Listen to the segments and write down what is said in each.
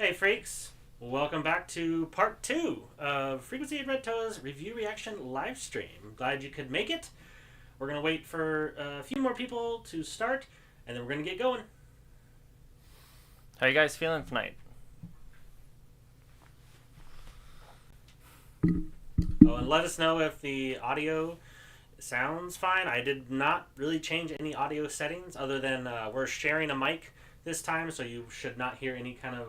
Hey freaks, welcome back to part 2 of FreQuenczy RedToa's review reaction live stream. Glad you could make it. We're going to wait for a few more people to start, and then we're going to get going. How you guys feeling tonight? Oh, and let us know if the audio sounds fine. I did not really change any audio settings other than we're sharing a mic this time, so you should not hear any kind of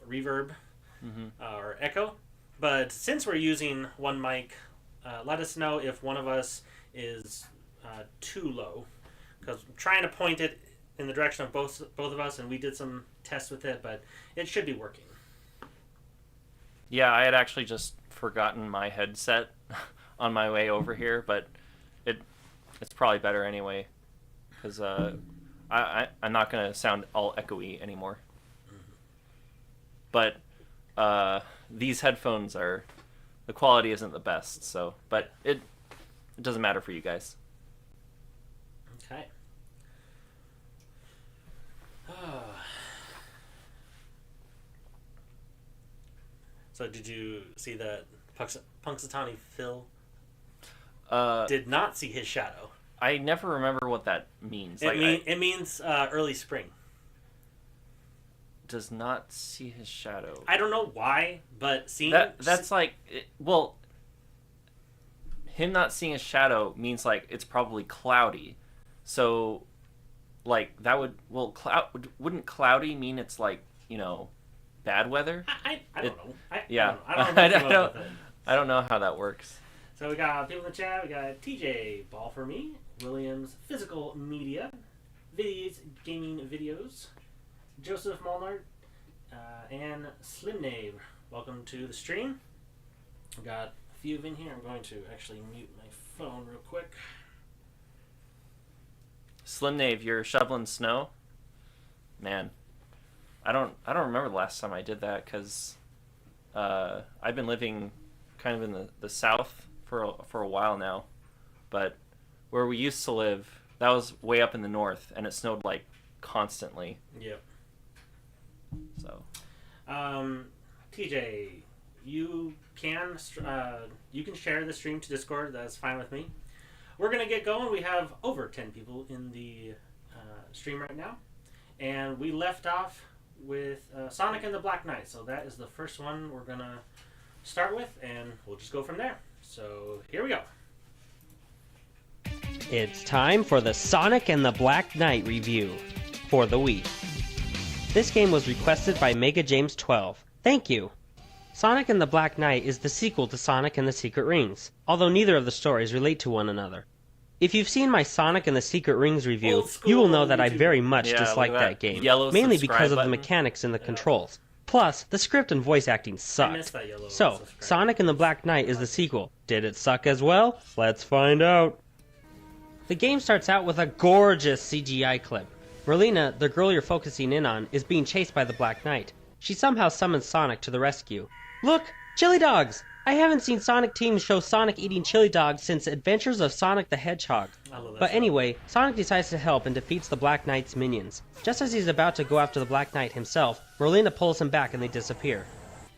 reverb or echo. But since we're using one mic, let us know if one of us is too low, because I'm trying to point it in the direction of both of us, and we did some tests with it, but it should be working. Yeah, I had actually just forgotten my headset on my way over here, but it's probably better anyway, because I'm not going to sound all echoey anymore. But these headphones the quality isn't the best, so, but it doesn't matter for you guys. Okay. So did you see that Punxsutawney Phil did not see his shadow? I never remember what that means. It means early spring. Does not see his shadow. I don't know why, but seeing that's like, well, him not seeing his shadow means like it's probably cloudy. So, like that wouldn't cloudy mean it's like, you know, bad weather? I don't know. I don't know how that works. So we got people in the chat. We got TJ Ball for Me, Williams Physical Media, Vids Gaming Videos, Joseph Molnard, and Slim Nave. Welcome to the stream. We got a few in here. I'm going to actually mute my phone real quick. Slim Nave, you're shoveling snow? Man, I don't remember the last time I did that, because I've been living kind of in the south for a while now, but where we used to live, that was way up in the north, and it snowed like constantly. Yep. So, TJ, you can share the stream to Discord. That's fine with me. We're gonna get going. We have over 10 people in the stream right now, and we left off with Sonic and the Black Knight. So that is the first one we're gonna start with, and we'll just go from there. So here we go. It's time for the Sonic and the Black Knight review for the Wii. This game was requested by Mega James 12. Thank you! Sonic and the Black Knight is the sequel to Sonic and the Secret Rings, although neither of the stories relate to one another. If you've seen my Sonic and the Secret Rings review, you will know that I very much dislike that game, mainly because of the mechanics and the controls. Plus, the script and voice acting sucked. So, Sonic and the Black Knight is the sequel. Did it suck as well? Let's find out! The game starts out with a gorgeous CGI clip. Merlina, the girl you're focusing in on, is being chased by the Black Knight. She somehow summons Sonic to the rescue. Look! Chili dogs! I haven't seen Sonic Team show Sonic eating chili dogs since Adventures of Sonic the Hedgehog. But anyway, Sonic decides to help and defeats the Black Knight's minions. Just as he's about to go after the Black Knight himself, Merlina pulls him back and they disappear.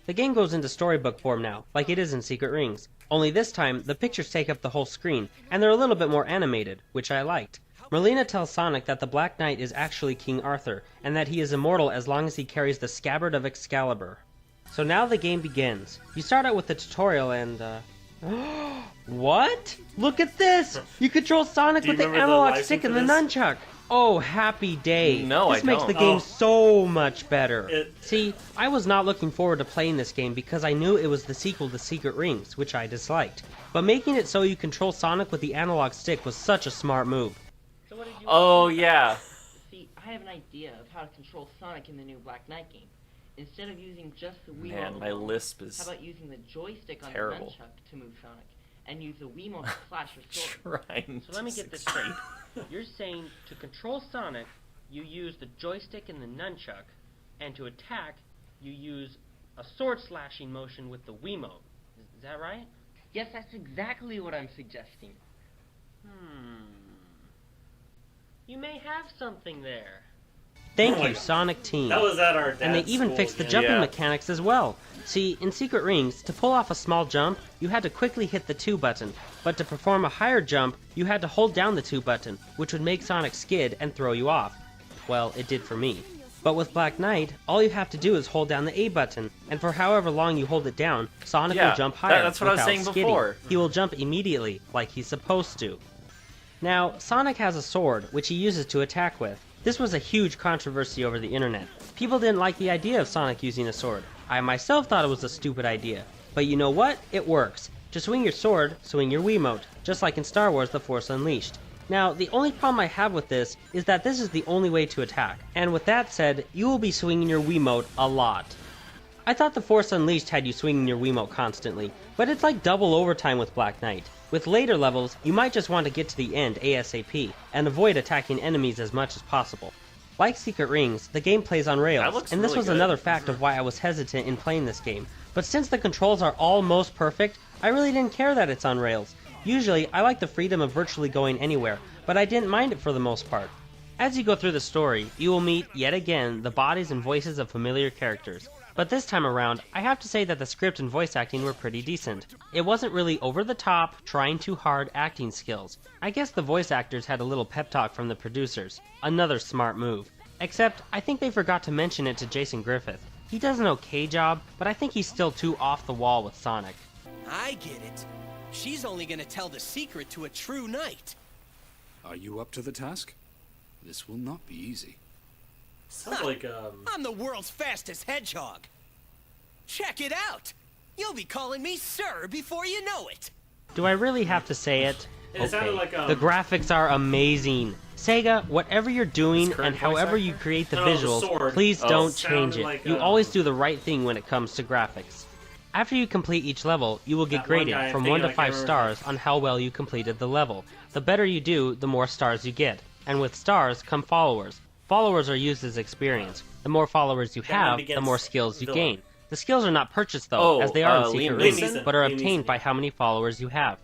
The game goes into storybook form now, like it is in Secret Rings. Only this time, the pictures take up the whole screen, and they're a little bit more animated, which I liked. Merlina tells Sonic that the Black Knight is actually King Arthur, and that he is immortal as long as he carries the scabbard of Excalibur. So now the game begins. You start out with the tutorial and, what? Look at this! You control Sonic with the analog stick and the nunchuck! Oh, happy day. No, this makes the game so much better. See, I was not looking forward to playing this game because I knew it was the sequel to Secret Rings, which I disliked. But making it so you control Sonic with the analog stick was such a smart move. So what did you yeah. See, I have an idea of how to control Sonic in the new Black Knight game. Instead of using just the Wiimote Man, my alone, lisp is how about using the joystick on terrible. the nunchuck to move Sonic, and use the Wiimote to slash your sword? Trying So let me get this straight. You're saying to control Sonic, you use the joystick and the nunchuck, and to attack, you use a sword slashing motion with the Wiimote. Is that right? Yes, that's exactly what I'm suggesting. You may have something there. Thank Oh my you, God. Sonic Team. That was at our dad's And they even school fixed the again. jumping Yeah. mechanics as well. See, in Secret Rings, to pull off a small jump, you had to quickly hit the 2 button, but to perform a higher jump, you had to hold down the 2 button, which would make Sonic skid and throw you off. Well, it did for me. But with Black Knight, all you have to do is hold down the A button, and for however long you hold it down, Sonic Yeah, will jump higher that's what I was without saying skidding. before. He will jump immediately, like he's supposed to. Now, Sonic has a sword, which he uses to attack with. This was a huge controversy over the internet. People didn't like the idea of Sonic using a sword. I myself thought it was a stupid idea. But you know what? It works. To swing your sword, swing your Wiimote, just like in Star Wars The Force Unleashed. Now, the only problem I have with this is that this is the only way to attack. And with that said, you will be swinging your Wiimote a lot. I thought The Force Unleashed had you swinging your Wiimote constantly, but it's like double overtime with Black Knight. With later levels, you might just want to get to the end ASAP, and avoid attacking enemies as much as possible. Like Secret Rings, the game plays on That rails, looks and this really was good. another fact of why I was hesitant in playing this game. But since the controls are almost perfect, I really didn't care that it's on rails. Usually, I like the freedom of virtually going anywhere, but I didn't mind it for the most part. As you go through the story, you will meet, yet again, the bodies and voices of familiar characters. But this time around, I have to say that the script and voice acting were pretty decent. It wasn't really over the top, trying too hard acting skills. I guess the voice actors had a little pep talk from the producers. Another smart move. Except, I think they forgot to mention it to Jason Griffith. He does an okay job, but I think he's still too off the wall with Sonic. I get it. She's only gonna tell the secret to a true knight. Are you up to the task? This will not be easy. Sounds like I'm the world's fastest hedgehog. Check it out. You'll be calling me sir before you know it. Do I really have to say it? It sounded like, the graphics are amazing. Sega, whatever you're doing His current and however voice you actor? create the No, the visuals, sword. please Oh. don't Sounded change it. like, You always do the right thing when it comes to graphics. After you complete each level, you will get That one graded guy, I'm from thinking 1 to I can't 5 remember stars his on how well you completed the level. The better you do, the more stars you get. And with stars come followers. Followers are used as experience. The more followers you Batman have, the Begins more skills you villain. gain. The skills are not purchased though, Oh, as they are in Liam Secret Neeson. Rings, but are Liam obtained Neeson, by yeah. how many followers you have.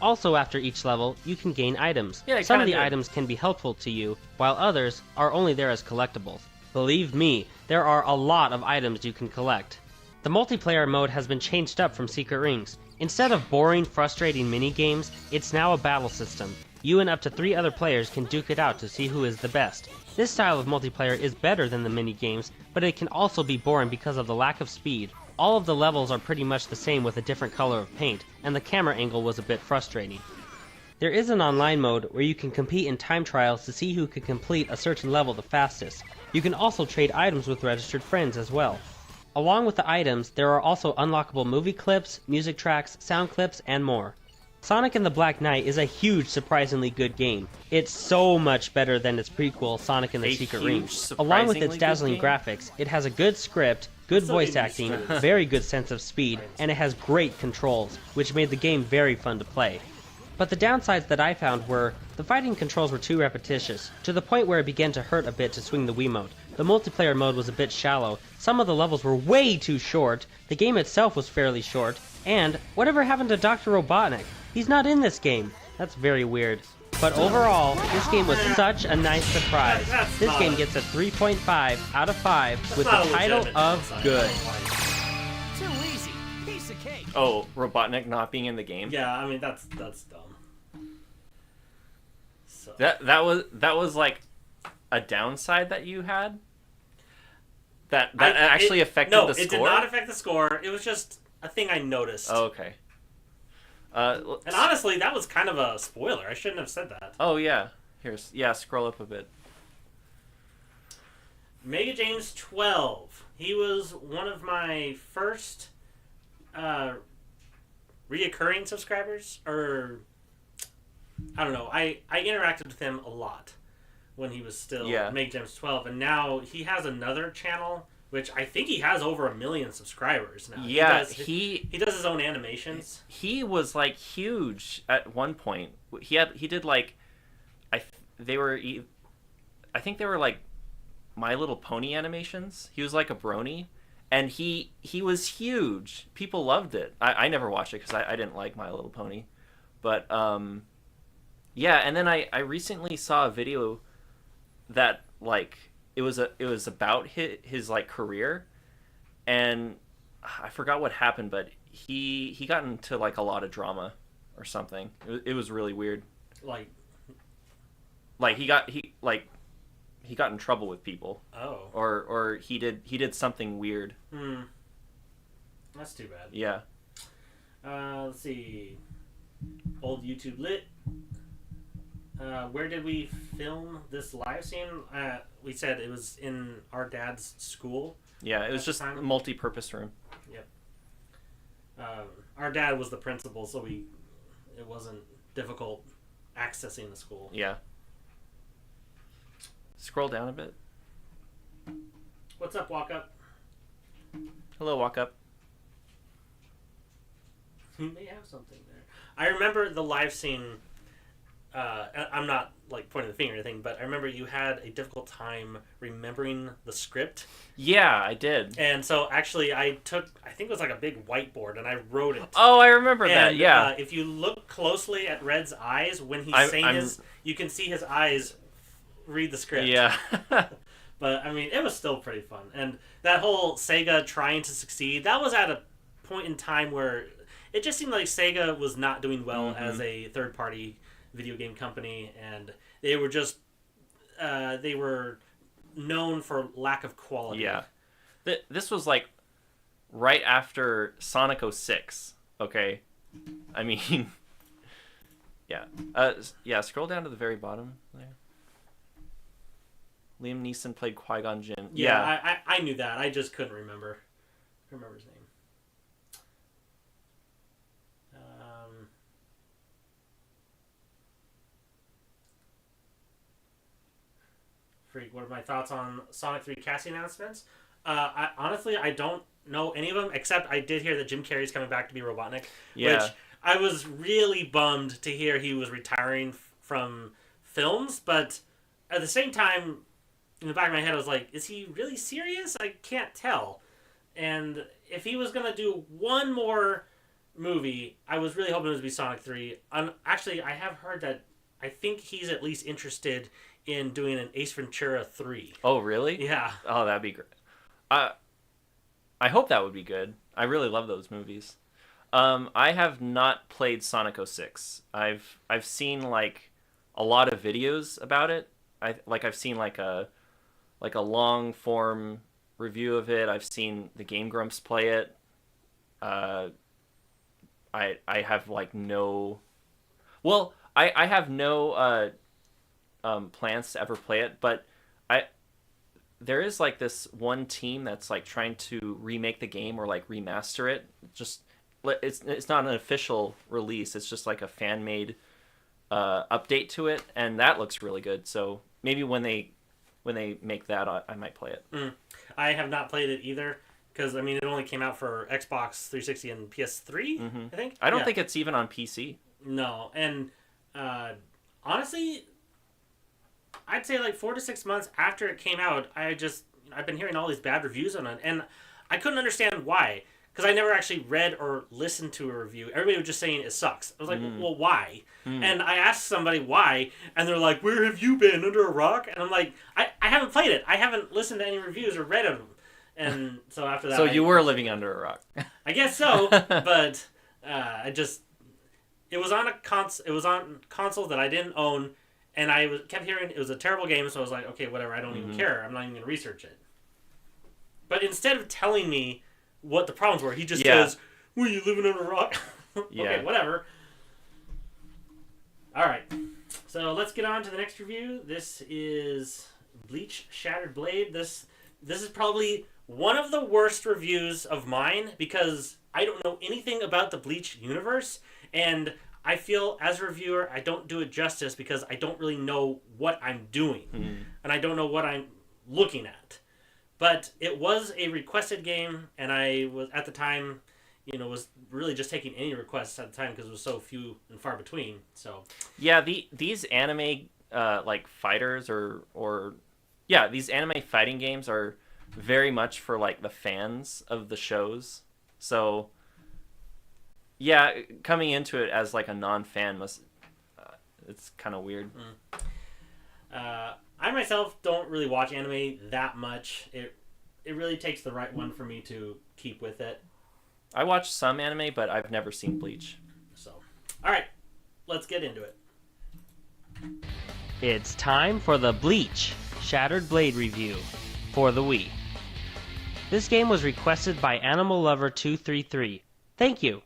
Also, after each level, you can gain items. Yeah, it Some of kinda the did. items can be helpful to you, while others are only there as collectibles. Believe me, there are a lot of items you can collect. The multiplayer mode has been changed up from Secret Rings. Instead of boring, frustrating mini-games, it's now a battle system. You and up to 3 other players can duke it out to see who is the best. This style of multiplayer is better than the mini-games, but it can also be boring because of the lack of speed. All of the levels are pretty much the same with a different color of paint, and the camera angle was a bit frustrating. There is an online mode where you can compete in time trials to see who can complete a certain level the fastest. You can also trade items with registered friends as well. Along with the items, there are also unlockable movie clips, music tracks, sound clips, and more. Sonic and the Black Knight is a huge, surprisingly good game. It's so much better than its prequel, Sonic and the A Secret huge, Rings. Along with its surprisingly dazzling good game? graphics, it has a good script, good Still voice getting acting, used to it. very good sense of speed, and it has great controls, which made the game very fun to play. But the downsides that I found were, the fighting controls were too repetitious, to the point where it began to hurt a bit to swing the Wiimote. The multiplayer mode was a bit shallow, some of the levels were way too short, the game itself was fairly short, and whatever happened to Dr. Robotnik? He's not in this game. That's very weird. But overall, this game was such a nice surprise. That's This not game a- gets a 3.5 out of 5 That's with the not a title legitimate of downside. good. Too easy. Piece of cake. Oh, Robotnik not being in the game. Yeah, I mean that's dumb. So That was like a downside that you had. That actually affected no, the score. it did not affect the score. It was just a thing I noticed. Oh, okay. And honestly, that was kind of a spoiler. I shouldn't have said that. Oh yeah. Scroll up a bit. Mega James 12. He was one of my first reoccurring subscribers, or I don't know. I interacted with him a lot when he was still Yeah. Mega James 12, and now he has another channel, which I think he has over 1 million subscribers now. Yeah, he does his own animations. he was like huge at one point. He did like I think they were like My Little Pony animations. He was like a brony, and he was huge. People loved it. I never watched it because I didn't like My Little Pony, but yeah. And then I recently saw a video that like it was about his like career, and I forgot what happened, but he got into like a lot of drama or something. It was really weird. Like he got in trouble with people. Oh. Or he did something weird. That's too bad. Yeah. Let's see. Old YouTube lit. Where did we film this live scene? We said it was in our dad's school. Yeah, it was just a multi-purpose room. Yep. Our dad was the principal, so it wasn't difficult accessing the school. Yeah. Scroll down a bit. What's up, Walk Up? Hello, Walk Up. You may have something there. I remember the live scene. I'm not like pointing the finger or anything, but I remember you had a difficult time remembering the script. Yeah, I did. And so actually I think it was like a big whiteboard, and I wrote it. Oh, I remember that, yeah. If you look closely at Red's eyes, when he's saying you can see his eyes read the script. Yeah. But, I mean, it was still pretty fun. And that whole Sega trying to succeed, that was at a point in time where it just seemed like Sega was not doing well as a third-party video game company, and they were just they were known for lack of quality. Yeah. This was like right after Sonic 06, okay? I mean, yeah. Yeah, scroll down to the very bottom there. Liam Neeson played Qui-Gon Jinn. Yeah. I knew that. I just couldn't remember. I remember his name. What are my thoughts on Sonic 3 casting announcements? Honestly, I don't know any of them, except I did hear that Jim Carrey's coming back to be Robotnik, which I was really bummed to hear he was retiring from films, but at the same time, in the back of my head, I was like, is he really serious? I can't tell. And if he was going to do one more movie, I was really hoping it would be Sonic 3. Actually, I have heard that I think he's at least interested in doing an Ace Ventura 3. Oh, really? Yeah. Oh, that'd be great. I hope that would be good. I really love those movies. I have not played Sonic 06. I've seen like a lot of videos about it. I've seen like a long form review of it. I've seen the Game Grumps play it. I have like no. Well, I have no plans to ever play it, but there is like this one team that's like trying to remake the game or like remaster it. Just it's not an official release. It's just like a fan made update to it, and that looks really good. So maybe when they make that, I might play it. I have not played it either because I mean it only came out for Xbox 360 and PS3. I think. I don't think it's even on PC. No, and honestly, I'd say like 4 to 6 months after it came out, I've been hearing all these bad reviews on it, and I couldn't understand why, because I never actually read or listened to a review. Everybody was just saying it sucks. I was like, well, why? And I asked somebody why, and they're like, where have you been, under a rock? And I'm like, I haven't played it. I haven't listened to any reviews or read them. And so after that... So you were living under a rock. I guess so, but it was on consoles that I didn't own, and I kept hearing it was a terrible game, so I was like, okay, whatever, I don't even care. I'm not even going to research it. But instead of telling me what the problems were, he just goes, well, you living under a rock? Okay, whatever. Alright, so let's get on to the next review. This is Bleach Shattered Blade. This is probably one of the worst reviews of mine, because I don't know anything about the Bleach universe, and I feel, as a reviewer, I don't do it justice because I don't really know what I'm doing. And I don't know what I'm looking at. But it was a requested game, and I was, at the time, was really just taking any requests at the time because it was so few and far between. So yeah, these anime like fighters these anime fighting games are very much for like the fans of the shows. So yeah, coming into it as like a non-fan it's kind of weird. I'm myself don't really watch anime that much. It really takes the right one for me to keep with it. I watch some anime, but I've never seen Bleach. So, all right, let's get into it. It's time for the Bleach Shattered Blade review for the Wii. This game was requested by Animal Lover 233. Thank you.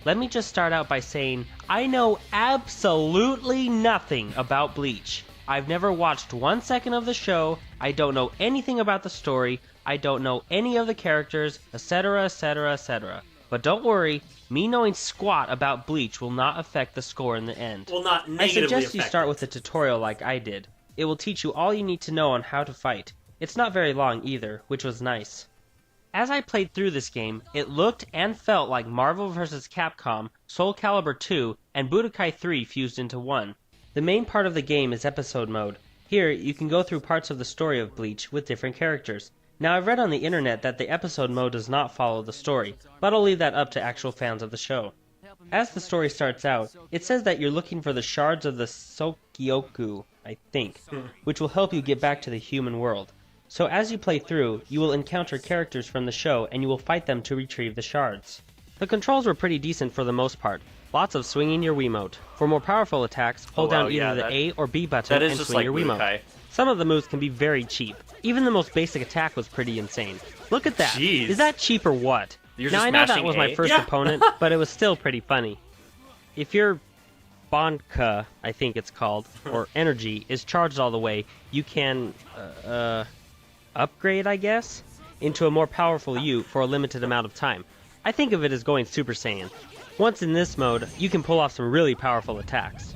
Let me just start out by saying I know absolutely nothing about Bleach. I've never watched 1 second of the show, I don't know anything about the story, I don't know any of the characters, etc, etc, etc. But don't worry, me knowing squat about Bleach will not affect the score in the end. Will not I negatively suggest you affect start it. with a tutorial like I did. It will teach you all you need to know on how to fight. It's not very long either, which was nice. As I played through this game, it looked and felt like Marvel vs. Capcom, Soul Calibur 2, and Budokai 3 fused into one. The main part of the game is episode mode. Here, you can go through parts of the story of Bleach with different characters. Now, I've read on the internet that the episode mode does not follow the story, but I'll leave that up to actual fans of the show. As the story starts out, it says that you're looking for the shards of the Sokyoku, I think, which will help you get back to the human world. So as you play through, you will encounter characters from the show and you will fight them to retrieve the shards. The controls were pretty decent for the most part. Lots of swinging your Wiimote. For more powerful attacks, hold down either the A or B button and swing your Wiimote. Budokai. Some of the moves can be very cheap. Even the most basic attack was pretty insane. Look at that. Jeez. Is that cheap or what? You're Now just I know that mashing was my A? first Yeah. opponent, but it was still pretty funny. If your Bonka, I think it's called, or energy, is charged all the way, you can, upgrade, I guess, into a more powerful you for a limited amount of time. I think of it as going Super Saiyan. Once in this mode, you can pull off some really powerful attacks.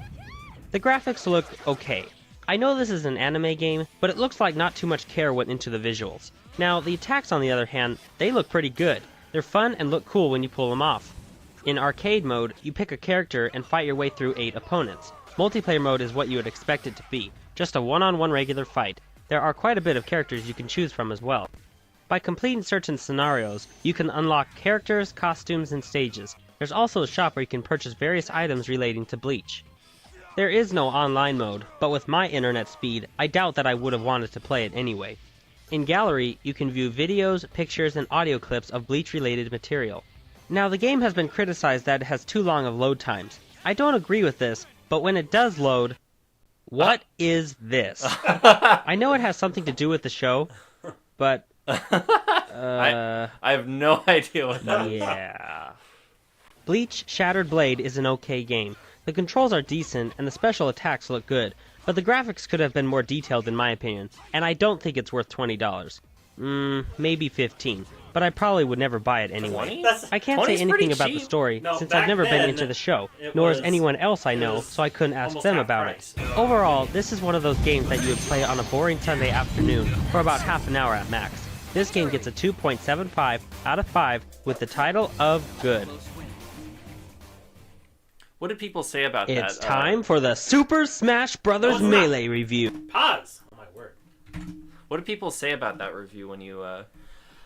The graphics look okay. I know this is an anime game, but it looks like not too much care went into the visuals. Now, the attacks on the other hand, they look pretty good. They're fun and look cool when you pull them off. In arcade mode, you pick a character and fight your way through 8 opponents. Multiplayer mode is what you would expect it to be, just a one-on-one regular fight. There are quite a bit of characters you can choose from as well. By completing certain scenarios, you can unlock characters, costumes, and stages. There's also a shop where you can purchase various items relating to Bleach. There is no online mode, but with my internet speed, I doubt that I would have wanted to play it anyway. In Gallery, you can view videos, pictures, and audio clips of Bleach-related material. Now, the game has been criticized that it has too long of load times. I don't agree with this, but when it does load, what is this? I know it has something to do with the show, but I have no idea what that is. yeah. Bleach Shattered Blade is an okay game. The controls are decent and the special attacks look good, but the graphics could have been more detailed in my opinion, and I don't think it's worth $20. Maybe 15, but I probably would never buy it anyway. 20? I can't say 20's anything pretty about the cheap. story No, since back I've never been then, into the show, it nor was- is anyone else I it know, was so I couldn't ask almost them half about price. it. Overall, this is one of those games that you would play on a boring Sunday afternoon for about half an hour at max. This game gets a 2.75 out of 5 with the title of good. What did people say about It's that? time for the Super Smash Bros. No, it's not. Melee review. Pause. Oh my word. What did people say about that review when you? I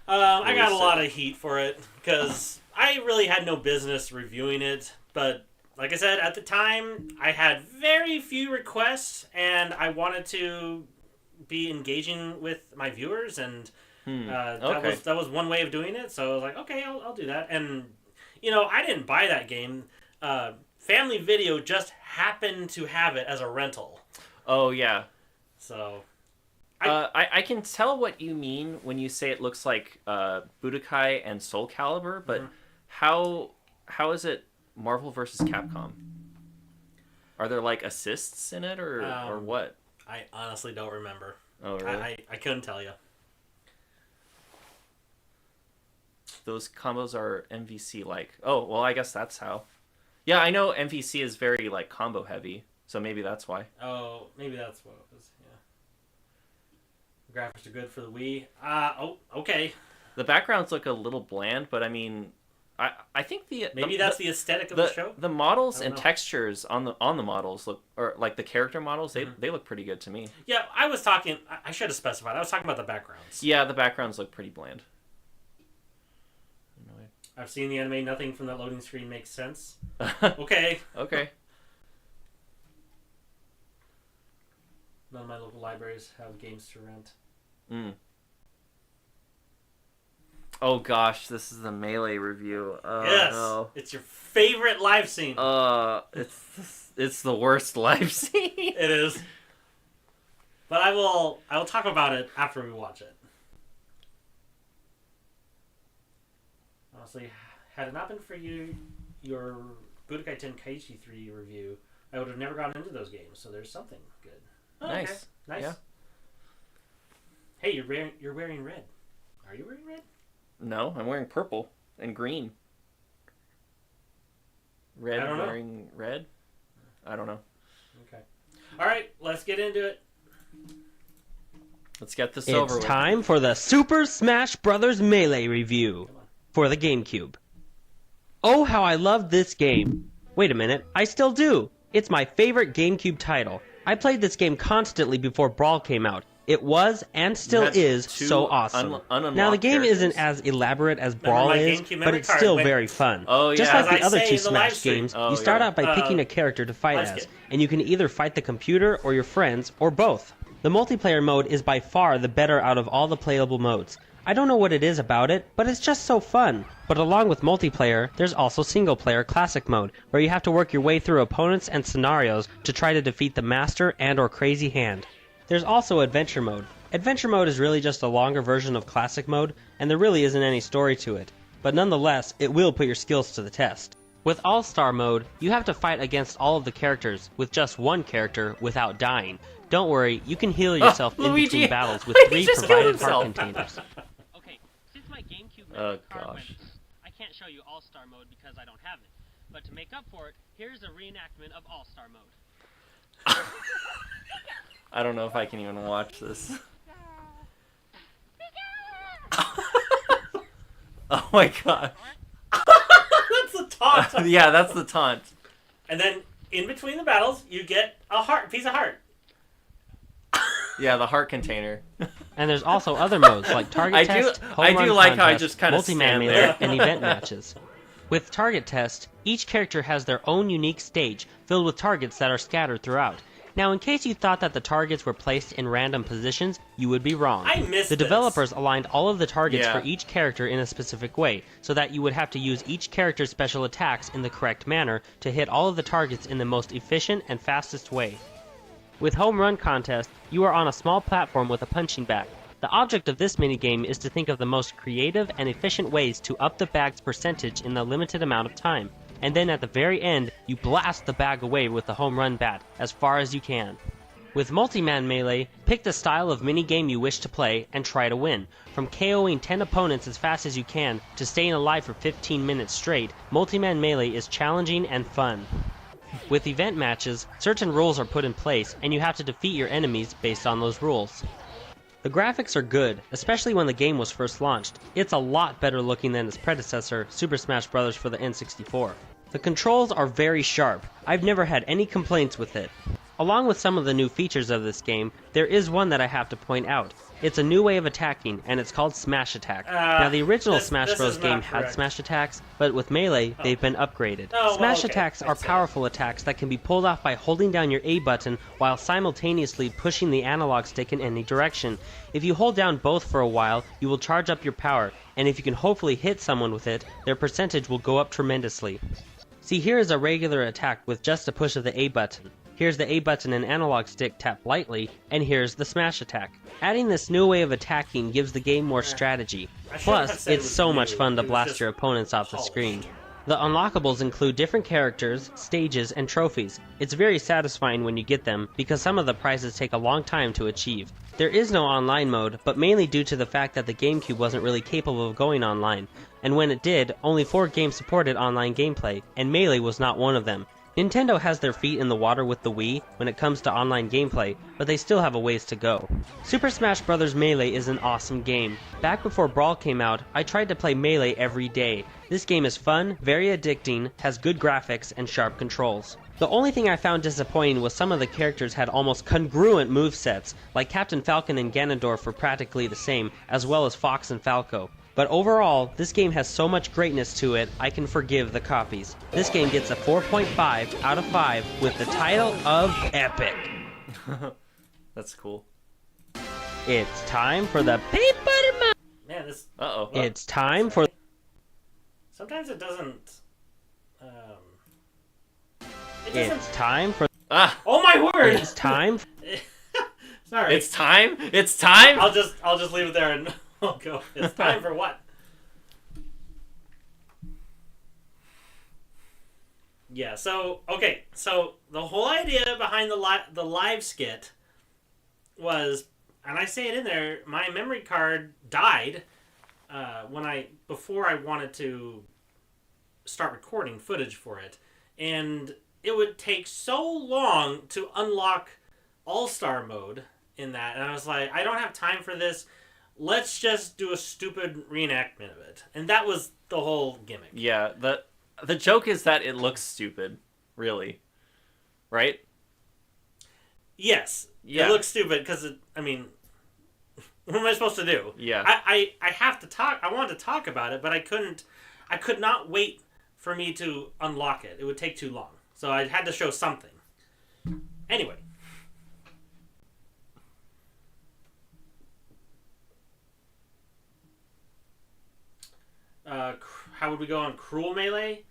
got a Release lot it. of heat for it because I really had no business reviewing it. But like I said, at the time, I had very few requests, and I wanted to be engaging with my viewers, and Okay. that was one way of doing it. So I was like, okay, I'll do that. And I didn't buy that game. Family Video just happened to have it as a rental. Oh yeah. So I can tell what you mean when you say it looks like Budokai and Soul Calibur, but how is it Marvel versus Capcom? Are there like assists in it or what? I honestly don't remember. Oh really? I couldn't tell you. Those combos are MVC like. Oh well, I guess that's how. Yeah, I know MVC is very like combo heavy, so maybe that's why. Oh, maybe that's what it was. Yeah. The graphics are good for the Wii. Okay. The backgrounds look a little bland, but I mean, I think Maybe that's the aesthetic of the show. The models I don't and know. textures on the models look, or like the character models, they look pretty good to me. Yeah, I was talking. I should have specified. I was talking about the backgrounds. Yeah, the backgrounds look pretty bland. I've seen the anime. Nothing from that loading screen makes sense. Okay. Okay. None of my local libraries have games to rent. Oh gosh, this is the Melee review. Yes, no. it's your favorite live scene. It's the worst live scene. It is. But I will talk about it after we watch it. Honestly, had it not been for your Budokai Tenkaichi 3 review, I would have never gotten into those games. So there's something good. Oh, Nice. Okay. Nice. Yeah. Hey, you're wearing red. Are you wearing red? No, I'm wearing purple and green. Red I don't know. wearing red? I don't know. Okay. All right, let's get into it. Let's get this over It's with. time for the Super Smash Bros. Melee review for the GameCube. Oh, how I love this game. Wait a minute, I still do. It's my favorite GameCube title. I played this game constantly before Brawl came out. It was, and still had is, two so awesome. Now, the game isn't as elaborate as Brawl my is, GameCube but memory it's card still went- very fun. Oh, Just yeah. like As the I other say two in the live Smash stream. games, Oh, you start yeah. out by picking a character to fight let's as, get- and you can either fight the computer or your friends, or both. The multiplayer mode is by far the better out of all the playable modes. I don't know what it is about it, but it's just so fun. But along with multiplayer, there's also single-player classic mode, where you have to work your way through opponents and scenarios to try to defeat the master and or crazy hand. There's also adventure mode. Adventure mode is really just a longer version of classic mode, and there really isn't any story to it. But nonetheless, it will put your skills to the test. With All-Star mode, you have to fight against all of the characters with just one character without dying. Don't worry, you can heal yourself in Luigi! between battles with He 3 just killed provided heart himself. containers. Okay, since my GameCube Oh, gosh. I can't show you All-Star mode because I don't have it. But to make up for it, here's a reenactment of All-Star mode. I don't know if I can even watch this. Oh my god. That's the taunt. Yeah, that's the taunt. And then in between the battles, you get a piece of heart. Yeah, the heart container. And there's also other modes like Target I Test, do- Home I do Run like how I Contest, just kinda Multi-Man stand Melee, there. and event matches. With Target Test, each character has their own unique stage filled with targets that are scattered throughout. Now, in case you thought that the targets were placed in random positions, you would be wrong. I missed The this. developers aligned all of the targets Yeah. for each character in a specific way, so that you would have to use each character's special attacks in the correct manner to hit all of the targets in the most efficient and fastest way. With Home Run Contest, you are on a small platform with a punching bag. The object of this minigame is to think of the most creative and efficient ways to up the bag's percentage in a limited amount of time. And then at the very end, you blast the bag away with the home run bat as far as you can. With Multi-Man Melee, pick the style of minigame you wish to play and try to win. From KOing 10 opponents as fast as you can to staying alive for 15 minutes straight, Multi-Man Melee is challenging and fun. With event matches, certain rules are put in place and you have to defeat your enemies based on those rules. The graphics are good, especially when the game was first launched. It's a lot better looking than its predecessor, Super Smash Bros. For the N64. The controls are very sharp. I've never had any complaints with it. Along with some of the new features of this game, there is one that I have to point out. It's a new way of attacking, and it's called Smash Attack. Now, the original Smash this Bros. is game not had correct. Smash Attacks, but with Melee, they've been upgraded. Oh, well, Smash okay. Attacks are I'd say. powerful attacks that can be pulled off by holding down your A button while simultaneously pushing the analog stick in any direction. If you hold down both for a while, you will charge up your power, and if you can hopefully hit someone with it, their percentage will go up tremendously. See, here is a regular attack with just a push of the A button. Here's the A button and analog stick tapped lightly, and here's the smash attack. Adding this new way of attacking gives the game more strategy. I shouldn't have Plus, said it it's was so new. much fun to It was blast just your opponents off the polished. screen. The unlockables include different characters, stages, and trophies. It's very satisfying when you get them, because some of the prizes take a long time to achieve. There is no online mode, but mainly due to the fact that the GameCube wasn't really capable of going online, and when it did, only 4 games supported online gameplay, and Melee was not one of them. Nintendo has their feet in the water with the Wii when it comes to online gameplay, but they still have a ways to go. Super Smash Bros. Melee is an awesome game. Back before Brawl came out, I tried to play Melee every day. This game is fun, very addicting, has good graphics, and sharp controls. The only thing I found disappointing was some of the characters had almost congruent movesets, like Captain Falcon and Ganondorf were practically the same, as well as Fox and Falco. But overall, this game has so much greatness to it, I can forgive the copies. This game gets a 4.5 out of 5 with the title of Epic. That's cool. It's time for the paper. Man, this. Uh-oh. It's time for. Sometimes it doesn't. It's time for. Ah! Oh my word! It's time. Sorry. It's time? It's time? I'll just leave it there and we'll go. It's time for what? Yeah. So okay. So the whole idea behind the live skit was, and I say it in there, my memory card died before I wanted to start recording footage for it, and it would take so long to unlock All-Star mode in that, and I was like, I don't have time for this. Let's just do a stupid reenactment of it, and that was the whole gimmick. Yeah, the joke is that it looks stupid, really, right? Yes, Yeah. it looks stupid because I mean, what am I supposed to do? Yeah. I have to talk. I wanted to talk about it, but I couldn't. I could not wait for me to unlock it. It would take too long, so I had to show something. Anyway. How would we go on Cruel Melee?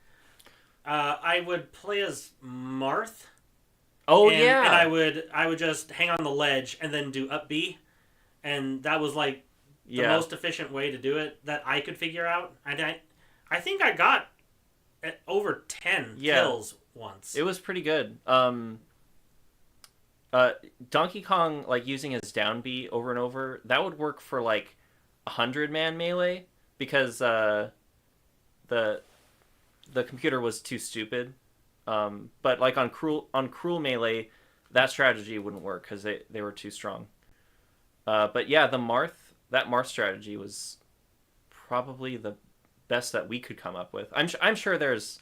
I would play as Marth. Oh, and, yeah. And I would just hang on the ledge and then do up B, and that was like the most efficient way to do it that I could figure out. I think I got over 10 kills once. It was pretty good. Donkey Kong, like, using his down B over and over, that would work for, like, 100-man melee, because the computer was too stupid. But, like, on Cruel Melee, that strategy wouldn't work, because they were too strong. But, yeah, that Marth strategy was probably the best that we could come up with. I'm sure there's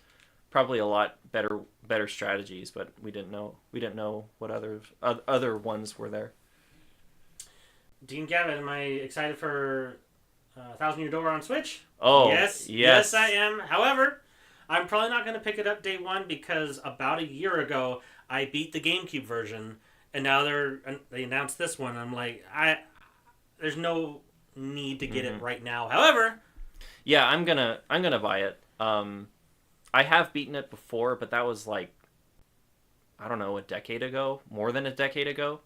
probably a lot better strategies, but we didn't know what other ones were there. Dean Gavin, am I excited for Thousand Year Door on Switch? Oh, yes, I am. However, I'm probably not going to pick it up day one because about a year ago I beat the GameCube version, and now they announced this one. I'm like, there's no need to get it right now. However, yeah, I'm gonna buy it. I have beaten it before, but that was like, I don't know, a decade ago, more than a decade ago.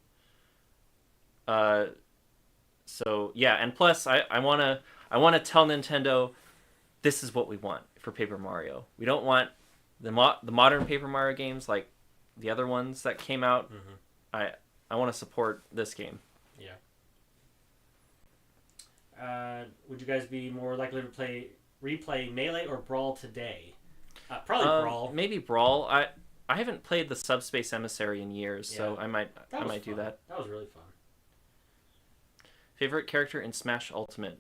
So yeah, and plus I wanna tell Nintendo, this is what we want for Paper Mario. We don't want the modern Paper Mario games like the other ones that came out. I want to support this game. Yeah. Would you guys be more likely to replay Melee or Brawl today? Probably Brawl. Maybe Brawl. I haven't played the Subspace Emissary in years, so I might do that. That was really fun. Favorite character in Smash Ultimate?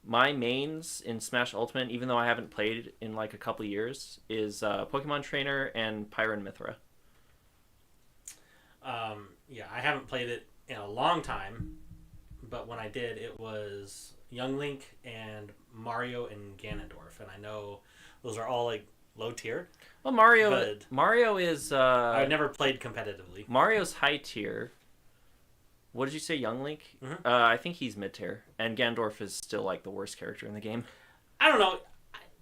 My mains in Smash Ultimate, even though I haven't played in like a couple years, is Pokemon Trainer and Pyron Mythra. Yeah, I haven't played it in a long time, but when I did, it was Young Link and Mario and Ganondorf, and I know those are all like low tier. Well, Mario is. I never played competitively. Mario's high tier. What did you say, Young Link? I think he's mid tier, and Ganondorf is still like the worst character in the game. I don't know.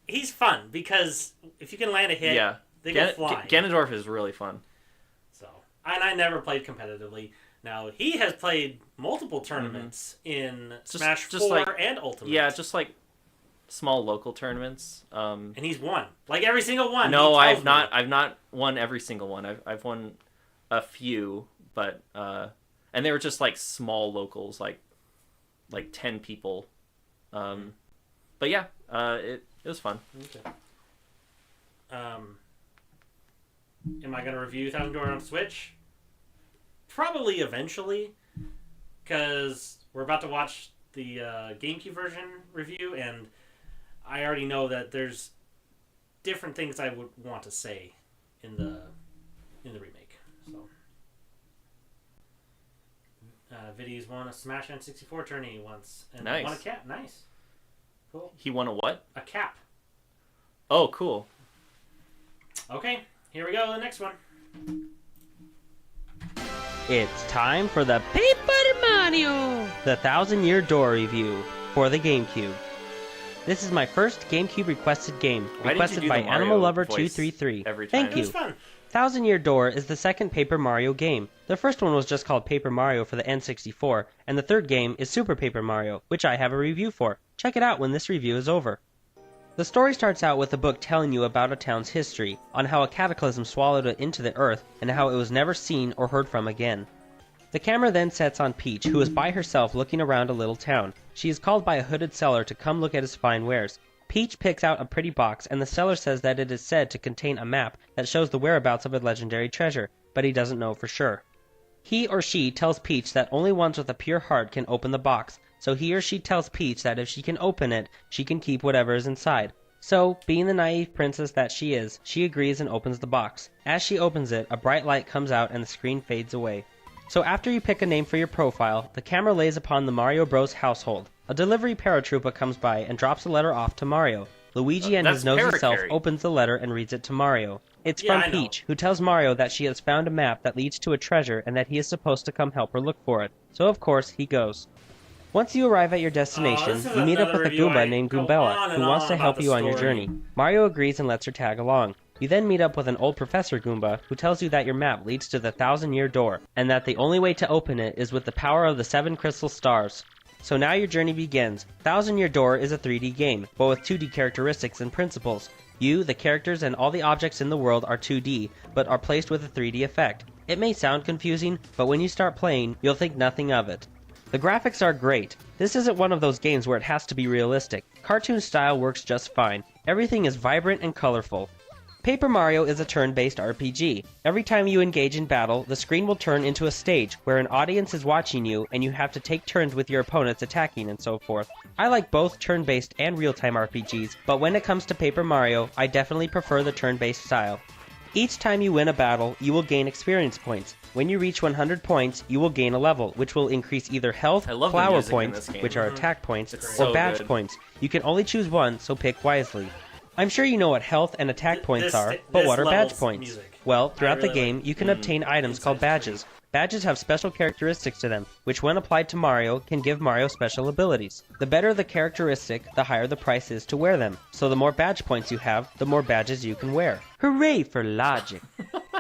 He's fun because if you can land a hit, they go flying. Ganondorf is really fun. So, and I never played competitively. Now he has played multiple tournaments in Smash 4 and Ultimate. Yeah, just like small local tournaments. And he's won like every single one. No, I've not. I've not won every single one. I've won a few, but and they were just like small locals, like 10 people. But yeah, it was fun. Okay. Am I gonna review Thousand Door on Switch? Probably eventually, because we're about to watch the GameCube version review, and I already know that there's different things I would want to say in the remake. So, Viddy's won a Smash N64 tourney once, and nice. won a cap. Nice, cool. He won a what? A cap. Oh, cool. Okay, here we go. The next one. It's time for the Paper Mario! The 1,000-Year Door review for the GameCube. This is my first GameCube requested game, Why did you requested do by the Mario voice AnimalLover233. every Thank time? you. It was fun. 1,000-Year Door is the second Paper Mario game. The first one was just called Paper Mario for the N64, and the third game is Super Paper Mario, which I have a review for. Check it out when this review is over. The story starts out with a book telling you about a town's history, on how a cataclysm swallowed it into the earth, and how it was never seen or heard from again. The camera then sets on Peach, who is by herself looking around a little town. She is called by a hooded seller to come look at his fine wares. Peach picks out a pretty box, and the seller says that it is said to contain a map that shows the whereabouts of a legendary treasure, but he doesn't know for sure. He or she tells Peach that only ones with a pure heart can open the box, so he or she tells Peach that if she can open it, she can keep whatever is inside. So, being the naive princess that she is, she agrees and opens the box. As she opens it, a bright light comes out and the screen fades away. So after you pick a name for your profile, the camera lays upon the Mario Bros. Household. A delivery paratrooper comes by and drops a letter off to Mario. Luigi and his nosy self opens the letter and reads it to Mario. It's from Peach, who tells Mario that she has found a map that leads to a treasure and that he is supposed to come help her look for it. So of course, he goes. Once you arrive at your destination, you meet up with a Goomba named Goombella, who wants to help you on your journey. Mario agrees and lets her tag along. You then meet up with an old Professor Goomba, who tells you that your map leads to the 1,000-Year Door, and that the only way to open it is with the power of the 7 crystal stars. So now your journey begins. 1,000-Year Door is a 3D game, but with 2D characteristics and principles. You, the characters, and all the objects in the world are 2D, but are placed with a 3D effect. It may sound confusing, but when you start playing, you'll think nothing of it. The graphics are great. This isn't one of those games where it has to be realistic. Cartoon style works just fine. Everything is vibrant and colorful. Paper Mario is a turn-based RPG. Every time you engage in battle, the screen will turn into a stage where an audience is watching you and you have to take turns with your opponents attacking and so forth. I like both turn-based and real-time RPGs, but when it comes to Paper Mario, I definitely prefer the turn-based style. Each time you win a battle, you will gain experience points. When you reach 100 points, you will gain a level, which will increase either health, flower points, which are attack points, or badge points. You can only choose one, so pick wisely. I'm sure you know what health and attack points are, but what are badge points? Music. Well, throughout the game, you can obtain items called badges. Badges have special characteristics to them, which when applied to Mario, can give Mario special abilities. The better the characteristic, the higher the price is to wear them. So the more badge points you have, the more badges you can wear. Hooray for logic!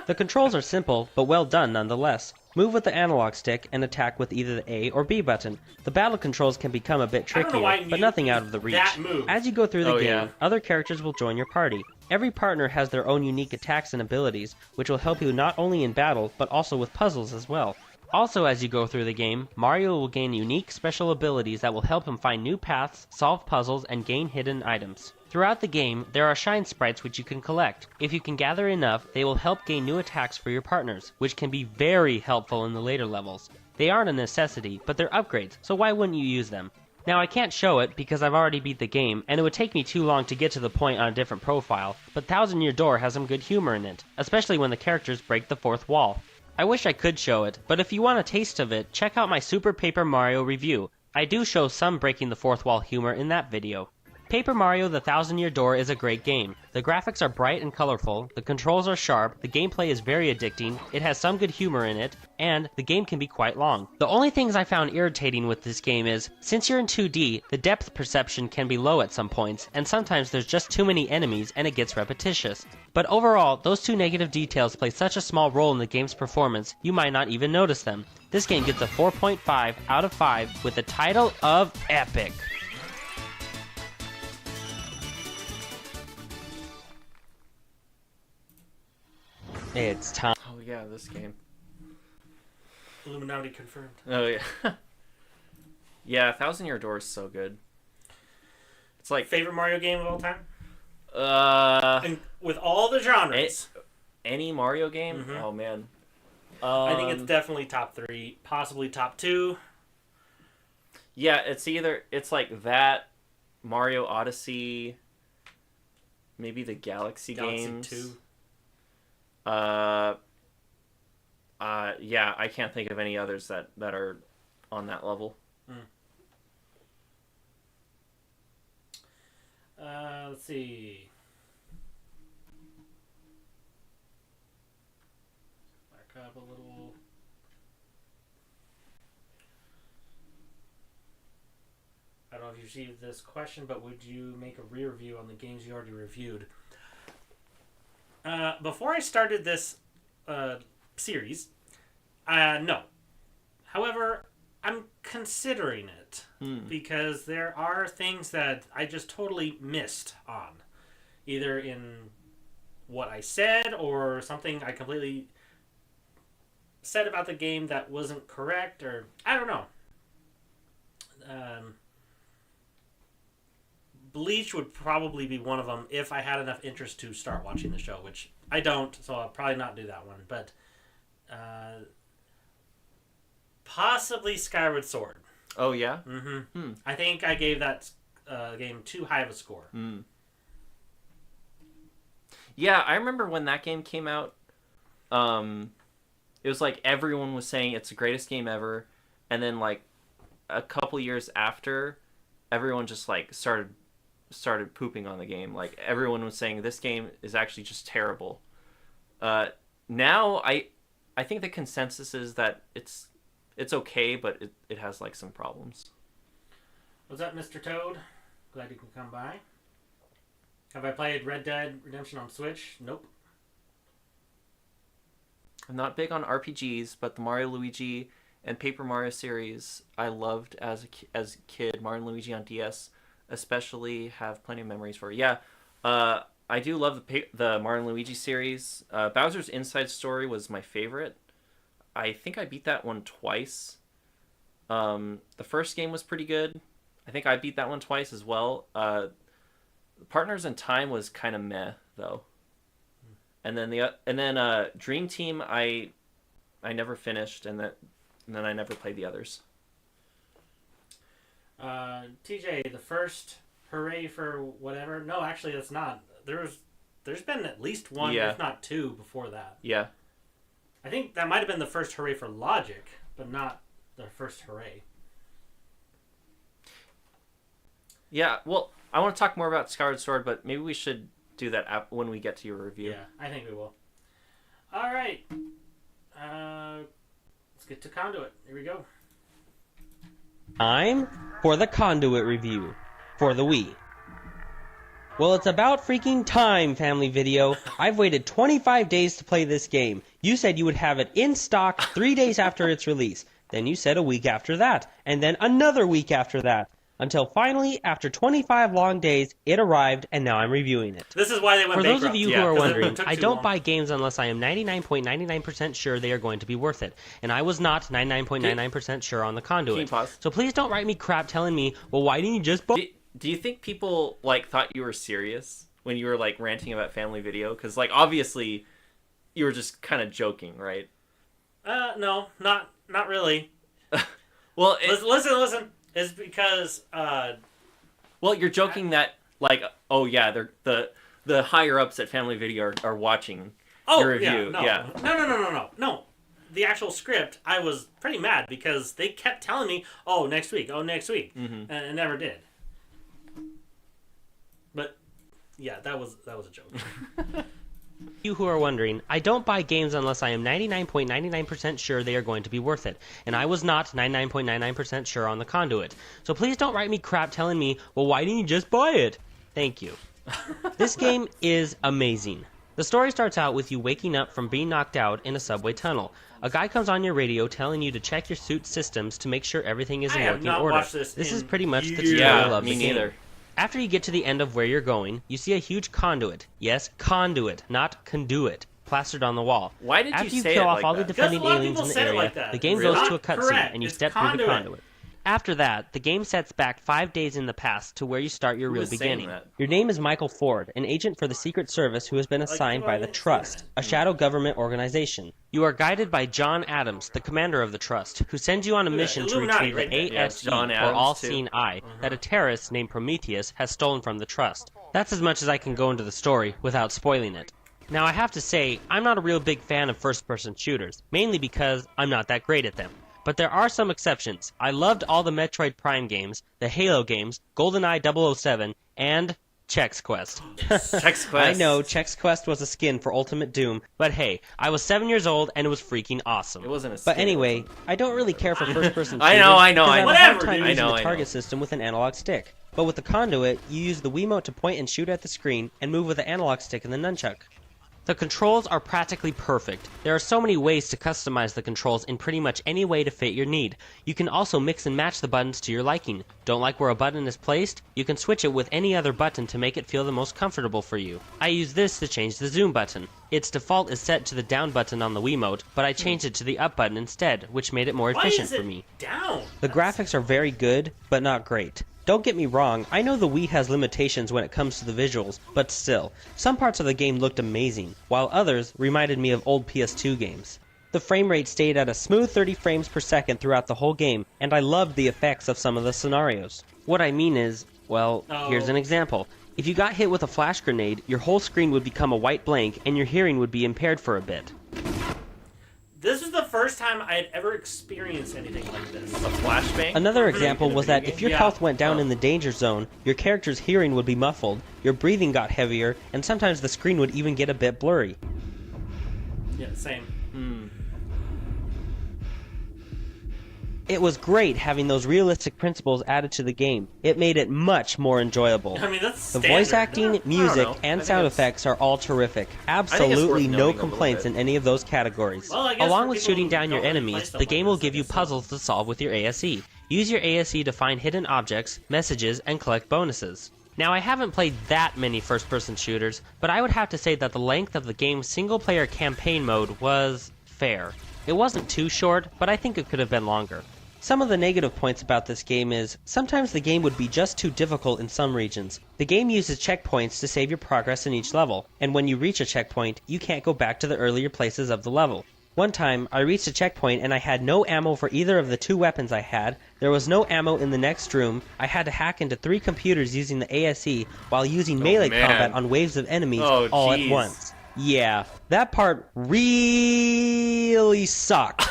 The controls are simple, but well done nonetheless. Move with the analog stick and attack with either the A or B button. The battle controls can become a bit trickier, but nothing out of the reach. As you go through the game, other characters will join your party. Every partner has their own unique attacks and abilities, which will help you not only in battle, but also with puzzles as well. Also, as you go through the game, Mario will gain unique special abilities that will help him find new paths, solve puzzles, and gain hidden items. Throughout the game, there are shine sprites which you can collect. If you can gather enough, they will help gain new attacks for your partners, which can be very helpful in the later levels. They aren't a necessity, but they're upgrades, so why wouldn't you use them? Now I can't show it because I've already beat the game, and it would take me too long to get to the point on a different profile, but 1,000-Year Door has some good humor in it, especially when the characters break the fourth wall. I wish I could show it, but if you want a taste of it, check out my Super Paper Mario review. I do show some breaking the fourth wall humor in that video. Paper Mario The 1,000-Year Door is a great game. The graphics are bright and colorful, the controls are sharp, the gameplay is very addicting, it has some good humor in it, and the game can be quite long. The only things I found irritating with this game is, since you're in 2D, the depth perception can be low at some points, and sometimes there's just too many enemies and it gets repetitious. But overall, those two negative details play such a small role in the game's performance, you might not even notice them. This game gets a 4.5 out of 5 with the title of Epic. It's time. Oh yeah, this game. Illuminati confirmed. Oh yeah. Yeah, 1,000-Year Door is so good. It's like Favorite Mario game of all time? And with all the genres. Any Mario game? Mm-hmm. Oh man. I think it's definitely top 3, possibly top 2. Yeah, it's like that, Mario Odyssey, maybe the Galaxy games. 2. Yeah, I can't think of any others that are on that level. Let's see. Back up a little. if you received this question, but would you make a re-review on the games you already reviewed? Before I started this series, no. However, I'm considering it because there are things that I just totally missed on, either in what I said or something I completely said about the game that wasn't correct, or I don't know. Bleach would probably be one of them if I had enough interest to start watching the show, which I don't, so I'll probably not do that one. But possibly Skyward Sword. Oh, yeah? Mm-hmm. I think I gave that game too high of a score. Yeah, I remember when that game came out, it was like everyone was saying it's the greatest game ever, and then like a couple years after, everyone just like started pooping on the game. Like everyone was saying this game is actually just terrible. Now I think the consensus is that it's okay, but it has like some problems. What's up, Mr. Toad? Glad you can come by. Have I played Red Dead Redemption on Switch? Nope. I'm not big on RPGs, but the Mario, Luigi, and Paper Mario series I loved as a kid. Mario and Luigi on DS especially have plenty of memories for. Yeah, I do love the Mario and Luigi series. Bowser's Inside Story was my favorite. I think I beat that one twice. The first game was pretty good. I think I beat that one twice as well. Partners in Time was kind of meh though. And then Dream Team I never finished, and then I never played the others. TJ, the first hooray for whatever? No, actually, that's not. There's been at least one, if not two, before that. Yeah. I think that might have been the first hooray for Logic, but not the first hooray. Yeah, well, I want to talk more about Skyward Sword, but maybe we should do that when we get to your review. Yeah, I think we will. All right. Let's get to Conduit. Here we go. Time for the Conduit review for the Wii. Well, it's about freaking time, Family Video. I've waited 25 days to play this game. You said you would have it in stock 3 days after its release. Then you said a week after that, and then another week after that. Until finally, after 25 long days, it arrived, and now I'm reviewing it. This is why they went For bankrupt. those of you who are wondering, I don't long. buy games unless I am 99.99% sure they are going to be worth it. And I was not 99.99% sure on the Conduit. Can you pause? So please don't write me crap telling me, well, why didn't you just buy... Do you think people like thought you were serious when you were like ranting about Family Video? Because like obviously you were just kind of joking, right? No, not really. Well, listen. It's because well, you're joking that like, oh yeah, they're the higher ups at Family Video are watching your review. No. The actual script, I was pretty mad because they kept telling me, "Oh, next week, and it never did. But yeah, that was a joke. You who are wondering, I don't buy games unless I am 99.99% sure they are going to be worth it. And I was not 99.99% sure on the Conduit. So please don't write me crap telling me, well, why didn't you just buy it? Thank you. This game is amazing. The story starts out with you waking up from being knocked out in a subway tunnel. A guy comes on your radio telling you to check your suit's systems to make sure everything is in working order. This is pretty much the tutorial of the game. After you get to the end of where you're going, you see a huge conduit. Yes, conduit, not conduit, plastered on the wall. Why did After you you say kill it off like all that? the defending aliens in the area, the game goes to a cutscene and you step through the conduit. After that, the game sets back 5 days in the past to where you start your real beginning. Your name is Michael Ford, an agent for the Secret Service who has been assigned by the Trust, a shadow government organization. You are guided by John Adams, the commander of the Trust, who sends you on a mission to retrieve the ASE, or All-Seeing Eye, that a terrorist named Prometheus has stolen from the Trust. That's as much as I can go into the story without spoiling it. Now I have to say, I'm not a real big fan of first-person shooters, mainly because I'm not that great at them. But there are some exceptions. I loved all the Metroid Prime games, the Halo games, GoldenEye 007, and Chex Quest. Chex Quest. I know, Chex Quest was a skin for Ultimate Doom, but hey, I was 7 years old and it was freaking awesome. It wasn't a But skin, anyway, it was I don't really care for first-person I shooters. know, because I have a hard Whatever, time dude. using I the know. target system with an analog stick. But with the Conduit, you use the Wiimote to point and shoot at the screen, and move with the analog stick and the nunchuck. The controls are practically perfect. There are so many ways to customize the controls in pretty much any way to fit your need. You can also mix and match the buttons to your liking. Don't like where a button is placed? You can switch it with any other button to make it feel the most comfortable for you. I use this to change the zoom button. Its default is set to the down button on the Wiimote, but I changed it to the up button instead, which made it more Why efficient is it for me. down? The graphics are very good, but not great. Don't get me wrong, I know the Wii has limitations when it comes to the visuals, but still, some parts of the game looked amazing, while others reminded me of old PS2 games. The frame rate stayed at a smooth 30 frames per second throughout the whole game, and I loved the effects of some of the scenarios. What I mean is, well, here's an example. If you got hit with a flash grenade, your whole screen would become a white blank and your hearing would be impaired for a bit. This is the first time I had ever experienced anything like this. A flashbang? Another example was that if your Yeah. health went down in the danger zone, your character's hearing would be muffled, your breathing got heavier, and sometimes the screen would even get a bit blurry. Yeah, same. It was great having those realistic principles added to the game. It made it much more enjoyable. I mean, that's The standard. voice acting, music, know. I and think sound it's- effects are all terrific. worth Absolutely no knowing a complaints little in any of those categories. Well, I guess Along for with people shooting who down your don't really play enemies, stuff the like game will this, I give you guess so. puzzles to solve with your ASE. Use your ASE to find hidden objects, messages, and collect bonuses. Now, I haven't played that many first-person shooters, but I would have to say that the length of the game's single-player campaign mode was fair. It wasn't too short, but I think it could have been longer. Some of the negative points about this game is, sometimes the game would be just too difficult in some regions. The game uses checkpoints to save your progress in each level, and when you reach a checkpoint, you can't go back to the earlier places of the level. One time, I reached a checkpoint and I had no ammo for either of the two weapons I had, there was no ammo in the next room, I had to hack into 3 computers using the ASE while using melee man. combat on waves of enemies Oh, all jeez. at once. Yeah, that part really sucked.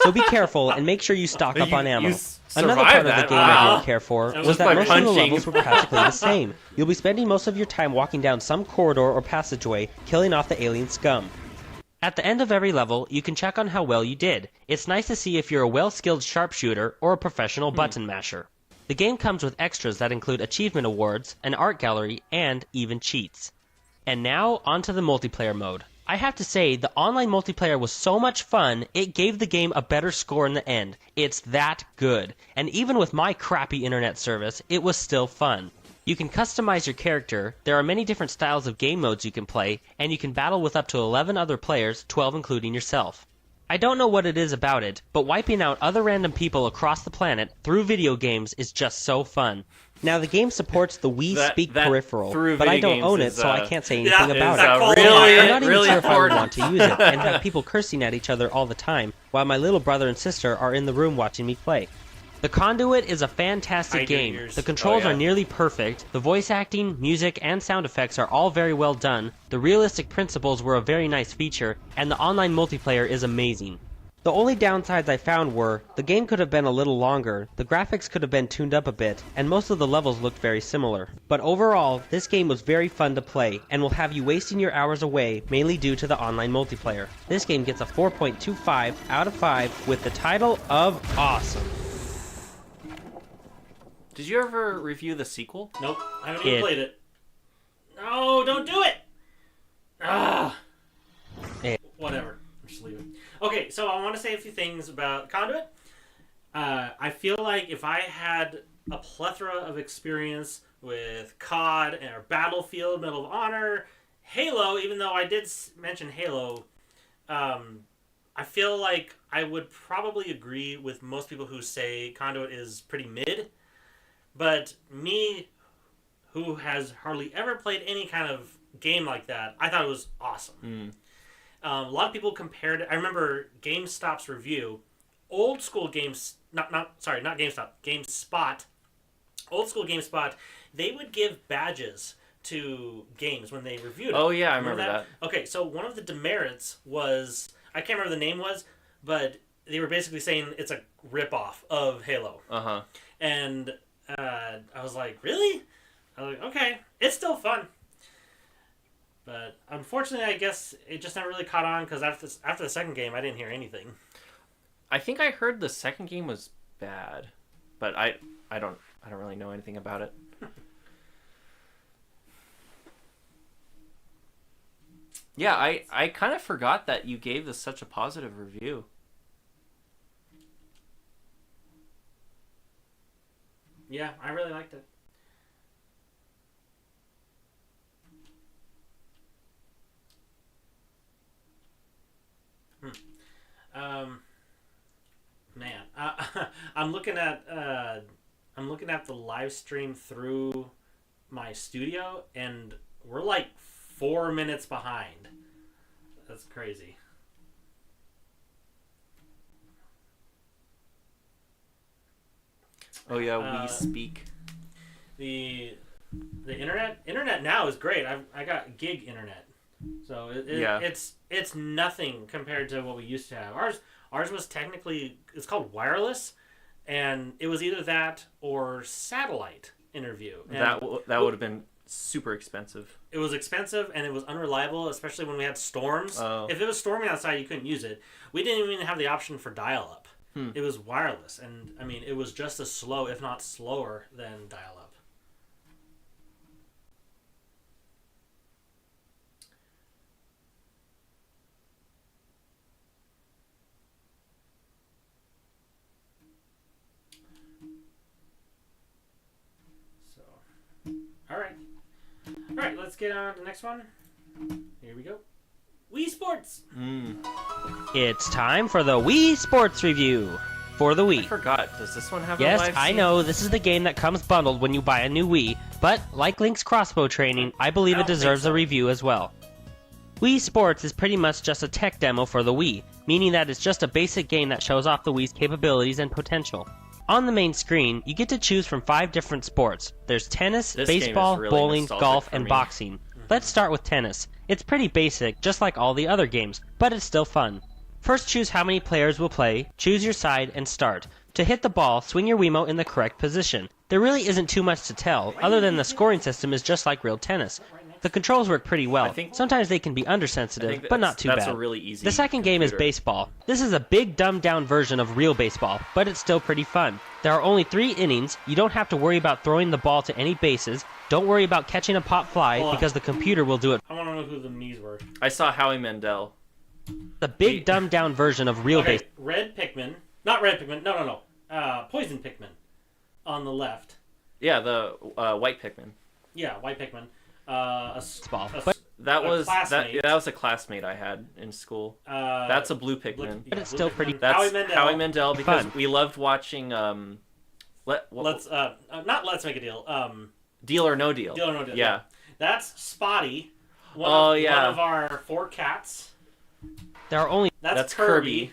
So be careful and make sure you stock up on ammo. Another part of the game I didn't care for was that most of the levels were practically the same. You'll be spending most of your time walking down some corridor or passageway, killing off the alien scum. At the end of every level, you can check on how well you did. It's nice to see if you're a well-skilled sharpshooter or a professional button masher. The game comes with extras that include achievement awards, an art gallery, and even cheats. And now, onto the multiplayer mode. I have to say, the online multiplayer was so much fun, it gave the game a better score in the end. It's that good. And even with my crappy internet service, it was still fun. You can customize your character, there are many different styles of game modes you can play, and you can battle with up to 11 other players, 12 including yourself. I don't know what it is about it, but wiping out other random people across the planet through video games is just so fun. Now, the game supports the Wii Speak that peripheral, through but I video don't own it, games so I is, can't say anything about is, it. cold really, I'm not even really sure if I would important. want to use it, and have people cursing at each other all the time, while my little brother and sister are in the room watching me play. The Conduit is a fantastic Hide your game. ears. The controls Oh, yeah. are nearly perfect, the voice acting, music, and sound effects are all very well done, the realistic principles were a very nice feature, and the online multiplayer is amazing. The only downsides I found were, the game could have been a little longer, the graphics could have been tuned up a bit, and most of the levels looked very similar. But overall, this game was very fun to play, and will have you wasting your hours away, mainly due to the online multiplayer. This game gets a 4.25 out of 5 with the title of Awesome. Did you ever review the sequel? Nope, I haven't even It- played it. No, don't do it! Ah! Whatever. Just leave it. Okay, so I want to say a few things about Conduit. I feel like if I had a plethora of experience with COD or Battlefield, Medal of Honor, Halo, even though I did mention Halo, I feel like I would probably agree with most people who say Conduit is pretty mid. But me, who has hardly ever played any kind of game like that, I thought it was awesome. A lot of people compared it. I remember GameStop's review. Old school games, not GameStop, GameSpot. Old school GameSpot, they would give badges to games when they reviewed it. Oh, yeah, I remember that. Okay, so one of the demerits was, I can't remember the name was, but they were basically saying it's a ripoff of Halo. Uh-huh. And I was like, really? I was like, okay, it's still fun. But unfortunately, I guess it just never really caught on because after the second game, I didn't hear anything. I think I heard the second game was bad, but I don't really know anything about it. Yeah, I kind of forgot that you gave this such a positive review. Yeah, I really liked it. Man, I'm looking at the live stream through my studio, and we're like 4 minutes behind. That's crazy. Oh yeah, we speak. The internet now is great. I got gig internet, so it's nothing compared to what we used to have. Ours was technically, it's called wireless, and it was either that or satellite interview. And that would have been super expensive. It was expensive and it was unreliable, especially when we had storms. Oh. If it was storming outside, you couldn't use it. We didn't even have the option for dial-up. It was wireless, and I mean, it was just as slow, if not slower, than dial-up. So, all right, let's get on to the next one. Here we go. Wii Sports. It's time for the Wii Sports Review for the I Wii. forgot. Does this one have a Yes, live I scene? know this is the game that comes bundled when you buy a new Wii, but like Link's crossbow training, I believe I it don't think deserves so. a review as well. Wii Sports is pretty much just a tech demo for the Wii, meaning that it's just a basic game that shows off the Wii's capabilities and potential. On the main screen, you get to choose from 5 different sports. There's tennis, This game is baseball, really bowling, nostalgic golf, for and me. boxing. Let's start with tennis. It's pretty basic, just like all the other games, but it's still fun. First, choose how many players will play, choose your side, and start. To hit the ball, swing your Wiimote in the correct position. There really isn't too much to tell, other than the scoring system is just like real tennis. The controls work pretty well. I think- Sometimes they can be I undersensitive, think but not too that's bad. a really easy The second game is computer. baseball. This is a big dumbed down version of real baseball, but it's still pretty fun. There are only 3 innings, you don't have to worry about throwing the ball to any bases, don't worry about catching a pop fly Hold on. because the computer will do it. I want to know who the Mii's were. I saw Howie Mandel. The big dumbed down version of real Okay, baseball. red Pikmin. Not red Pikmin. No. Poison Pikmin. On the left. Yeah, the white Pikmin. Yeah, white Pikmin. A But- That a was classmate. that was a classmate I had in school. That's a blue Pikmin. But it's still pretty- That's Howie Mandel. because Fun. we loved watching Let's not Let's Make a Deal. Deal or No Deal. Deal or No Deal. Yeah. That's Spotty. Oh, yeah. One of our 4 cats. There are only That's Kirby.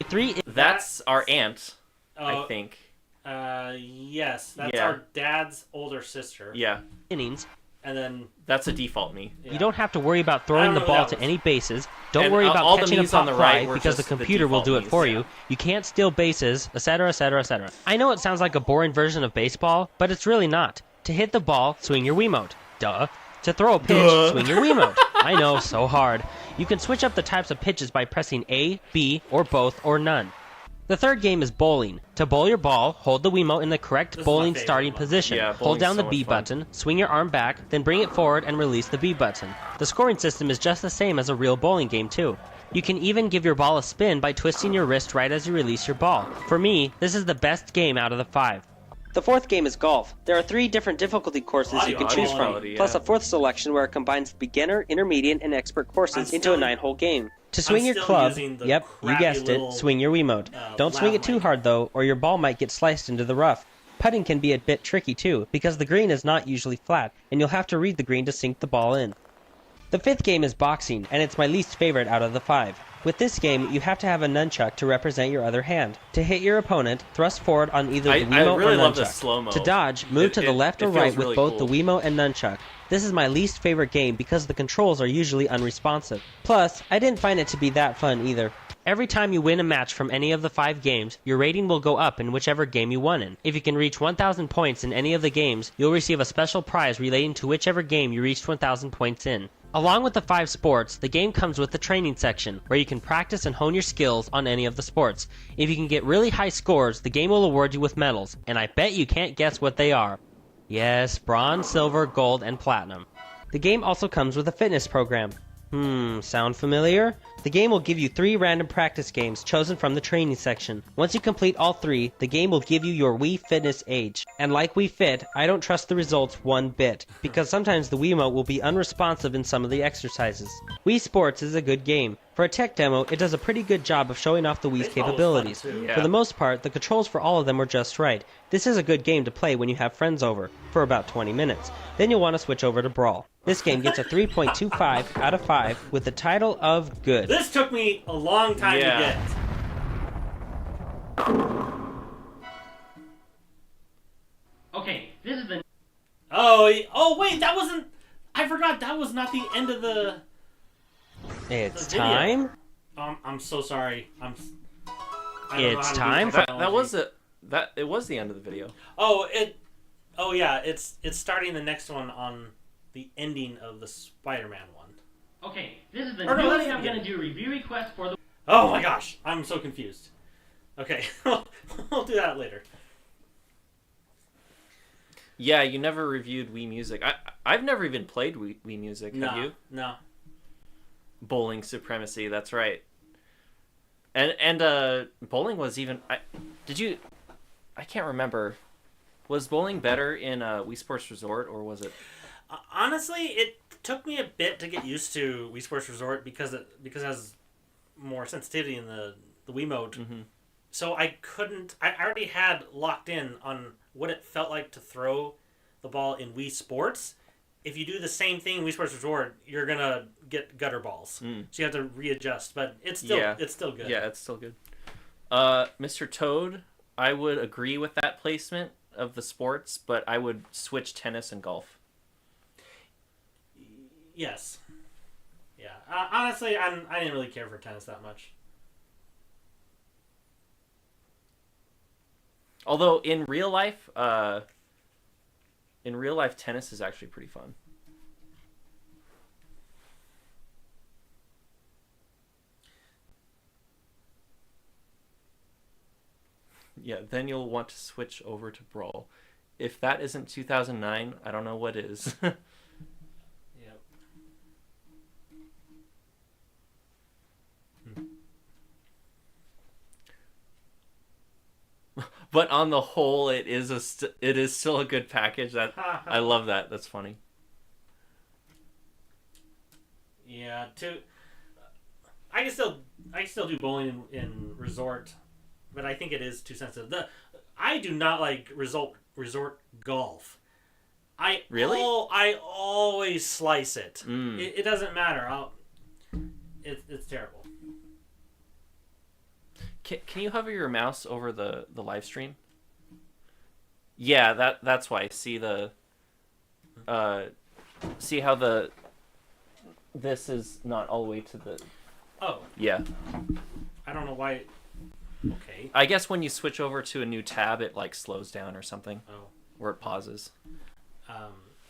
3 That's our aunt, I Oh, think. yes, that's Yeah. our dad's older sister. Yeah. innings. And then That's a default me. yeah. You don't have to worry about I throwing don't the know ball who to that any bases. Don't And worry all about the catching a Mii's on pop the fly right were because the just the computer will do default it for Mii's, you. yeah. You can't steal bases, etc., etc., etc. I know it sounds like a boring version of baseball, but it's really not. To hit the ball, swing your Wiimote. Duh. To throw a pitch, swing your Wiimote. I know, so hard. You can switch up the types of pitches by pressing A, B, or both, or none. The third game is bowling. To bowl your ball, hold the Wiimote in the correct This is my bowling favorite starting one. position. Yeah, Hold bowling's down so the B much fun. button, swing your arm back, then bring it forward and release the B button. The scoring system is just the same as a real bowling game too. You can even give your ball a spin by twisting your wrist right as you release your ball. For me, this is the best game out of the 5. The fourth game is golf. There are 3 different difficulty courses you can Audio choose from, quality, plus yeah. a 4th selection where it combines beginner, intermediate, and expert courses into a still- 9-hole game. To swing your still club, using the yep, you crappy guessed it, little, swing your Wiimote. Don't swing it lav too mic. hard though, or your ball might get sliced into the rough. Putting can be a bit tricky too, because the green is not usually flat, and you'll have to read the green to sink the ball in. The 5th game is boxing, and it's my least favorite out of the 5. With this game, you have to have a nunchuck to represent your other hand. To hit your opponent, thrust forward on either the I Wiimote really or love the nunchuck. slow-mo. To dodge, move to the left or it right feels with really both cool. the Wiimote and nunchuck. This is my least favorite game because the controls are usually unresponsive. Plus, I didn't find it to be that fun either. Every time you win a match from any of the 5 games, your rating will go up in whichever game you won in. If you can reach 1,000 points in any of the games, you'll receive a special prize relating to whichever game you reached 1,000 points in. Along with the 5 sports, the game comes with the training section, where you can practice and hone your skills on any of the sports. If you can get really high scores, the game will award you with medals, and I bet you can't guess what they are. Yes, bronze, silver, gold, and platinum. The game also comes with a fitness program. Sound familiar? The game will give you 3 random practice games chosen from the training section. Once you complete all 3, the game will give you your Wii Fitness age. And like Wii Fit, I don't trust the results one bit, because sometimes the Wiimote will be unresponsive in some of the exercises. Wii Sports is a good game. For a tech demo, it does a pretty good job of showing off the Wii's capabilities. Yeah. For the most part, the controls for all of them were just right. This is a good game to play when you have friends over, for about 20 minutes. Then you'll want to switch over to Brawl. This game gets a 3.25 out of 5 with the title of Good. This took me a long time to get. Okay, this is the Oh wait, that wasn't. I forgot that was not the end of the. It's the video. time. I'm so sorry. I don't know It's how to time use for- technology. It was the end of the video. Oh yeah, it's starting the next one on the ending of the Spider-Man one. Okay, this is the Or no, new that's way I'm the gonna do review requests for the. Oh my gosh, I'm so confused. Okay, we'll do that later. Yeah, you never reviewed Wii Music. I've never even played Wii Music. Have you? No. Bowling Supremacy. That's right. And bowling was even. I can't remember. Was bowling better in Wii Sports Resort, or was it? Honestly, it took me a bit to get used to Wii Sports Resort because it has more sensitivity in the Wiimote. Mm-hmm. So I already had locked in on what it felt like to throw the ball in Wii Sports. If you do the same thing in Wii Sports Resort, you're gonna get gutter balls. So you have to readjust, but it's still good. Yeah, it's still good. Mr. Toad, I would agree with that placement of the sports, but I would switch tennis and golf. Yes. Yeah. Honestly, I didn't really care for tennis that much. Although in real life, tennis is actually pretty fun. Yeah, then you'll want to switch over to Brawl. If that isn't 2009, I don't know what is. Yep. But on the whole, it is still a good package. That I love that. That's funny. Yeah. I can still do bowling in resort, but I think it is too sensitive. I do not like resort golf. Really? I always slice it. Mm. It doesn't matter. It's terrible. Can you hover your mouse over the live stream? Yeah, that's why. See see how this is not all the way to the. Oh. Yeah. I don't know why. Okay. I guess when you switch over to a new tab, it like slows down or something. Oh. Or it pauses.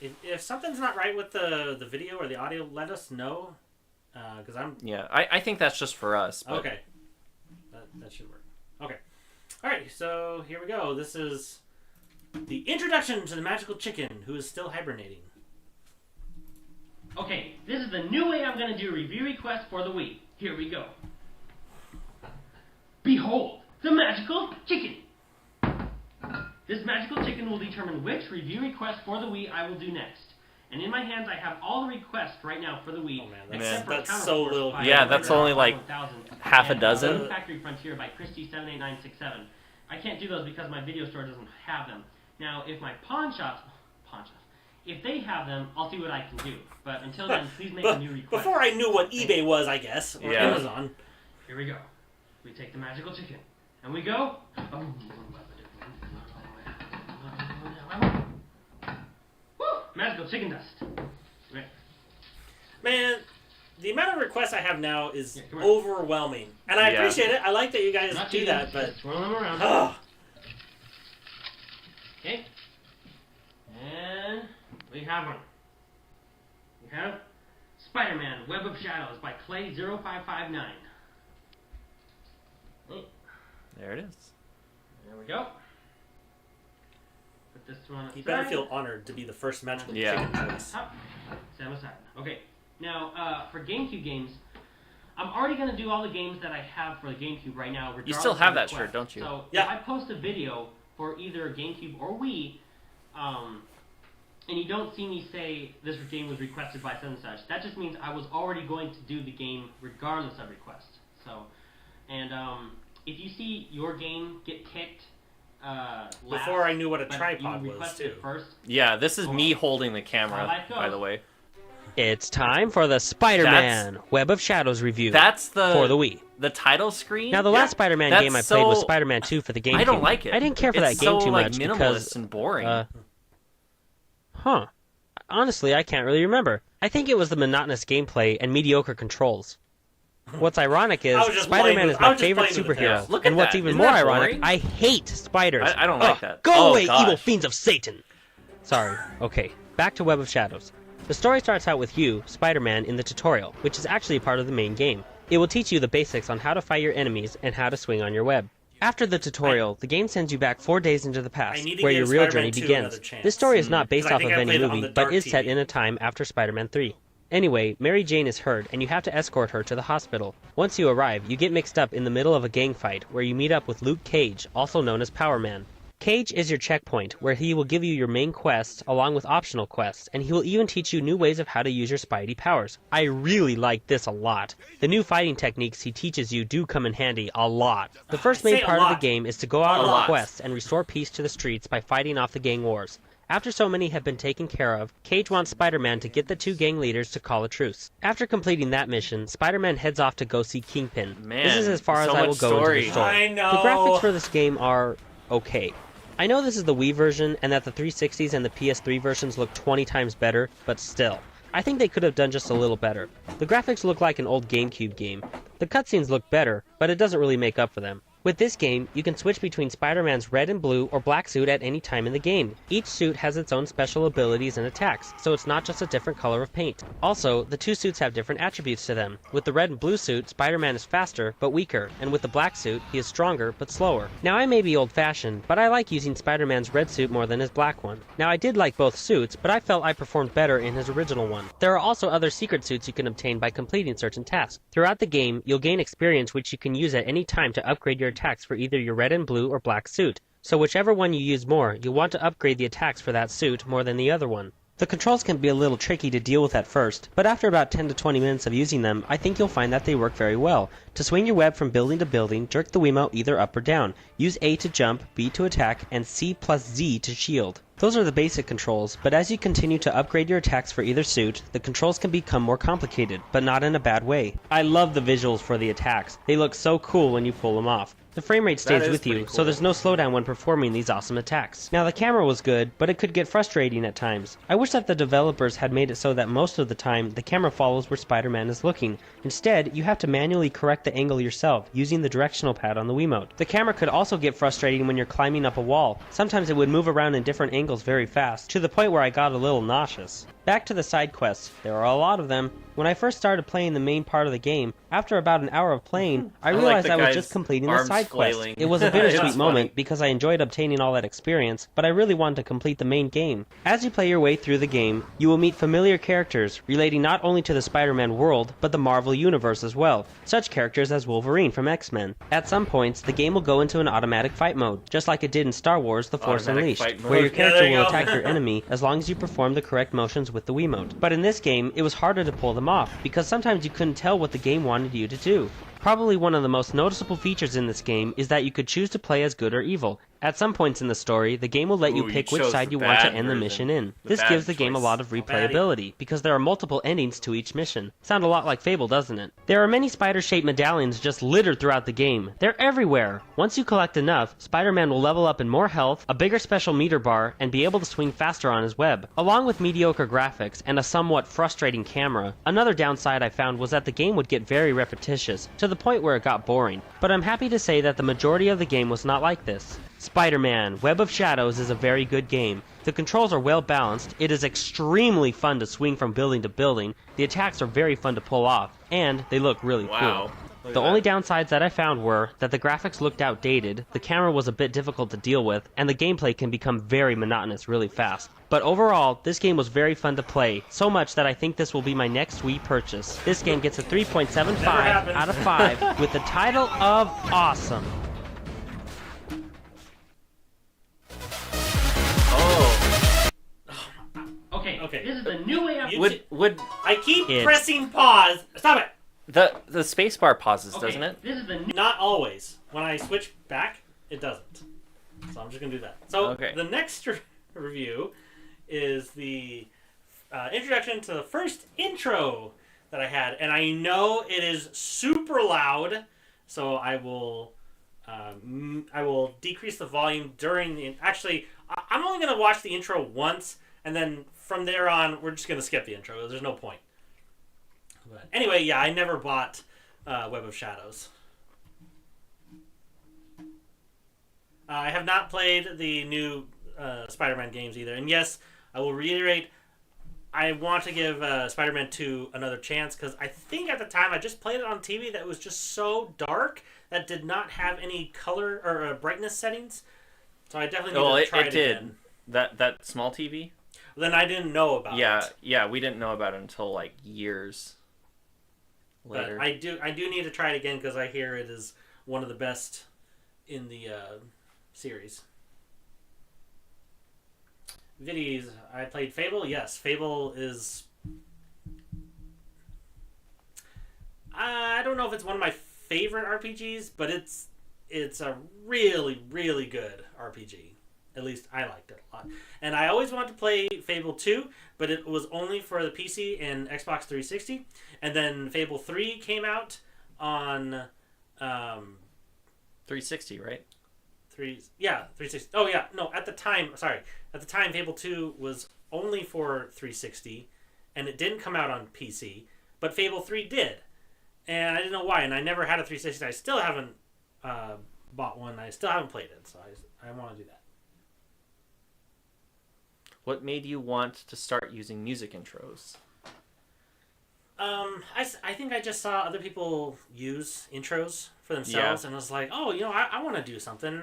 If something's not right with the video or the audio, let us know. Because Yeah, I think that's just for us. But... Okay. That should work. Okay. Alright, so here we go. This is the introduction to the magical chicken who is still hibernating. Okay, this is the new way I'm gonna do review requests for the Wii. Here we go. Behold, the magical chicken! This magical chicken will determine which review request for the Wii I will do next. And in my hands, I have all the requests right now for the Wii. Oh, man, except for that's Counter so Force little. by Yeah, that's only like 1000 half a and dozen. Factory Frontier by Christie78967. I can't do those because my video store doesn't have them. Now, if my pawn shops, if they have them, I'll see what I can do. But until then, please make a new request. Before I knew what eBay was, I guess, or Yeah. Amazon. Here we go. We take the magical chicken, and we go. Woo! Magical chicken dust. Right. Man, The amount of requests I have now is come on. overwhelming, and I Yeah. appreciate it. I like that you guys Not do cheating, that, but just swirl them around. oh, Okay. And we have one. We have Spider-Man Web of Shadows by Clay0559. Okay, There it is. there we go. Put this one aside. you better feel honored to be the first magical Yeah. chicken choice. Up. Sam aside. Okay. Now, for GameCube games, I'm already going to do all the games that I have for the GameCube right now. You still regardless have of that request. shirt, don't you? So Yeah. if I post a video for either GameCube or Wii, and you don't see me say this game was requested by such and such, that just means I was already going to do the game regardless of request. So, and if you see your game get kicked last, Before I knew what a but tripod you was, requested too. First, Yeah, this is me holding the camera, Highlight by the goes. way. It's time for the Spider-Man Web of Shadows review That's for the Wii. the title screen. Now, the last Spider-Man That's game I played was so- Spider-Man 2 for the GameCube. I don't like it. I didn't care for It's that game so, too like, much minimalist because... and boring. Honestly, I can't really remember. I think it was the monotonous gameplay and mediocre controls. What's ironic is I was just Spider-Man playing is with- I my was just favorite playing with the superhero. tail. Look at And what's that. even Isn't more that ironic, boring? I hate spiders. I don't like that. Go Oh, away, gosh. evil fiends of Satan! Sorry. Okay, back to Web of Shadows. The story starts out with you, Spider-Man, in the tutorial, which is actually a part of the main game. It will teach you the basics on how to fight your enemies and how to swing on your web. After the tutorial, the game sends you back 4 days into the past, I need to where give your real Spider-Man journey 2 begins. another chance. This story is not based 'Cause I off think of I any played it on movie, the but dark is set TV. in a time after Spider-Man 3. Anyway, Mary Jane is hurt, and you have to escort her to the hospital. Once you arrive, you get mixed up in the middle of a gang fight, where you meet up with Luke Cage, also known as Power Man. Cage is your checkpoint, where he will give you your main quests along with optional quests, and he will even teach you new ways of how to use your Spidey powers. I really like this a lot. The new fighting techniques he teaches you do come in handy a lot. The first main Say a part of lot. the game is to go out A on lot. quests and restore peace to the streets by fighting off the gang wars. After so many have been taken care of, Cage wants Spider-Man to get the two gang leaders to call a truce. After completing that mission, Spider-Man heads off to go see Kingpin. Man, this is as far so as I will much go into story. the story. I know. The graphics for this game are okay. I know this is the Wii version and that the 360s and the PS3 versions look 20 times better, but still. I think they could have done just a little better. The graphics look like an old GameCube game. The cutscenes look better, but it doesn't really make up for them. With this game, you can switch between Spider-Man's red and blue or black suit at any time in the game. Each suit has its own special abilities and attacks, so it's not just a different color of paint. Also, the two suits have different attributes to them. With the red and blue suit, Spider-Man is faster, but weaker, and with the black suit, he is stronger, but slower. Now, I may be old-fashioned, but I like using Spider-Man's red suit more than his black one. Now, I did like both suits, but I felt I performed better in his original one. There are also other secret suits you can obtain by completing certain tasks. Throughout the game, you'll gain experience which you can use at any time to upgrade your attacks for either your red and blue or black suit. So whichever one you use more, you'll want to upgrade the attacks for that suit more than the other one. The controls can be a little tricky to deal with at first, but after about 10 to 20 minutes of using them, I think you'll find that they work very well. To swing your web from building to building, jerk the Wiimote either up or down. Use A to jump, B to attack, and C plus Z to shield. Those are the basic controls, but as you continue to upgrade your attacks for either suit, the controls can become more complicated, but not in a bad way. I love the visuals for the attacks. They look so cool when you pull them off. The frame rate stays is with you, pretty so cool. there's no slowdown when performing these awesome attacks. Now the camera was good, but it could get frustrating at times. I wish that the developers had made it so that most of the time the camera follows where Spider-Man is looking. Instead, you have to manually correct the angle yourself, using the directional pad on the Wiimote. The camera could also get frustrating when you're climbing up a wall. Sometimes it would move around in different angles very fast, to the point where I got a little nauseous. Back to the side quests. There are a lot of them. When I first started playing the main part of the game, after about an hour of playing, I like realized the I was guy's just completing the arms side quest. flailing. It was a It's bittersweet funny. moment because I enjoyed obtaining all that experience, but I really wanted to complete the main game. As you play your way through the game, you will meet familiar characters relating not only to the Spider-Man world, but the Marvel Universe as well, such characters as Wolverine from X-Men. At some points, the game will go into an automatic fight mode, just like it did in Star Wars The Force Automatic Unleashed, fight mode. where your Yeah, character there you will go. attack your enemy as long as you perform the correct motions with the Wiimote. But in this game, it was harder to pull them off, because sometimes you couldn't tell what the game wanted you to do. Probably one of the most noticeable features in this game is that you could choose to play as good or evil. At some points in the story, the game will let you Ooh, you pick which chose side the you want to bad end the version. mission in. The This bad gives the game a choice. lot of baddie. replayability, because there are multiple endings to each mission. Sound a lot like Fable, doesn't it? There are many spider-shaped medallions just littered throughout the game. They're everywhere! Once you collect enough, Spider-Man will level up in more health, a bigger special meter bar, and be able to swing faster on his web. Along with mediocre graphics and a somewhat frustrating camera, another downside I found was that the game would get very repetitious, to the point where it got boring. But I'm happy to say that the majority of the game was not like this. Spider-Man Web of Shadows is a very good game. The controls are well balanced, it is extremely fun to swing from building to building, the attacks are very fun to pull off, and they look really Wow. cool. The only downsides that I found were that the graphics looked outdated, the camera was a bit difficult to deal with, and the gameplay can become very monotonous really fast. But overall, this game was very fun to play, so much that I think this will be my next Wii purchase. This game gets a 3.75 happened. out of 5 with the title of Awesome. Oh. Okay, Okay. this is the new way of... You- Would I keep It's- pressing pause. Stop it. the spacebar pauses, Okay, doesn't it? This is the new... Not always. When I switch back, it doesn't. So I'm just gonna do that. So Okay. the next review is the introduction to the first intro that I had, and I know it is super loud, so I will decrease the volume during the. Actually, I'm only gonna watch the intro once, and then from there on, we're just gonna skip the intro. There's no point. But anyway, yeah, I never bought Web of Shadows. I have not played the new Spider-Man games either. And yes, I will reiterate, I want to give Spider-Man 2 another chance, because I think at the time I just played it on TV that was just so dark that did not have any color or brightness settings. So I definitely need to try it did. again. That small TV? Then I didn't know about it. Yeah, we didn't know about it until like years later. But I do need to try it again, because I hear it is one of the best in the series. Viddies, I played Fable. Yes, Fable is. I don't know if it's one of my favorite RPGs, but it's a really, really good RPG. At least I liked it a lot. And I always wanted to play Fable 2, but it was only for the PC and Xbox 360. And then Fable 3 came out on 360, right? 360. Oh yeah, no, at the time, Fable 2 was only for 360, and it didn't come out on PC, but Fable 3 did. And I didn't know why, and I never had a 360. I still haven't bought one. I still haven't played it, so I want to do that. What made you want to start using music intros? I think I just saw other people use intros for themselves, and I was like, oh, I want to do something,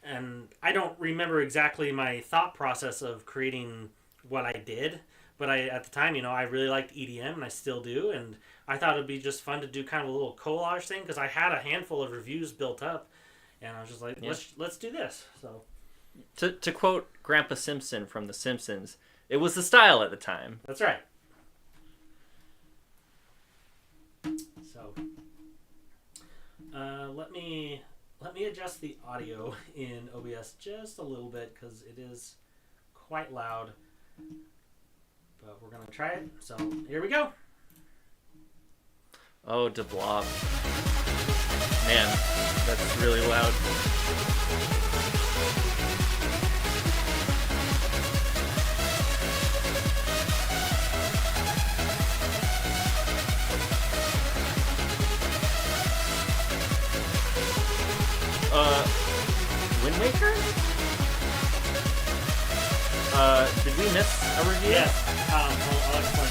and I don't remember exactly my thought process of creating what I did, but at the time, I really liked EDM, and I still do, and I thought it'd be just fun to do kind of a little collage thing, because I had a handful of reviews built up, and I was just like, let's do this. So, To quote Grandpa Simpson from The Simpsons, it was the style at the time. that's right. So, let me adjust the audio in OBS just a little bit, because it is quite loud. But we're gonna try it. So here we go. Oh, de Blob. Man, that's really loud. Wind Waker? Did we miss a review? Yes. I'll explain.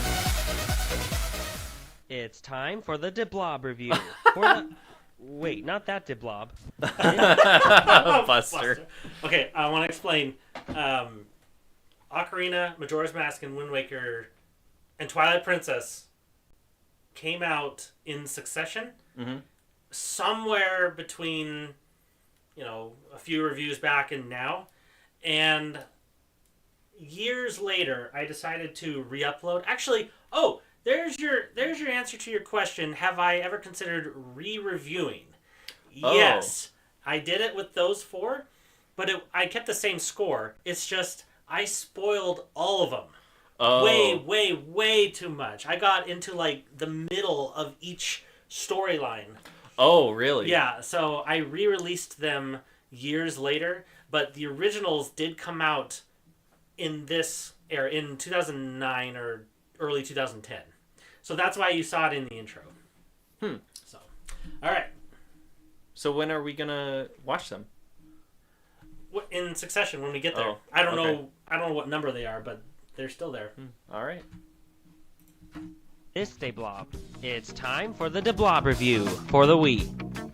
It's time for the Diblob review. Wait, not that Diblob. Buster. Okay, I want to explain. Ocarina, Majora's Mask, and Wind Waker, and Twilight Princess came out in succession. Mm-hmm. Somewhere between, a few reviews back and now. And years later, I decided to re-upload. Actually, there's your answer to your question. Have I ever considered re-reviewing? Oh. Yes, I did it with those 4, but I kept the same score. It's just I spoiled all of them. Oh. Way too much. I got into like the middle of each storyline. Oh, really? Yeah, so I re-released them years later, but the originals did come out in this era, in 2009 or early 2010. So that's why you saw it in the intro. So, all right. So when are we gonna watch them? In succession when we get there. Oh, I don't okay. know. I don't know what number they are, but they're still there. All right. This Deblob. It's time for the Deblob review for the Wii.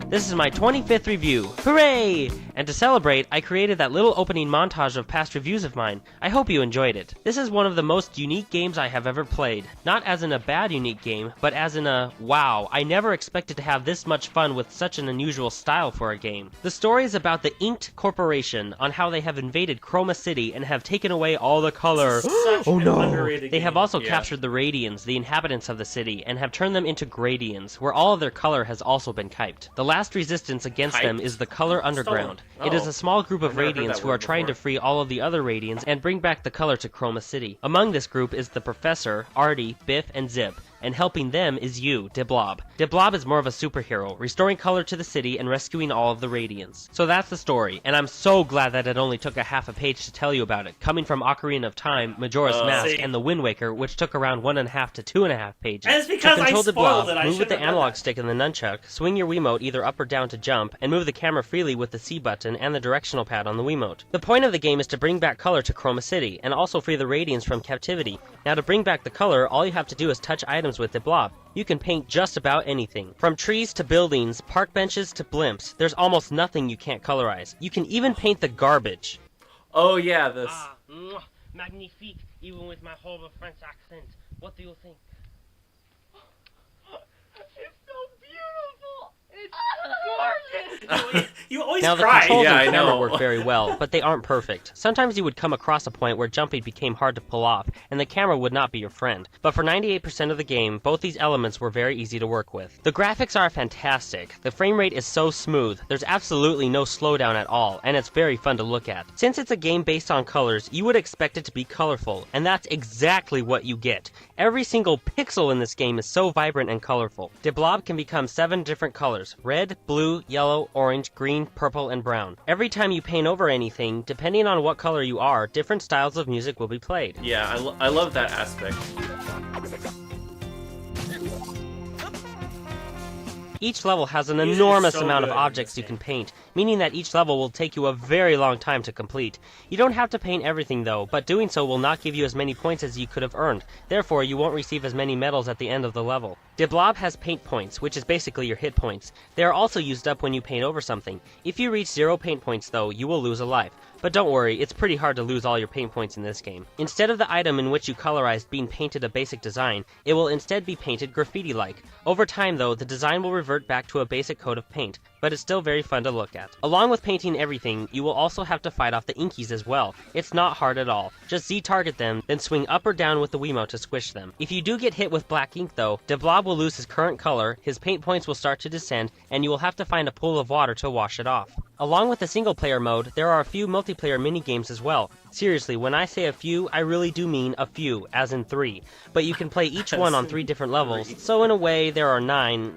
This is my 25th review. Hooray! And to celebrate, I created that little opening montage of past reviews of mine. I hope you enjoyed it. This is one of the most unique games I have ever played. Not as in a bad unique game, but as in a, wow, I never expected to have this much fun with such an unusual style for a game. The story is about the Inked Corporation, on how they have invaded Chroma City and have taken away all the color. Such Oh an no! underrated They game. have also Yeah. captured the Radians, the inhabitants of the city, and have turned them into Gradians, where all of their color has also been kiped. The last resistance against them Kiped? is the Color Underground. Stolen. It is Oh. a small group of I've never heard Radians that who are word trying to before. free all of the other Radians and bring back the color to Chroma City. Among this group is the Professor, Artie, Biff, and Zip. And helping them is you, Deblob. Deblob is more of a superhero, restoring color to the city and rescuing all of the Radiants. So that's the story, and I'm so glad that it only took a half a page to tell you about it, coming from Ocarina of Time, Majora's Mask, See. and The Wind Waker, which took around 1.5 to 2.5 pages. And it's because to I control spoiled Deblob, it. I move with shouldn't the have done analog that. stick and the nunchuck, swing your Wiimote either up or down to jump, and move the camera freely with the C button and the directional pad on the Wiimote. The point of the game is to bring back color to Chroma City, and also free the Radiants from captivity. Now to bring back the color, all you have to do is touch items with Deblob. You can paint just about anything. From trees to buildings, park benches to blimps, there's almost nothing you can't colorize. You can even paint the garbage. Oh yeah, this. Magnifique, even with my horrible French accent. What do you think? It's so beautiful. It's gorgeous. You always Now the cry. controls Yeah, I and camera know. work very well, but they aren't perfect. Sometimes you would come across a point where jumping became hard to pull off, and the camera would not be your friend. But for 98% of the game, both these elements were very easy to work with. The graphics are fantastic. The frame rate is so smooth, there's absolutely no slowdown at all, and it's very fun to look at. Since it's a game based on colors, you would expect it to be colorful, and that's exactly what you get. Every single pixel in this game is so vibrant and colorful. Deblob can become 7 different colors: red, blue, yellow, orange, green, purple, and brown. Every time you paint over anything, depending on what color you are, different styles of music will be played. Yeah, I love that aspect. Each level has an Music is enormous so amount good of in objects this you game. can paint, meaning that each level will take you a very long time to complete. You don't have to paint everything though, but doing so will not give you as many points as you could have earned. Therefore, you won't receive as many medals at the end of the level. Deblob has paint points, which is basically your hit points. They are also used up when you paint over something. If you reach 0 paint points though, you will lose a life. But don't worry, it's pretty hard to lose all your paint points in this game. Instead of the item in which you colorized being painted a basic design, it will instead be painted graffiti-like. Over time though, the design will revert back to a basic coat of paint, but it's still very fun to look at. Along with painting everything, you will also have to fight off the inkies as well. It's not hard at all. Just Z-target them, then swing up or down with the Wiimote to squish them. If you do get hit with black ink though, Deblob will lose his current color, his paint points will start to descend, and you will have to find a pool of water to wash it off. Along with the single-player mode, there are a few multiplayer minigames as well. Seriously, when I say a few, I really do mean a few, as in 3. But you can play each one on 3 different levels, so in a way there are 9,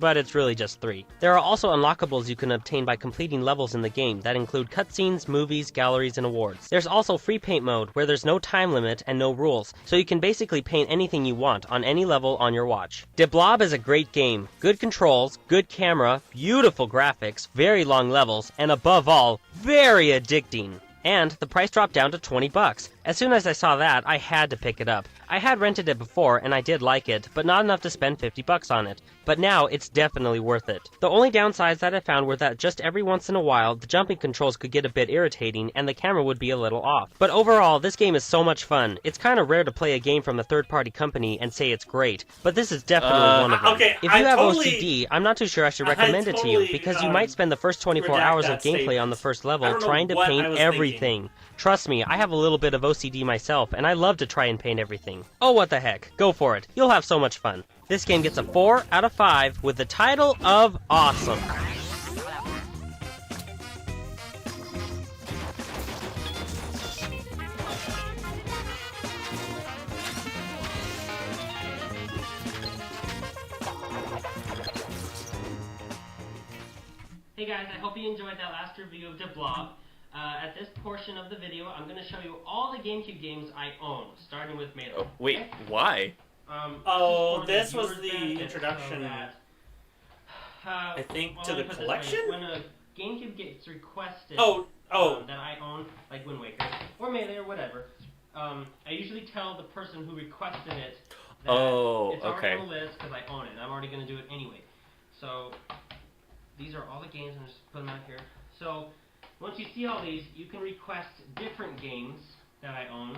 but it's really just 3. There are also unlockables you can obtain by completing levels in the game that include cutscenes, movies, galleries, and awards. There's also free paint mode, where there's no time limit and no rules, so you can basically paint anything you want on any level on your watch. Deblob is a great game. Good controls, good camera, beautiful graphics, very long levels, and above all, very addicting. And the price dropped down to $20. As soon as I saw that, I had to pick it up. I had rented it before, and I did like it, but not enough to spend $50 on it. But now, it's definitely worth it. The only downsides that I found were that just every once in a while, the jumping controls could get a bit irritating, and the camera would be a little off. But overall, this game is so much fun. It's kind of rare to play a game from a third-party company and say it's great, but this is definitely one of them. Okay, If I you have totally- OCD, I'm not too sure I should recommend it to you, totally, because you might spend the first 24 redact hours of that gameplay statement. on the first I level don't know trying to what I paint was everything. everything. Trust me, I have a little bit of OCD myself, and I love to try and paint everything. Oh, what the heck. Go for it. You'll have so much fun. This game gets a 4 out of 5 with the title of Awesome. Hey guys, I hope you enjoyed that last review of the blog. At this portion of the video, I'm going to show you all the GameCube games I own, starting with Melee. Oh, wait, why? This was the introduction, I think, to the collection? When a GameCube gets requested that I own, like Wind Waker, or Melee, or whatever, I usually tell the person who requested it that it's already on the list because I own it. I'm already going to do it anyway. So, these are all the games. I'm just putting them out here. So, once you see all these, you can request different games that I own.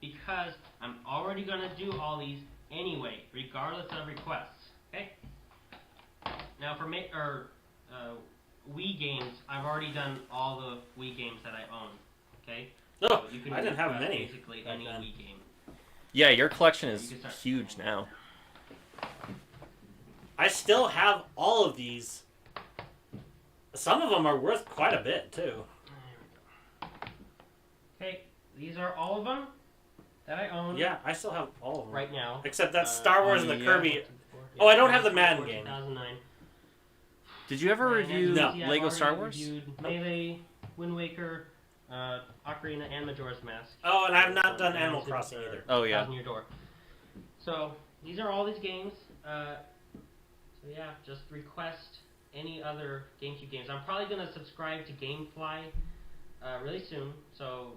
Because I'm already going to do all these anyway, regardless of requests. Okay? Now, for Wii games, I've already done all the Wii games that I own. Okay? No, So you can I didn't have request many. basically any Wii game. Yeah, your collection is huge now. I still have all of these. Some of them are worth quite a bit, too. There we go. Okay, these are all of them that I own. Yeah, I still have all of them. Right now. Except that Star Wars and the yeah. Kirby. Oh, I don't have the Madden game. 2009. Did you ever review No. I've Lego already Star Wars? reviewed Melee, Wind Waker, Ocarina, and Majora's Mask. Oh, and I've not done Animal Crossing either. Oh, yeah. Thousand Year Door. So, these are all these games. So yeah, just request any other GameCube games. I'm probably going to subscribe to GameFly really soon, so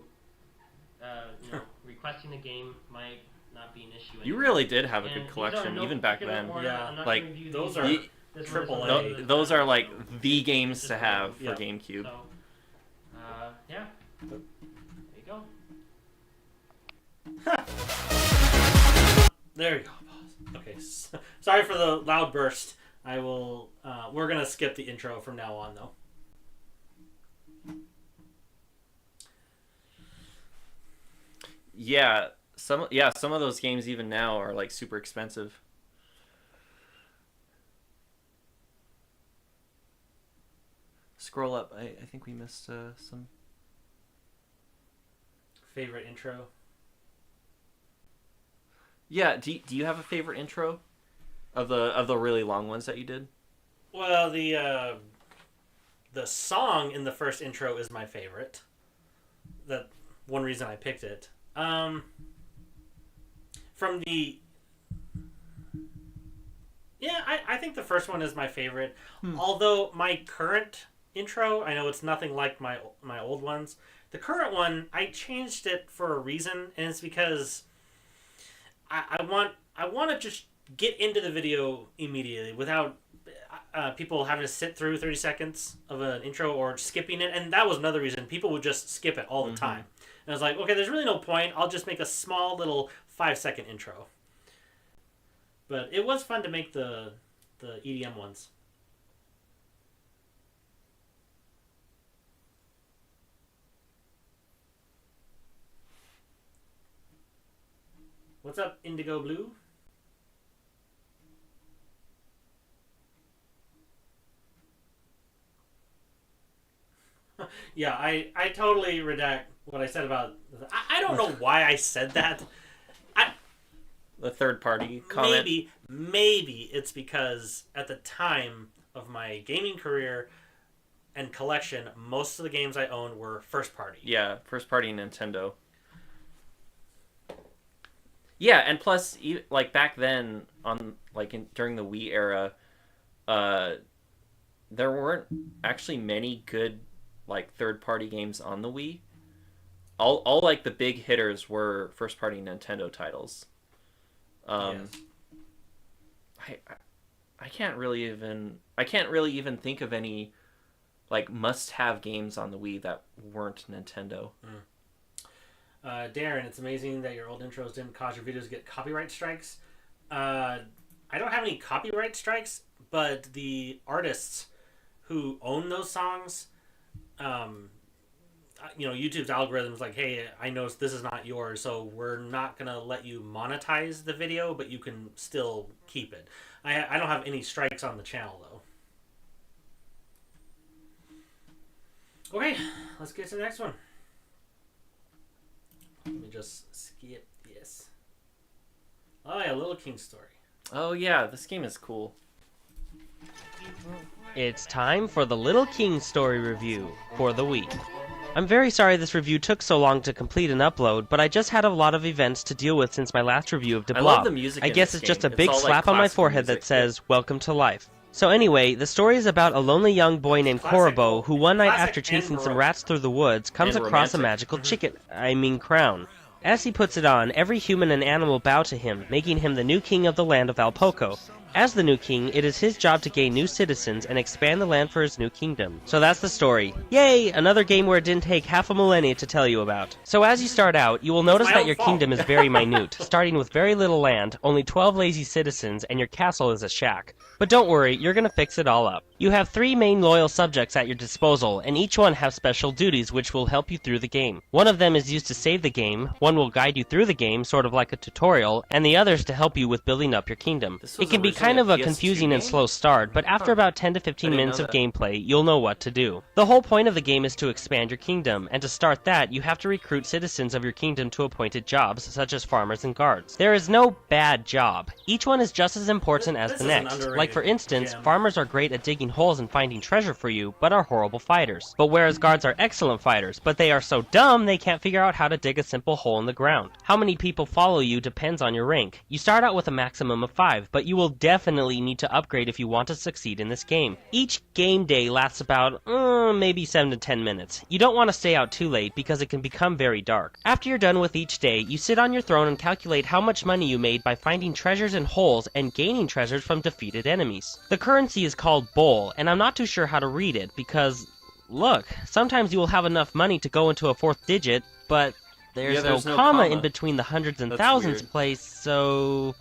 requesting the game might not be an issue anymore. You really did have a And good these are collection, no even back particular then. order. Yeah, I'm not like, gonna review those these. are This one, triple this A. one, Those are like this one. the games to have for Yeah. GameCube. So, yeah. There you go. There you go. Okay, sorry for the loud burst. I will. We're gonna skip the intro from now on, though. Yeah, some of those games even now are like super expensive. Scroll up. I think we missed some. Favorite intro. Yeah, do you have a favorite intro of the really long ones that you did? Well, the song in the first intro is my favorite. That one reason I picked it. From the I think the first one is my favorite. Although my current intro, I know it's nothing like my old ones. The current one, I changed it for a reason, and it's because I want to just get into the video immediately without people having to sit through 30 seconds of an intro or skipping it. And that was another reason. People would just skip it all the time. And I was like, okay, there's really no point. I'll just make a small little 5-second intro. But it was fun to make the EDM ones. What's up, Indigo Blue? Yeah, I totally redact what I said about... I don't know why I said that. The third party comment. Maybe it's because at the time of my gaming career and collection, most of the games I owned were first party. Yeah, first party Nintendo. Yeah, and plus, like back then, during the Wii era, there weren't actually many good like third party games on the Wii. All like the big hitters were first party Nintendo titles. Yes. I can't really even think of any like must-have games on the Wii that weren't Nintendo. Darren, it's amazing that your old intros didn't cause your videos to get copyright strikes. I don't have any copyright strikes, but the artists who own those songs YouTube's algorithm is like, hey, I know this is not yours, so we're not gonna let you monetize the video, but you can still keep it. I don't have any strikes on the channel though. Okay, let's get to the next one. Let me just skip this. Oh yeah, Little King's Story. Oh yeah, this game is cool. It's time for the Little King story review for the week. I'm very sorry this review took so long to complete and upload, but I just had a lot of events to deal with since my last review of I DeBlob. love the music I in guess this it's just game. a big It's all, slap like, on my classical forehead that music. says, "Welcome to life." So anyway, the story is about a lonely young boy named Classic. Korobo who one night Classic after chasing and some Baroque. rats through the woods comes And across a romantic. magical crown. As he puts it on, every human and animal bow to him, making him the new king of the land of Alpoco. As the new king, it is his job to gain new citizens and expand the land for his new kingdom. So that's the story. Yay! Another game where it didn't take half a millennia to tell you about. So as you start out, you will notice my that own your fault. kingdom is very minute, starting with very little land, only 12 lazy citizens, and your castle is a shack. But don't worry, you're gonna fix it all up. You have 3 main loyal subjects at your disposal, and each one has special duties which will help you through the game. One of them is used to save the game, one will guide you through the game, sort of like a tutorial, and the others to help you with building up your kingdom. This It was can be originally kind of a PS2 confusing and game? slow start, but after Huh. about 10 to 15 I didn't minutes know of that. gameplay, you'll know what to do. The whole point of the game is to expand your kingdom, and to start that, you have to recruit citizens of your kingdom to appointed jobs, such as farmers and guards. There is no bad job. Each one is just as important as This the is an next. underrated Like for instance, gem. farmers are great at digging holes and finding treasure for you, but are horrible fighters. But whereas guards are excellent fighters, but they are so dumb they can't figure out how to dig a simple hole in the ground. How many people follow you depends on your rank. You start out with a maximum of 5, but you will definitely need to upgrade if you want to succeed in this game. Each game day lasts about, maybe 7 to 10 minutes. You don't want to stay out too late because it can become very dark. After you're done with each day, you sit on your throne and calculate how much money you made by finding treasures in holes and gaining treasures from defeated enemies. The currency is called Bowl, and I'm not too sure how to read it because, look, sometimes you will have enough money to go into a 4th digit, but there's no comma in between the hundreds and That's thousands weird. place, so...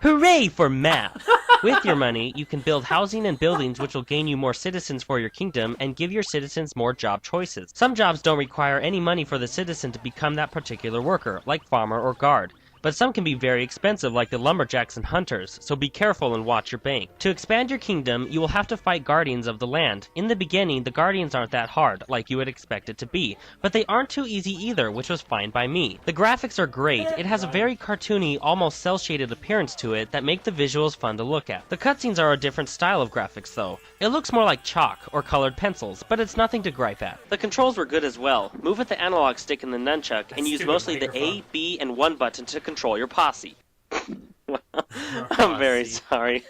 Hooray for math! With your money, you can build housing and buildings which will gain you more citizens for your kingdom and give your citizens more job choices. Some jobs don't require any money for the citizen to become that particular worker, like farmer or guard. But some can be very expensive, like the lumberjacks and hunters, so be careful and watch your bank. To expand your kingdom, you will have to fight guardians of the land. In the beginning, the guardians aren't that hard, like you would expect it to be, but they aren't too easy either, which was fine by me. The graphics are great. It has a very cartoony, almost cel-shaded appearance to it that make the visuals fun to look at. The cutscenes are a different style of graphics, though. It looks more like chalk or colored pencils, but it's nothing to gripe at. The controls were good as well. Move with the analog stick and the nunchuck, and use stupid mostly the A, microphone. B, and 1 button to control your posse. I'm very Posse. sorry.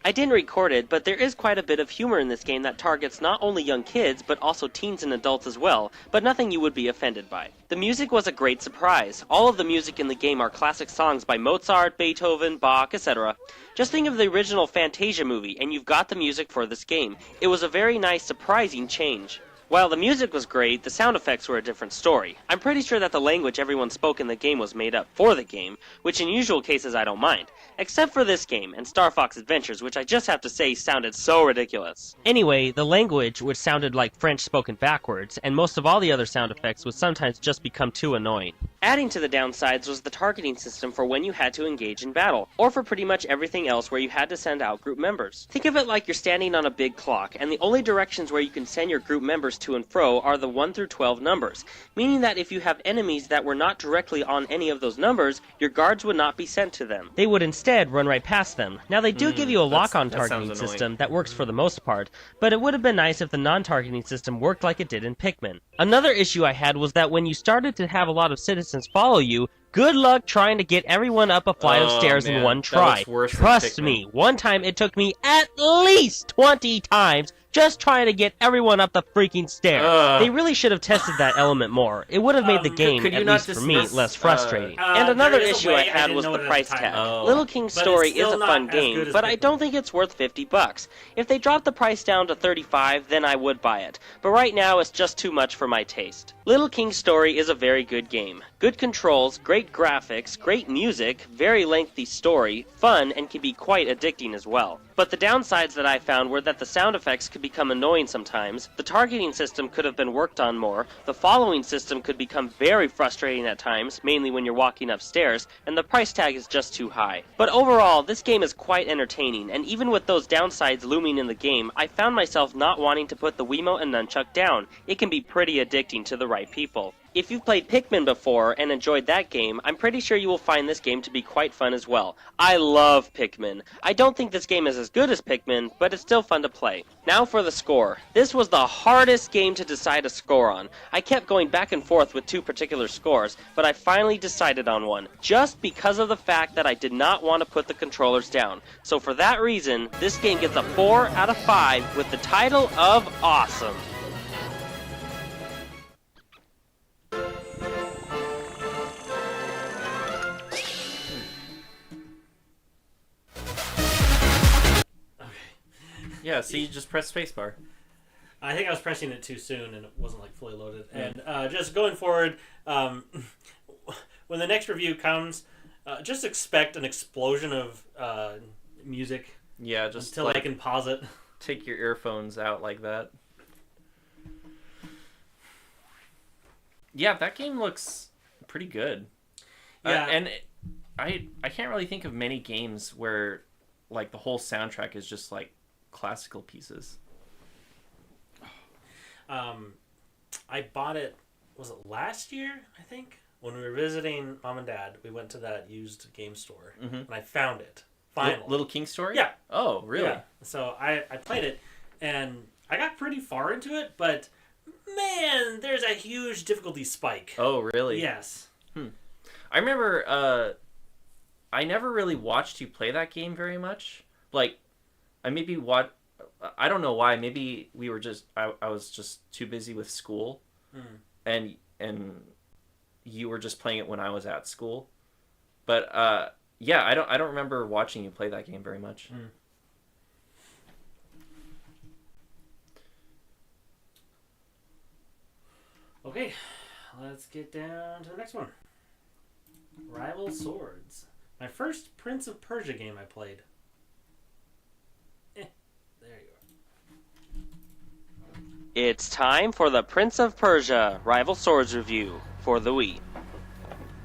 I didn't record it, but there is quite a bit of humor in this game that targets not only young kids, but also teens and adults as well, but nothing you would be offended by. The music was a great surprise. All of the music in the game are classic songs by Mozart, Beethoven, Bach, etc. Just think of the original Fantasia movie, and you've got the music for this game. It was a very nice, surprising change. While the music was great, the sound effects were a different story. I'm pretty sure that the language everyone spoke in the game was made up for the game, which in usual cases I don't mind. Except for this game, and Star Fox Adventures, which I just have to say sounded so ridiculous. Anyway, the language, which sounded like French spoken backwards, and most of all the other sound effects would sometimes just become too annoying. Adding to the downsides was the targeting system for when you had to engage in battle, or for pretty much everything else where you had to send out group members. Think of it like you're standing on a big clock, and the only directions where you can send your group members to and fro are the 1 through 12 numbers, meaning that if you have enemies that were not directly on any of those numbers, your guards would not be sent to them. They would instead run right past them. Now they do give you a lock-on that sounds targeting annoying. system that works for the most part, but it would have been nice if the non-targeting system worked like it did in Pikmin. Another issue I had was that when you started to have a lot of citizens follow you, good luck trying to get everyone up a flight of Oh, stairs in man, one that try. looks worse than Trust Pikmin. me, one time it took me at least 20 times just trying to get everyone up the freaking stairs. Ugh. They really should have tested that element more. It would have made the game, could you at not least for me, dismiss, less frustrating. there and another is a issue way, I I had didn't was know the it at the price time. tag. Oh. Little King's But Story it's is still a not fun as game, good as but I Pikmin. don't think it's worth $50. If they dropped the price down to $35, then I would buy it. But right now, it's just too much for my taste. Little King's Story is a very good game. Good controls, great graphics, great music, very lengthy story, fun, and can be quite addicting as well. But the downsides that I found were that the sound effects could become annoying sometimes, the targeting system could have been worked on more, the following system could become very frustrating at times, mainly when you're walking upstairs, and the price tag is just too high. But overall, this game is quite entertaining, and even with those downsides looming in the game, I found myself not wanting to put the Wiimote and Nunchuck down. It can be pretty addicting to the right people. If you've played Pikmin before and enjoyed that game, I'm pretty sure you will find this game to be quite fun as well. I love Pikmin. I don't think this game is as good as Pikmin, but it's still fun to play. Now for the score. This was the hardest game to decide a score on. I kept going back and forth with two particular scores, but I finally decided on one, just because of the fact that I did not want to put the controllers down. So for that reason, this game gets a 4 out of 5 with the title of Awesome. Yeah, see, you just press spacebar. I think I was pressing it too soon and it wasn't like fully loaded. And just going forward, when the next review comes, just expect an explosion of music. Yeah, just until like, I can pause it. Take your earphones out like that. Yeah, that game looks pretty good. Yeah, I can't really think of many games where like the whole soundtrack is just like classical pieces. I bought it, was it last year, I think? When we were visiting Mom and Dad, we went to that used game store, and I found it. Finally. Little King Story? Yeah. Oh, really? Yeah. So I played it, and I got pretty far into it, but man, there's a huge difficulty spike. Oh, really? Yes. I remember, I never really watched you play that game very much. Like, I don't know why. Maybe we were just I was just too busy with school, and you were just playing it when I was at school. But yeah, I don't remember watching you play that game very much. Okay, let's get down to the next one. Rival Swords. My first Prince of Persia game I played. There you are. It's time for the Prince of Persia Rival Swords review for the Wii.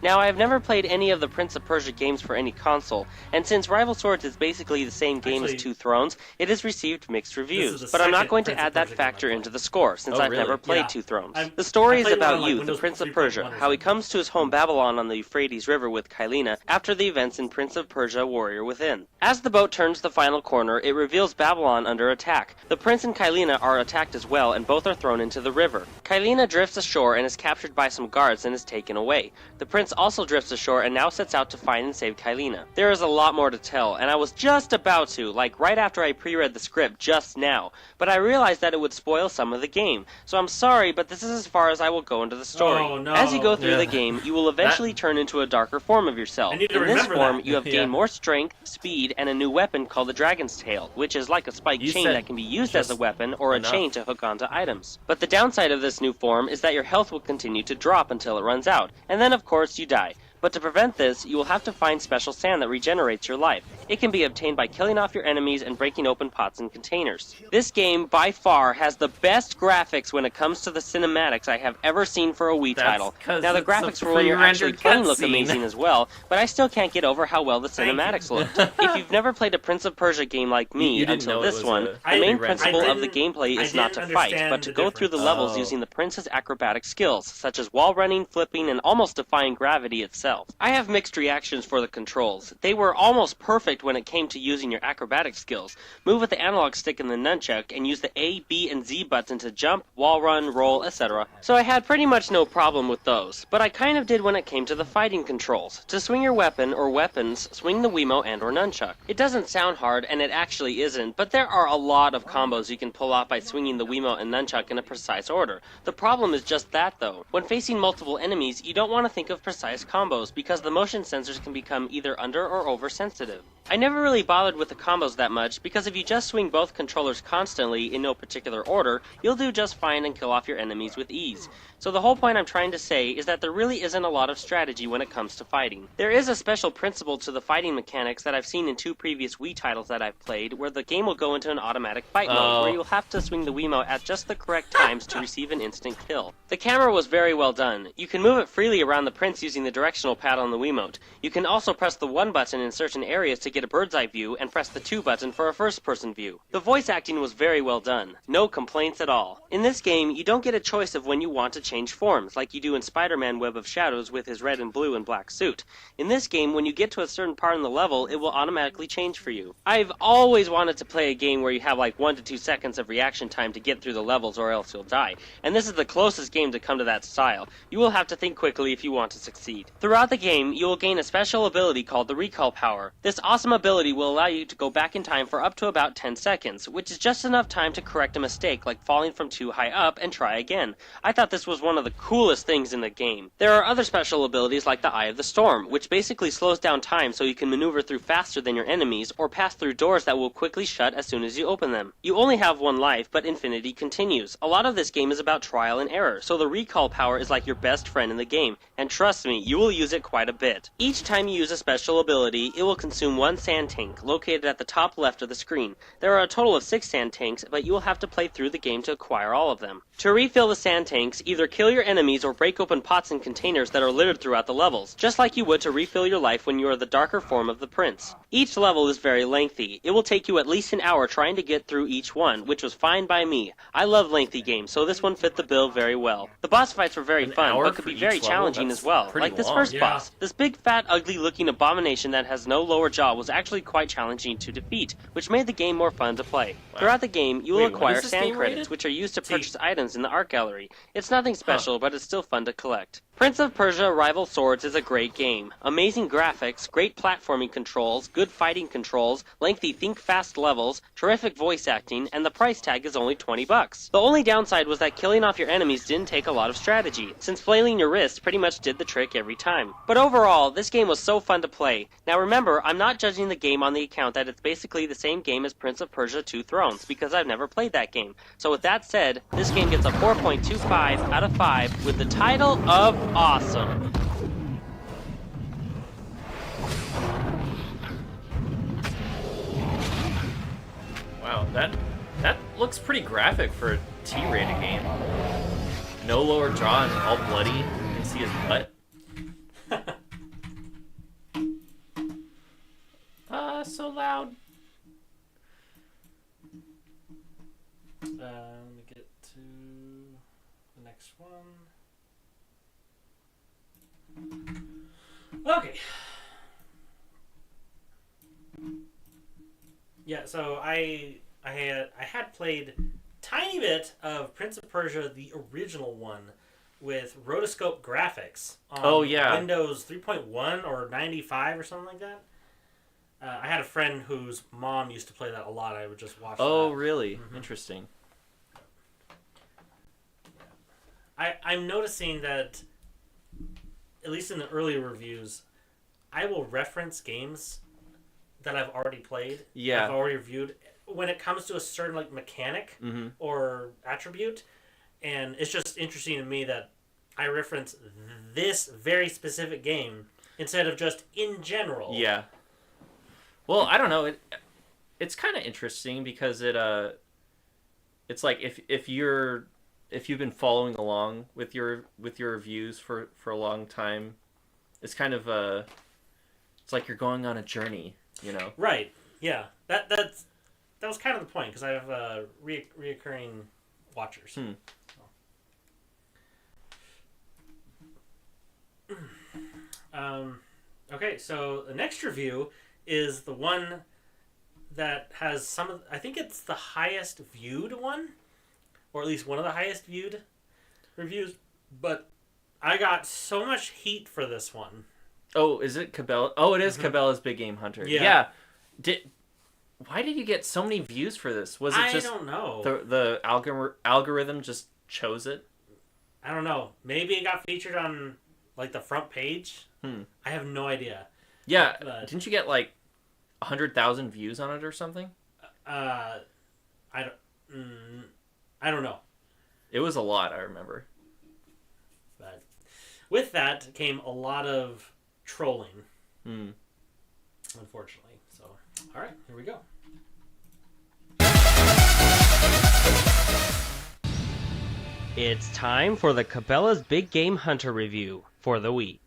Now, I have never played any of the Prince of Persia games for any console, and since Rival Swords is basically the same game as Two Thrones, it has received mixed reviews. But I'm not going to add that factor into the score, since I've never played Two Thrones. The story is about you, the Prince of Persia, how he comes to his home Babylon on the Euphrates River with Kylina after the events in Prince of Persia Warrior Within. As the boat turns the final corner, it reveals Babylon under attack. The prince and Kylina are attacked as well, and both are thrown into the river. Kylina drifts ashore and is captured by some guards and is taken away. The prince also drifts ashore and now sets out to find and save Kylina. There is a lot more to tell, and I was just about to, like right after I pre-read the script just now, but I realized that it would spoil some of the game, so I'm sorry, but this is as far as I will go into the story. Oh, no. As you go through the game, you will eventually turn into a darker form of yourself. In this form, you have gained more strength, speed, and a new weapon called the Dragon's Tail, which is like a spiked chain that can be used as a weapon or a chain to hook onto items. But the downside of this new form is that your health will continue to drop until it runs out, and then of course you die. But to prevent this, you will have to find special sand that regenerates your life. It can be obtained by killing off your enemies and breaking open pots and containers. This game, by far, has the best graphics when it comes to the cinematics I have ever seen for a Wii title. Now, the graphics for when you're actually playing look amazing as well, but I still can't get over how well the cinematics looked. If you've never played a Prince of Persia game like me until this one, the main principle of the gameplay is not to fight, but to go through the levels using the prince's acrobatic skills, such as wall running, flipping, and almost defying gravity itself. I have mixed reactions for the controls. They were almost perfect when it came to using your acrobatic skills. Move with the analog stick and the nunchuck, and use the A, B, and Z buttons to jump, wall run, roll, etc. So I had pretty much no problem with those, but I kind of did when it came to the fighting controls. To swing your weapon or weapons, swing the Wiimote and or nunchuck. It doesn't sound hard, and it actually isn't, but there are a lot of combos you can pull off by swinging the Wiimote and nunchuck in a precise order. The problem is just that though. When facing multiple enemies, you don't want to think of precise combos, because the motion sensors can become either under or oversensitive. I never really bothered with the combos that much, because if you just swing both controllers constantly in no particular order, you'll do just fine and kill off your enemies with ease. So the whole point I'm trying to say is that there really isn't a lot of strategy when it comes to fighting. There is a special principle to the fighting mechanics that I've seen in 2 previous Wii titles that I've played, where the game will go into an automatic fight mode, where you'll have to swing the Wiimote at just the correct times to receive an instant kill. The camera was very well done. You can move it freely around the prince using the directional pad on the Wiimote. You can also press the 1 button in certain areas to get a bird's eye view, and press the 2 button for a first-person view. The voice acting was very well done. No complaints at all. In this game, you don't get a choice of when you want to change forms, like you do in Spider-Man Web of Shadows with his red and blue and black suit. In this game, when you get to a certain part in the level, it will automatically change for you. I've always wanted to play a game where you have like 1 to 2 seconds of reaction time to get through the levels or else you'll die, and this is the closest game to come to that style. You will have to think quickly if you want to succeed. Throughout the game, you will gain a special ability called the Recall Power. This awesome ability will allow you to go back in time for up to about 10 seconds, which is just enough time to correct a mistake like falling from too high up and try again. I thought this was one of the coolest things in the game. There are other special abilities like the Eye of the Storm, which basically slows down time so you can maneuver through faster than your enemies or pass through doors that will quickly shut as soon as you open them. You only have 1 life, but infinity continues. A lot of this game is about trial and error, so the Recall Power is like your best friend in the game, and trust me, you will use it quite a bit. Each time you use a special ability, it will consume 1 sand tank, located at the top left of the screen. There are a total of 6 sand tanks, but you will have to play through the game to acquire all of them. To refill the sand tanks, either kill your enemies or break open pots and containers that are littered throughout the levels, just like you would to refill your life when you are the darker form of the prince. Each level is very lengthy. It will take you at least an hour trying to get through each one, which was fine by me. I love lengthy games, so this one fit the bill very well. The boss fights were very fun, but could be very challenging as well, like this first boss. This big, fat, ugly-looking abomination that has no lower jaw was actually quite challenging to defeat, which made the game more fun to play. Wow. Throughout the game, you will acquire sand credits, which are used to purchase items in the art gallery. It's nothing special, but it's still fun to collect. Prince of Persia: Rival Swords is a great game. Amazing graphics, great platforming controls, good fighting controls, lengthy think-fast levels, terrific voice acting, and the price tag is only $20. The only downside was that killing off your enemies didn't take a lot of strategy, since flailing your wrist pretty much did the trick every time. But overall, this game was so fun to play. Now remember, I'm not judging the game on the account that it's basically the same game as Prince of Persia: Two Thrones, because I've never played that game. So with that said, this game gets a 4.25 out of 5 with the title of awesome. Wow, that looks pretty graphic for a T-rated game. No lower jaw and all bloody. You can see his butt. So loud. Let me get to the next one. Okay. Yeah, so I had played tiny bit of Prince of Persia, the original one, with rotoscope graphics on Windows 3.1 or 95 or something like that. I had a friend whose mom used to play that a lot. I would just watch that. Oh, really? Mm-hmm. Interesting. I'm noticing that, at least in the early reviews, I will reference games that I've already played. Yeah. I've already reviewed. When it comes to a certain mechanic or attribute, and it's just interesting to me that I reference this very specific game instead of just in general. Yeah. Well, I don't know. It's kind of interesting because it's like if you've been following along with your reviews for a long time, it's kind of it's like you're going on a journey, you know. Right. Yeah. That was kind of the point, because I have reoccurring watchers. Okay, so the next review is the one that has some of, I think it's the highest viewed one, or at least one of the highest viewed reviews, but I got so much heat for this one. Oh, is it Cabela? Oh, it is Cabela's Big Game Hunter. Yeah. Why did you get so many views for this? Was it just I don't know. The algorithm just chose it? I don't know. Maybe it got featured on the front page. I have no idea. Yeah, didn't you get 100,000 views on it or something? I don't know. It was a lot, I remember. But with that came a lot of trolling. Unfortunately. So, all right, here we go. It's time for the Cabela's Big Game Hunter review for the Wii.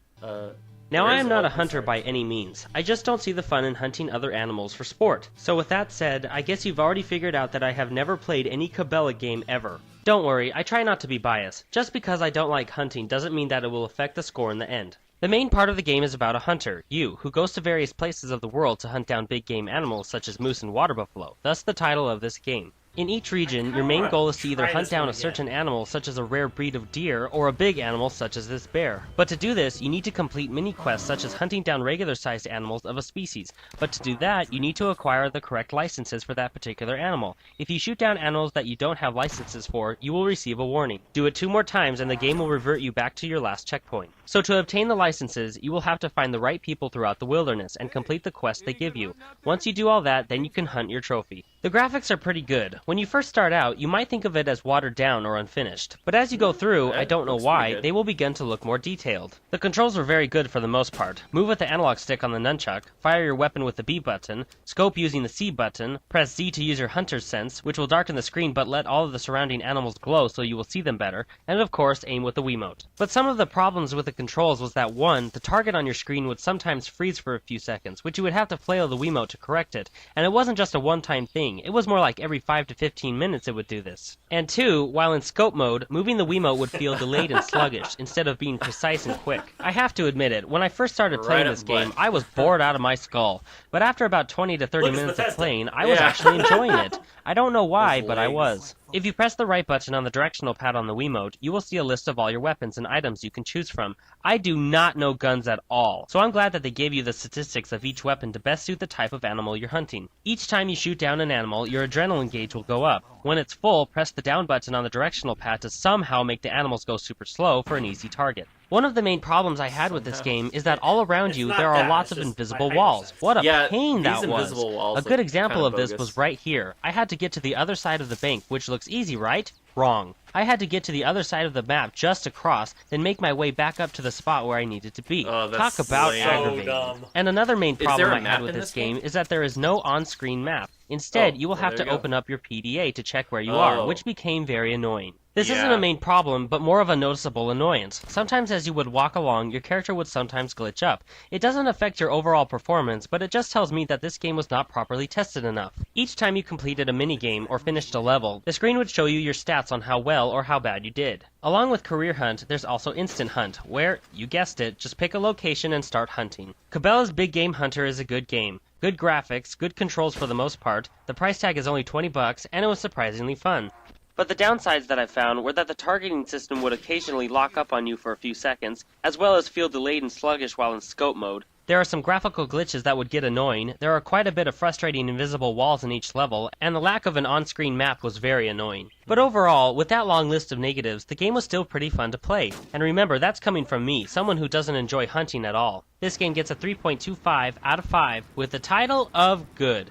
Now, I am not a hunter by any means. I just don't see the fun in hunting other animals for sport. So with that said, I guess you've already figured out that I have never played any Cabela game ever. Don't worry, I try not to be biased. Just because I don't like hunting doesn't mean that it will affect the score in the end. The main part of the game is about a hunter, you, who goes to various places of the world to hunt down big game animals such as moose and water buffalo, thus the title of this game. In each region, your main goal is to either hunt down a certain animal such as a rare breed of deer or a big animal such as this bear. But to do this, you need to complete mini-quests such as hunting down regular-sized animals of a species. But to do that, you need to acquire the correct licenses for that particular animal. If you shoot down animals that you don't have licenses for, you will receive a warning. Do it 2 more times and the game will revert you back to your last checkpoint. So to obtain the licenses, you will have to find the right people throughout the wilderness and complete the quests they give you. Once you do all that, then you can hunt your trophy. The graphics are pretty good. When you first start out, you might think of it as watered down or unfinished, but as you go through, I don't know why, they will begin to look more detailed. The controls were very good for the most part. Move with the analog stick on the nunchuck, fire your weapon with the B button, scope using the C button, press Z to use your hunter's sense, which will darken the screen but let all of the surrounding animals glow so you will see them better, and of course aim with the Wiimote. But some of the problems with the controls was that 1, the target on your screen would sometimes freeze for a few seconds, which you would have to flail the Wiimote to correct it, and it wasn't just a one-time thing, it was more like every 5 to 15 minutes it would do this. And 2, while in scope mode, moving the Wiimote would feel delayed and sluggish, instead of being precise and quick. I have to admit it, when I first started playing this game, I was bored out of my skull. But after about 20 to 30 minutes of playing, I was actually enjoying it. I don't know why, but I was. If you press the right button on the directional pad on the Wiimote, you will see a list of all your weapons and items you can choose from. I do not know guns at all, so I'm glad that they gave you the statistics of each weapon to best suit the type of animal you're hunting. Each time you shoot down an animal, your adrenaline gauge will go up. When it's full, press the down button on the directional pad to somehow make the animals go super slow for an easy target. One of the main problems I had with this game is that all around you there are lots of invisible walls. What a pain that was! A good example of this was right here. I had to get to the other side of the bank, which looks easy, right? Wrong. I had to get to the other side of the map just to cross, then make my way back up to the spot where I needed to be. Talk about aggravating. And another main problem I had with this game is that there is no on-screen map. Instead, you will have to open up your PDA to check where you are, which became very annoying. This isn't a main problem, but more of a noticeable annoyance. Sometimes as you would walk along, your character would sometimes glitch up. It doesn't affect your overall performance, but it just tells me that this game was not properly tested enough. Each time you completed a minigame or finished a level, the screen would show you your stats on how well or how bad you did. Along with Career Hunt, there's also Instant Hunt, where, you guessed it, just pick a location and start hunting. Cabela's Big Game Hunter is a good game. Good graphics, good controls for the most part, the price tag is only $20, and it was surprisingly fun. But the downsides that I found were that the targeting system would occasionally lock up on you for a few seconds, as well as feel delayed and sluggish while in scope mode. There are some graphical glitches that would get annoying, there are quite a bit of frustrating invisible walls in each level, and the lack of an on-screen map was very annoying. But overall, with that long list of negatives, the game was still pretty fun to play. And remember, that's coming from me, someone who doesn't enjoy hunting at all. This game gets a 3.25 out of 5 with the title of Good.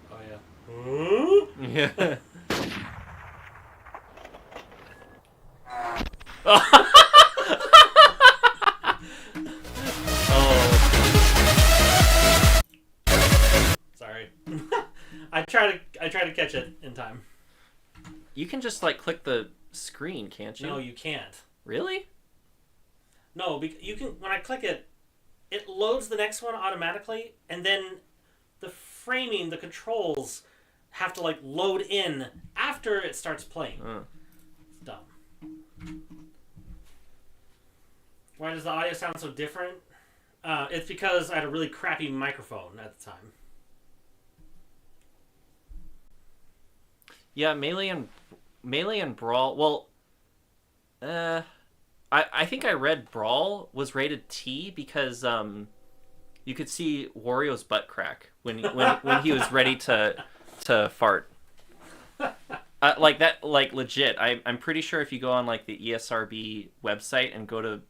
Oh yeah. Yeah. Sorry. I try to catch it in time. You can just like click the screen, can't you? No, you can't. Really? No, you can. When I click it, it loads the next one automatically, and then the framing, the controls have to like load in after it starts playing. It's dumb. Why does the audio sound so different? It's because I had a really crappy microphone at the time. Yeah, Melee and Brawl. Well, I think I read Brawl was rated T because you could see Wario's butt crack when he was ready to fart. Like that, like legit. I'm pretty sure if you go on like the ESRB website and go to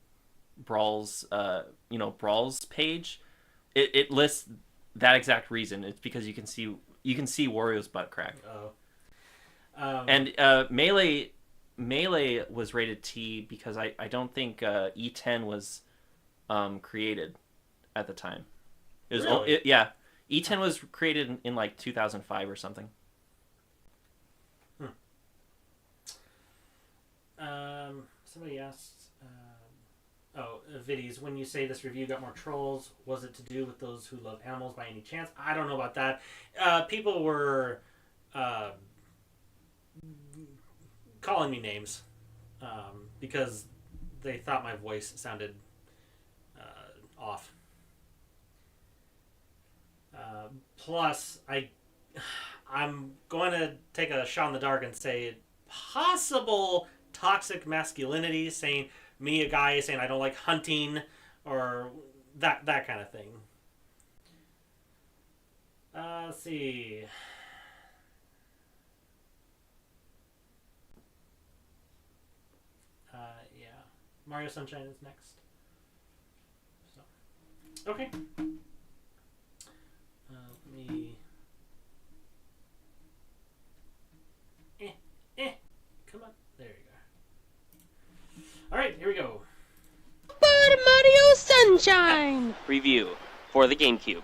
Brawl's Brawl's page, it lists that exact reason. It's because you can see Wario's butt crack. Oh. And Melee was rated T because I don't think E10 was created at the time. It was Really? yeah. E10 was created in like 2005 or something. Somebody asked, Viddies, when you say this review got more trolls, was it to do with those who love animals by any chance? I don't know about that. People were calling me names because they thought my voice sounded off. Plus, I'm going to take a shot in the dark and say possible toxic masculinity, saying me, a guy, saying I don't like hunting or that kind of thing. Let's see. Yeah. Mario Sunshine is next. So, okay. Let me... Come on. There you go. Alright, here we go. Super Mario Sunshine! Review for the GameCube.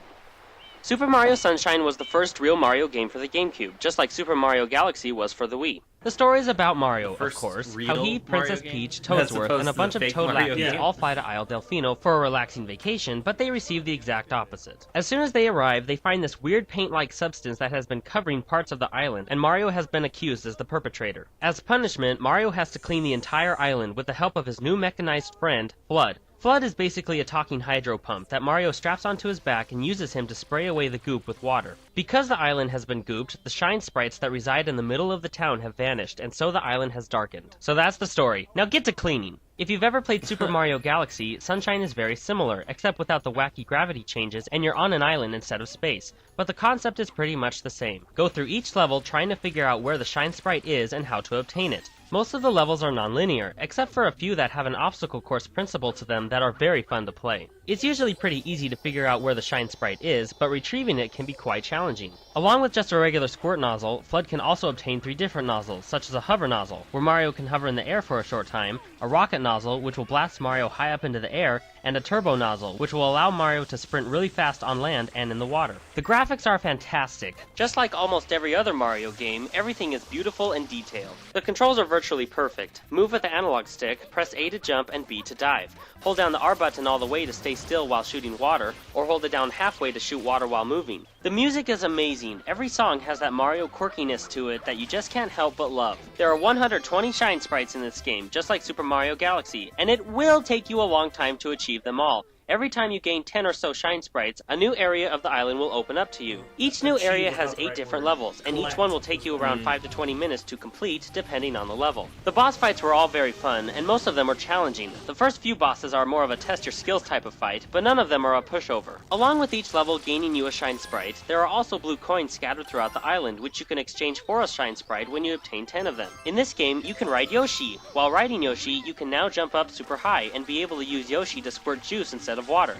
Super Mario Sunshine was the first real Mario game for the GameCube, just like Super Mario Galaxy was for the Wii. The story is about Mario, of course, how he, Princess Peach, Toadsworth, and a bunch of Toad lackeys all fly to Isle Delfino for a relaxing vacation, but they receive the exact opposite. As soon as they arrive, they find this weird paint-like substance that has been covering parts of the island, and Mario has been accused as the perpetrator. As punishment, Mario has to clean the entire island with the help of his new mechanized friend, Flood. Flood is basically a talking hydro pump that Mario straps onto his back and uses him to spray away the goop with water. Because the island has been gooped, the shine sprites that reside in the middle of the town have vanished, and so the island has darkened. So that's the story. Now get to cleaning! If you've ever played Super Mario Galaxy, Sunshine is very similar, except without the wacky gravity changes and you're on an island instead of space. But the concept is pretty much the same. Go through each level trying to figure out where the shine sprite is and how to obtain it. Most of the levels are non-linear, except for a few that have an obstacle course principle to them that are very fun to play. It's usually pretty easy to figure out where the shine sprite is, but retrieving it can be quite challenging. Along with just a regular squirt nozzle, Flood can also obtain 3 different nozzles, such as a hover nozzle, where Mario can hover in the air for a short time, a rocket nozzle, which will blast Mario high up into the air, and a turbo nozzle, which will allow Mario to sprint really fast on land and in the water. The graphics are fantastic. Just like almost every other Mario game, everything is beautiful and detailed. The controls are virtually perfect. Move with the analog stick, press A to jump and B to dive. Hold down the R button all the way to stay still while shooting water, or hold it down halfway to shoot water while moving. The music is amazing. Every song has that Mario quirkiness to it that you just can't help but love. There are 120 shine sprites in this game, just like Super Mario Galaxy, and it will take you a long time to achieve them all. Every time you gain 10 or so shine sprites, a new area of the island will open up to you. Each new area has 8 different levels, and each one will take you around 5 to 20 minutes to complete, depending on the level. The boss fights were all very fun, and most of them were challenging. The first few bosses are more of a test your skills type of fight, but none of them are a pushover. Along with each level gaining you a shine sprite, there are also blue coins scattered throughout the island, which you can exchange for a shine sprite when you obtain 10 of them. In this game, you can ride Yoshi. While riding Yoshi, you can now jump up super high and be able to use Yoshi to squirt juice instead of water.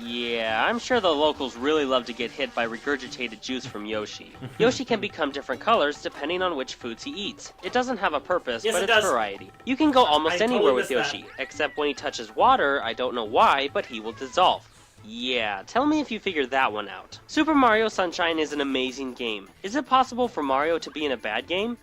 Yeah, I'm sure the locals really love to get hit by regurgitated juice from Yoshi. Yoshi can become different colors depending on which foods he eats. It doesn't have a purpose, Yes, but it it's does. variety. You can go almost I anywhere totally with missed Yoshi, except when he touches water, I don't know why, but he will dissolve. Yeah, tell me if you figured that one out. Super Mario Sunshine is an amazing game. Is it possible for Mario to be in a bad game?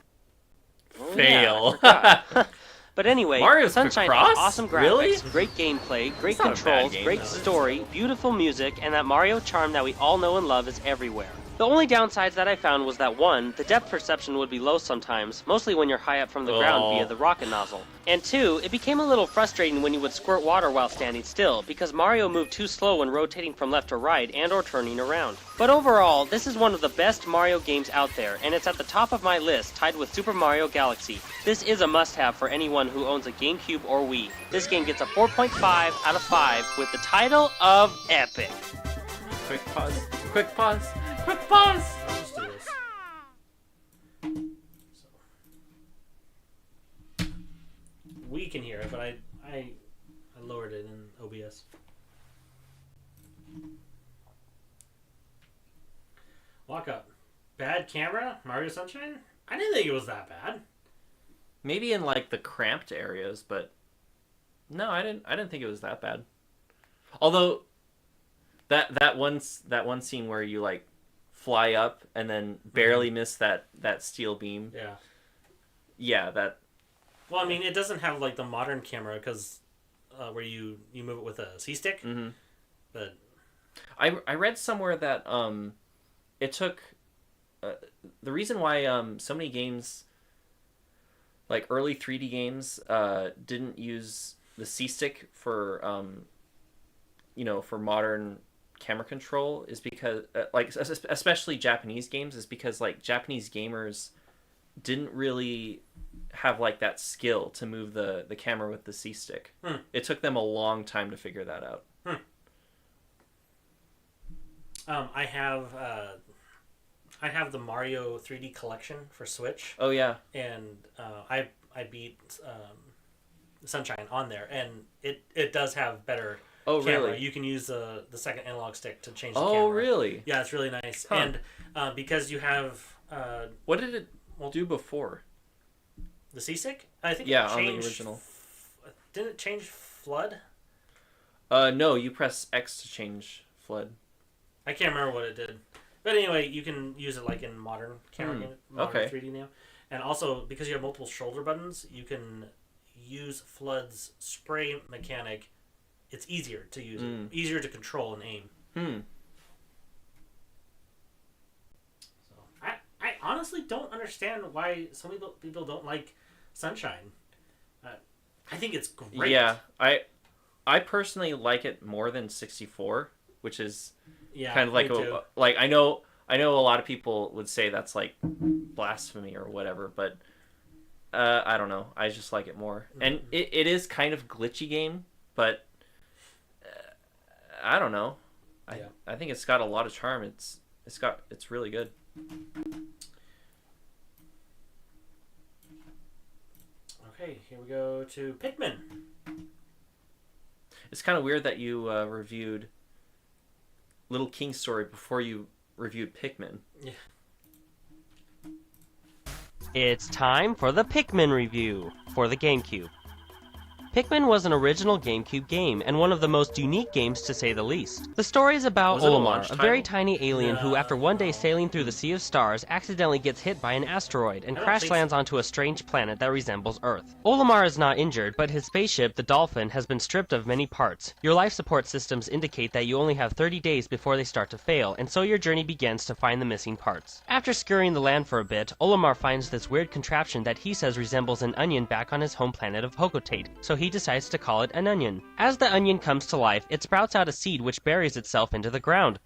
Fail. Yeah, I forgot. But anyway, Mario's Sunshine Picross? has awesome graphics, Really? great gameplay, great It's not a bad controls, game, great though. story, beautiful music, and that Mario charm that we all know and love is everywhere. The only downsides that I found was that 1, the depth perception would be low sometimes, mostly when you're high up from the ground via the rocket nozzle. And 2, it became a little frustrating when you would squirt water while standing still, because Mario moved too slow when rotating from left to right and or turning around. But overall, this is one of the best Mario games out there, and it's at the top of my list, tied with Super Mario Galaxy. This is a must-have for anyone who owns a GameCube or Wii. This game gets a 4.5 out of 5 with the title of Epic. Quick pause. Quick pause. Quick pause. Let's just do this. So. We can hear it, but I lowered it in OBS. Walk up. Bad camera, Mario Sunshine? I didn't think it was that bad. Maybe in like the cramped areas, but no, I didn't think it was that bad. Although that one scene where you like fly up and then barely miss that steel beam. Yeah. Yeah, that. Well, I mean, it doesn't have like the modern camera because where you move it with a C-stick. Mm-hmm. But I read somewhere that it took the reason why so many games, like early 3D games, didn't use the C-stick for for modern camera control is because like especially Japanese games is because like Japanese gamers didn't really have like that skill to move the camera with the C-stick. It took them a long time to figure that out. I have the Mario 3D collection for Switch. Oh yeah. And I beat Sunshine on there, and it does have better camera. Really? You can use the second analog stick to change the camera. Oh really? Yeah, it's really nice. Huh. And because you have what did it do before? the C-stick, I think Yeah, it on the changed, original. Didn't it change flood? No, you press X to change flood. I can't remember what it did. But anyway, you can use it like in modern camera game, modern Okay. 3D now. And also, because you have multiple shoulder buttons, you can use Flood's spray mechanic. It's easier to use it. Easier to control and aim. So, I honestly don't understand why some people don't like Sunshine. I think it's great. Yeah, I personally like it more than 64, which is kind of like me too. I know a lot of people would say that's like blasphemy or whatever, but I don't know. I just like it more. And it is kind of glitchy game, but I don't know. I think it's got a lot of charm. It's really good. Okay, here we go to Pikmin. It's kind of weird that you reviewed Little King's Story before you reviewed Pikmin. Yeah. It's time for the Pikmin review for the GameCube. Pikmin was an original GameCube game, and one of the most unique games to say the least. The story is about Was it a Olimar, launch a very title? tiny alien who, No. after one day sailing through the Sea of Stars, accidentally gets hit by an asteroid and I don't crash think lands onto a strange planet that resembles Earth. Olimar is not injured, but his spaceship, the Dolphin, has been stripped of many parts. Your life support systems indicate that you only have 30 days before they start to fail, and so your journey begins to find the missing parts. After scurrying the land for a bit, Olimar finds this weird contraption that he says resembles an onion back on his home planet of Hokotate, so he decides to call it an onion. As the onion comes to life, it sprouts out a seed which buries itself into the ground.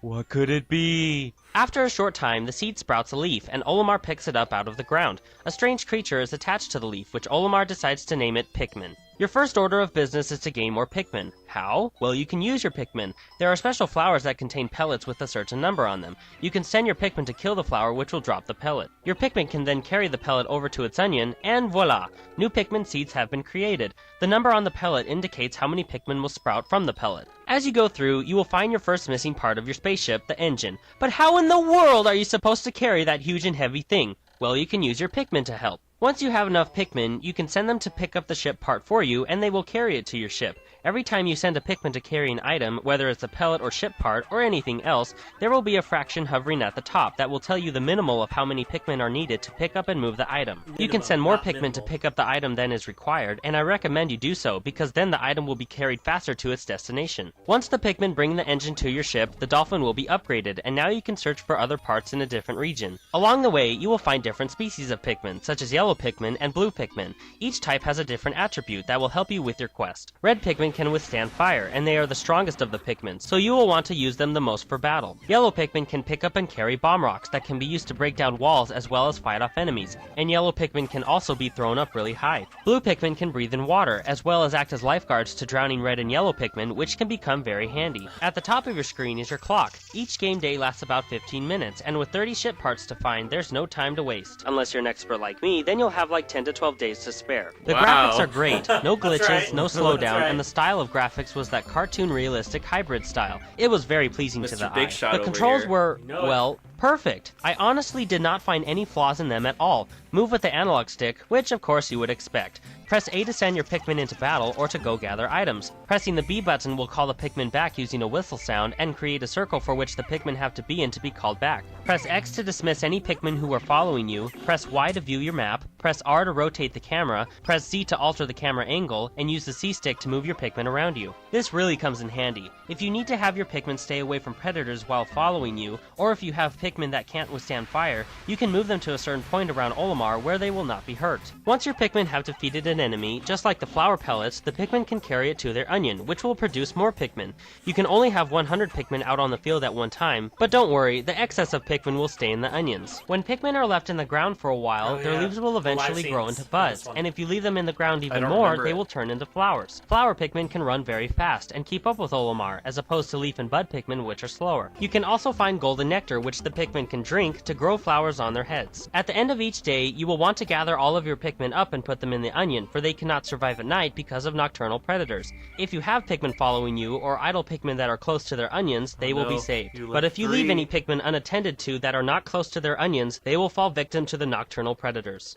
What could it be? After a short time, the seed sprouts a leaf, and Olimar picks it up out of the ground. A strange creature is attached to the leaf, which Olimar decides to name it Pikmin. Your first order of business is to gain more Pikmin. How? Well, you can use your Pikmin. There are special flowers that contain pellets with a certain number on them. You can send your Pikmin to kill the flower, which will drop the pellet. Your Pikmin can then carry the pellet over to its onion, and voila! New Pikmin seeds have been created. The number on the pellet indicates how many Pikmin will sprout from the pellet. As you go through, you will find your first missing part of your spaceship, the engine. But how in the world are you supposed to carry that huge and heavy thing? Well, you can use your Pikmin to help. Once you have enough Pikmin, you can send them to pick up the ship part for you, and they will carry it to your ship. Every time you send a Pikmin to carry an item, whether it's a pellet or ship part, or anything else, there will be a fraction hovering at the top that will tell you the minimal of how many Pikmin are needed to pick up and move the item. You can send more not Pikmin to minimal. pick up the item than is required, and I recommend you do so, because then the item will be carried faster to its destination. Once the Pikmin bring the engine to your ship, the Dolphin will be upgraded, and now you can search for other parts in a different region. Along the way, you will find different species of Pikmin, such as yellow Pikmin and blue Pikmin. Each type has a different attribute that will help you with your quest. Red Pikmin can withstand fire, and they are the strongest of the Pikmin, so you will want to use them the most for battle. Yellow Pikmin can pick up and carry bomb rocks that can be used to break down walls as well as fight off enemies, and yellow Pikmin can also be thrown up really high. Blue Pikmin can breathe in water, as well as act as lifeguards to drowning red and yellow Pikmin, which can become very handy. At the top of your screen is your clock. Each game day lasts about 15 minutes, and with 30 ship parts to find, there's no time to waste. Unless you're an expert like me, then then you'll have like 10 to 12 days to spare. The Wow. graphics are great, no glitches, right. no That's slowdown, right. and the style of graphics was that cartoon realistic hybrid style. It was very pleasing to Mr. the Big eye. Shot The over controls here. were, You know it. well, perfect. I honestly did not find any flaws in them at all. Move with the analog stick, which of course you would expect. Press A to send your Pikmin into battle or to go gather items. Pressing the B button will call the Pikmin back using a whistle sound and create a circle for which the Pikmin have to be in to be called back. Press X to dismiss any Pikmin who are following you, press Y to view your map, press R to rotate the camera, press Z to alter the camera angle, and use the C stick to move your Pikmin around you. This really comes in handy. If you need to have your Pikmin stay away from predators while following you, or if you have Pikmin that can't withstand fire, you can move them to a certain point around Olimar where they will not be hurt. Once your Pikmin have defeated an enemy, just like the flower pellets, the Pikmin can carry it to their onion, which will produce more Pikmin. You can only have 100 Pikmin out on the field at one time, but don't worry, the excess of Pikmin will stay in the onions. When Pikmin are left in the ground for a while, Oh, their yeah. leaves will The live eventually grow scenes into in buds, this one. and if you leave them in the ground even don't more, remember they it. will turn into flowers. Flower Pikmin can run very fast and keep up with Olimar, as opposed to leaf and bud Pikmin, which are slower. You can also find golden nectar, which the Pikmin can drink to grow flowers on their heads. At the end of each day, you will want to gather all of your Pikmin up and put them in the onion, for they cannot survive at night because of nocturnal predators. If you have Pikmin following you, or idle Pikmin that are close to their onions, they will be no. saved. You But left if you leave 3. any Pikmin unattended to that are not close to their onions, they will fall victim to the nocturnal predators.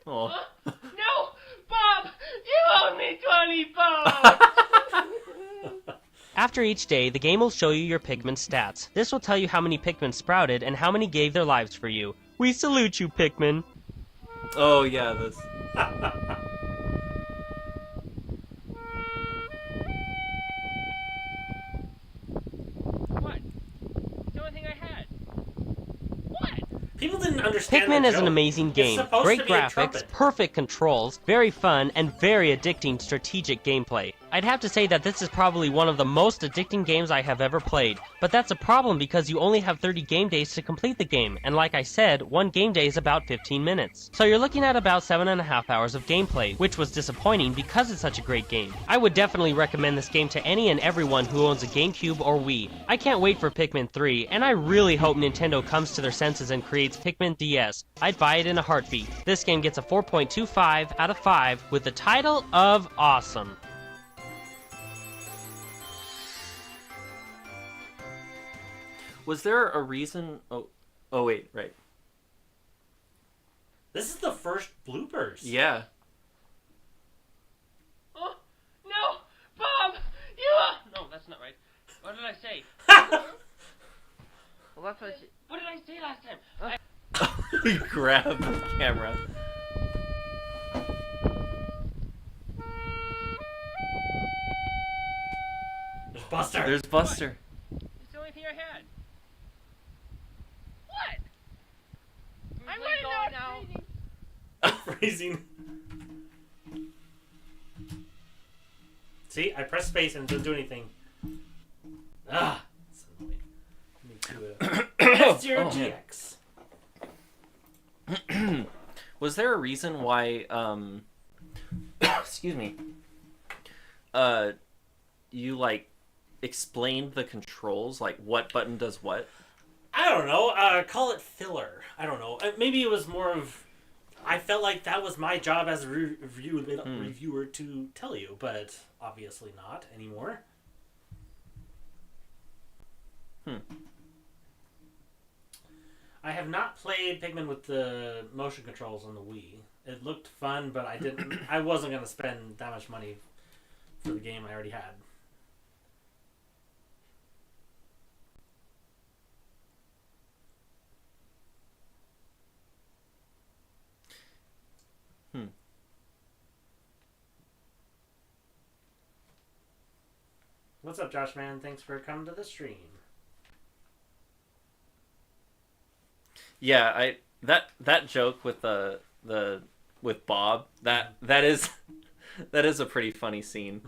Oh. No! Bob! You owe me 20 Bob! After each day, the game will show you your Pikmin stats. This will tell you how many Pikmin sprouted and how many gave their lives for you. We salute you, Pikmin! Oh yeah, this. What? It's the only thing I had. What? People didn't understand Pikmin that is an joke. amazing It's game. supposed Great to be a graphics, trumpet. perfect controls, very fun, and very addicting strategic gameplay. I'd have to say that this is probably one of the most addicting games I have ever played, but that's a problem because you only have 30 game days to complete the game, and like I said, one game day is about 15 minutes. So you're looking at about 7.5 hours of gameplay, which was disappointing because it's such a great game. I would definitely recommend this game to any and everyone who owns a GameCube or Wii. I can't wait for Pikmin 3, and I really hope Nintendo comes to their senses and creates Pikmin DS. I'd buy it in a heartbeat. This game gets a 4.25 out of 5 with the title of Awesome. Was there a reason? Oh wait, right. This is the first bloopers. Yeah. Oh, no! Bob! You No, that's not right. What did I say? Well, that's what What did I say last time? you grab the camera. There's Buster. There's Buster. It's the only thing I had. What? I'm really running going now. Freezing. See, I pressed space and it doesn't do anything. Ah, that's annoying. F-Zero Oh, man. GX. Was there a reason why excuse me, you like explained the controls, like what button does what? I don't know. Call it filler. I don't know. Maybe it was more of. I felt like that was my job as a reviewer to tell you, but obviously not anymore. I have not played Pikmin with the motion controls on the Wii. It looked fun, but I didn't. I wasn't gonna spend that much money for the game I already had. What's up, Josh, man? Thanks for coming to the stream. Yeah, that joke with with Bob, that is that is a pretty funny scene.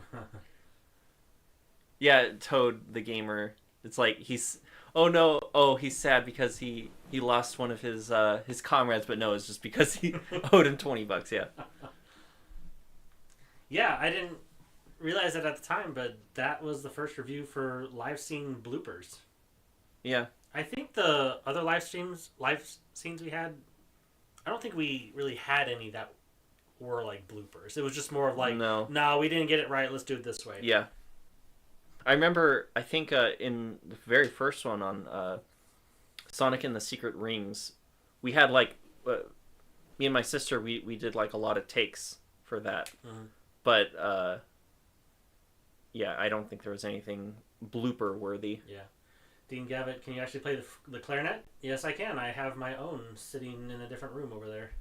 Yeah, Toad the gamer. It's like he's he's sad because he lost one of his comrades, but no, it's just because he owed him $20. Yeah. Yeah, I didn't realize that at the time, but that was the first review for live scene bloopers. Yeah. I think the other live scenes we had, I don't think we really had any that were like bloopers. It was just more of like, no, we didn't get it right. Let's do it this way. Yeah. I remember, I think in the very first one on Sonic and the Secret Rings, we had like, me and my sister, we did like a lot of takes for that. Mm-hmm. But, yeah, I don't think there was anything blooper worthy. Yeah. Dean Gavitt, can you actually play the clarinet? Yes, I can. I have my own sitting in a different room over there.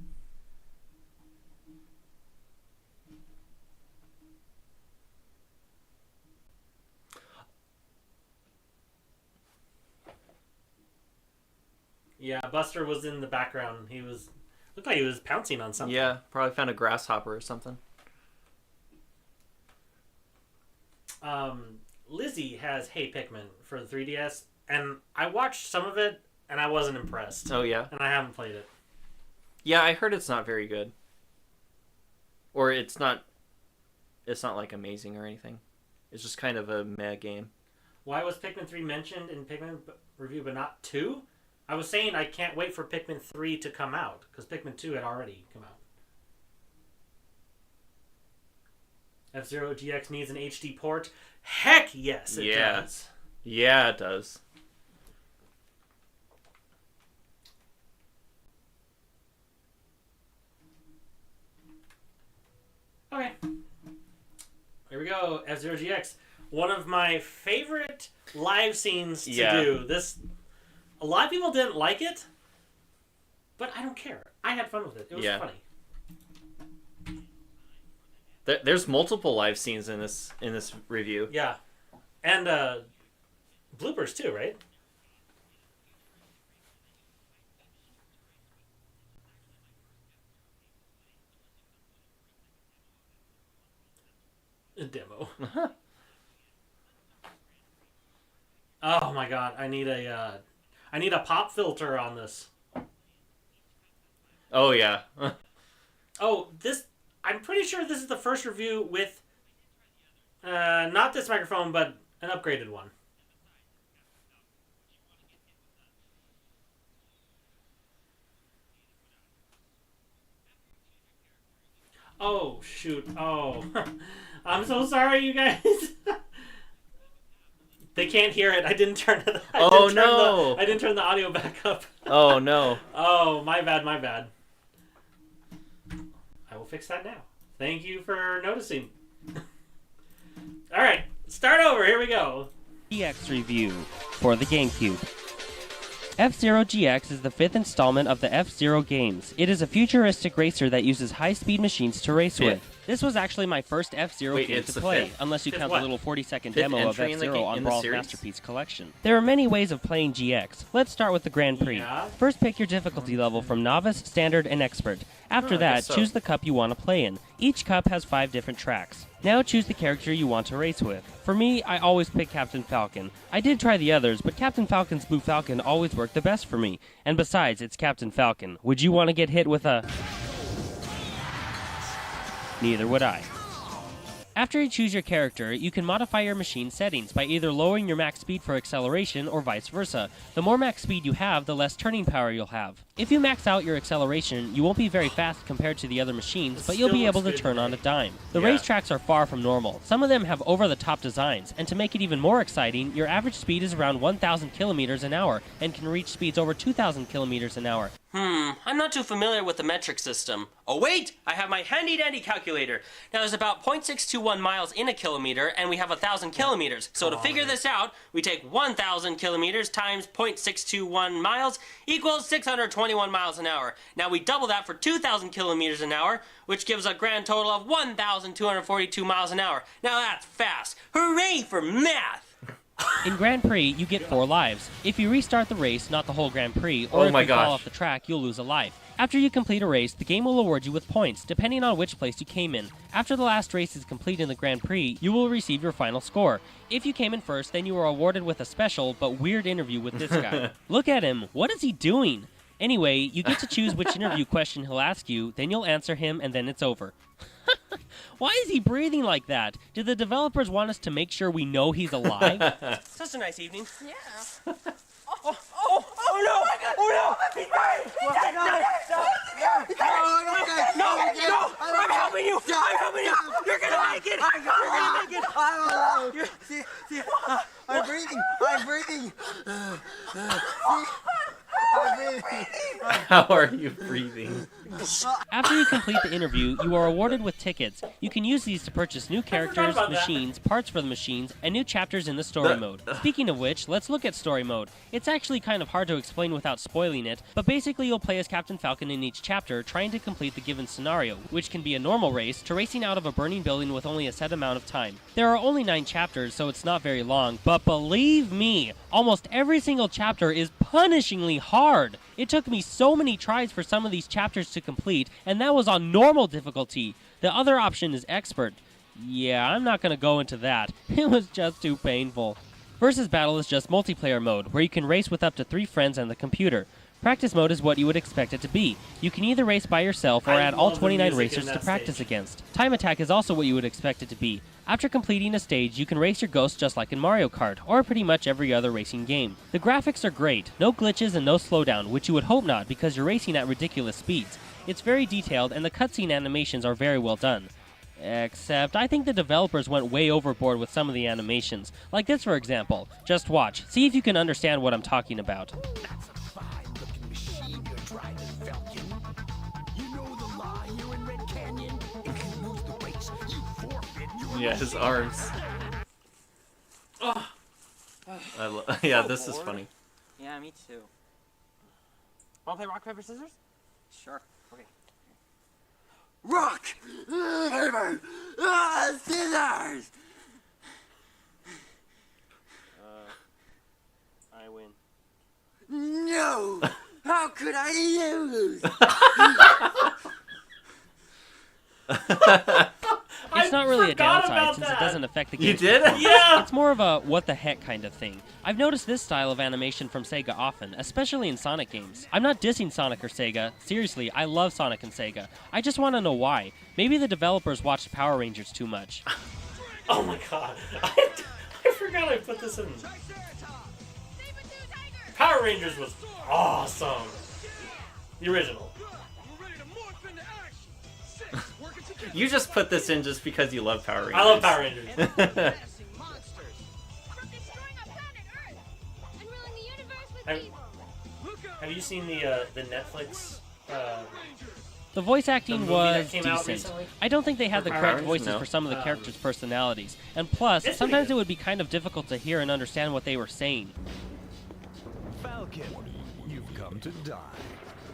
Yeah, Buster was in the background. He looked like he was pouncing on something. Yeah, probably found a grasshopper or something. Lizzie has Hey Pikmin for the 3DS, and I watched some of it, and I wasn't impressed. Oh, yeah? And I haven't played it. Yeah, I heard it's not very good. Or it's not like amazing or anything. It's just kind of a meh game. Why was Pikmin 3 mentioned in Pikmin review but not 2? I was saying I can't wait for Pikmin 3 to come out, because Pikmin 2 had already come out. F-Zero GX needs an HD port. Heck yes, it does. Yeah, it does. Okay. Here we go. F-Zero GX. One of my favorite live scenes to do. A lot of people didn't like it, but I don't care. I had fun with it. It was funny. There's multiple live scenes in this review. Yeah. And bloopers too, right? A demo. Oh my god, I need a pop filter on this. Oh yeah. I'm pretty sure this is the first review with not this microphone, but an upgraded one. Oh shoot. Oh. I'm so sorry, you guys. They can't hear it. I didn't turn it. I didn't turn the audio back up. Oh no. Oh, my bad, my bad. I will fix that now. Thank you for noticing. Alright, start over. Here we go. GX review for the GameCube. F-Zero GX is the 5th installment of the F-Zero games. It is a futuristic racer that uses high-speed machines to race with. This was actually my first F-Zero game to play, unless you count the little 40-second demo of F-Zero on Brawl's Masterpiece Collection. There are many ways of playing GX. Let's start with the Grand Prix. First, pick your difficulty level from Novice, Standard, and Expert. After that, choose the cup you want to play in. Each cup has 5 different tracks. Now choose the character you want to race with. For me, I always pick Captain Falcon. I did try the others, but Captain Falcon's Blue Falcon always worked the best for me. And besides, it's Captain Falcon. Would you want to get hit with a... Neither would I. After you choose your character, you can modify your machine settings by either lowering your max speed for acceleration or vice versa. The more max speed you have, the less turning power you'll have. If you max out your acceleration, you won't be very fast compared to the other machines, but you'll be able to turn on a dime. The racetracks are far from normal. Some of them have over-the-top designs, and to make it even more exciting, your average speed is around 1,000 kilometers an hour and can reach speeds over 2,000 kilometers an hour. I'm not too familiar with the metric system. Oh wait, I have my handy-dandy calculator. Now there's about 0.621 miles in a kilometer, and we have 1,000 kilometers. So to figure this out, we take 1,000 kilometers times 0.621 miles equals 621 miles an hour. Now we double that for 2,000 kilometers an hour, which gives a grand total of 1,242 miles an hour. Now that's fast. Hooray for math! In Grand Prix, you get 4 lives. If you restart the race, not the whole Grand Prix, or if you fall off the track, you'll lose a life. After you complete a race, the game will award you with points, depending on which place you came in. After the last race is complete in the Grand Prix, you will receive your final score. If you came in first, then you are awarded with a special, but weird interview with this guy. Look at him. What is he doing? Anyway, you get to choose which interview question he'll ask you, then you'll answer him, and then it's over. Why is he breathing like that? Did the developers want us to make sure we know he's alive? Such a nice evening. Yeah. Oh no! Oh no! He's dying! He's dying! I'm helping you! I'm helping you! You're gonna make it! You're gonna make it! See, I'm breathing! I'm breathing! How are you breathing? After you complete the interview, you are awarded with tickets. You can use these to purchase new characters, about that. machines, parts for the machines, and new chapters in the story mode. Speaking of which, let's look at story mode. It's actually kind of hard to explain without spoiling it, but basically you'll play as Captain Falcon in each chapter, trying to complete the given scenario, which can be a normal race, to racing out of a burning building with only a set amount of time. There are only 9 chapters, so it's not very long, but believe me, almost every single chapter is punishingly hard. It took me so many tries for some of these chapters to complete, and that was on normal difficulty. The other option is expert. Yeah, I'm not going to go into that. It was just too painful. Versus Battle is just multiplayer mode, where you can race with up to 3 friends and the computer. Practice mode is what you would expect it to be. You can either race by yourself or I add all love the 29 music racers in to that practice stage. against. Time attack is also what you would expect it to be. After completing a stage, you can race your ghost just like in Mario Kart, or pretty much every other racing game. The graphics are great, no glitches and no slowdown, which you would hope not because you're racing at ridiculous speeds. It's very detailed and the cutscene animations are very well done. Except, I think the developers went way overboard with some of the animations. Like this for example. Just watch, see if you can understand what I'm talking about. That's a fine-looking machine you're driving, Falcon. You know the law here in Red Canyon. If you lose the race, you forfeit your Yeah, his arms. Yeah, this is funny. Yeah, me too. Wanna play rock, paper, scissors? Sure. Okay. Rock! Paper! Scissors! I win. No! How could I lose? It's not really a forgot downside about since it that. doesn't affect the You game's did? performance. Yeah! It's more of a what the heck kind of thing. I've noticed this style of animation from Sega often, especially in Sonic games. I'm not dissing Sonic or Sega. Seriously, I love Sonic and Sega. I just want to know why. Maybe the developers watched Power Rangers too much. Oh my god. I forgot I put this in. Power Rangers was awesome. The original. You just put this in just because you love Power Rangers. I love Power Rangers. Have you seen the Netflix? The voice The acting movie was that came out decent. recently? I don't think they had the Power correct Rangers? voices No. for some of the characters' personalities. And plus, It's pretty sometimes good. it would be kind of difficult to hear and understand what they were saying. Falcon, you've come to die.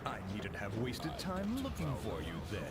I needn't have wasted time looking for you then.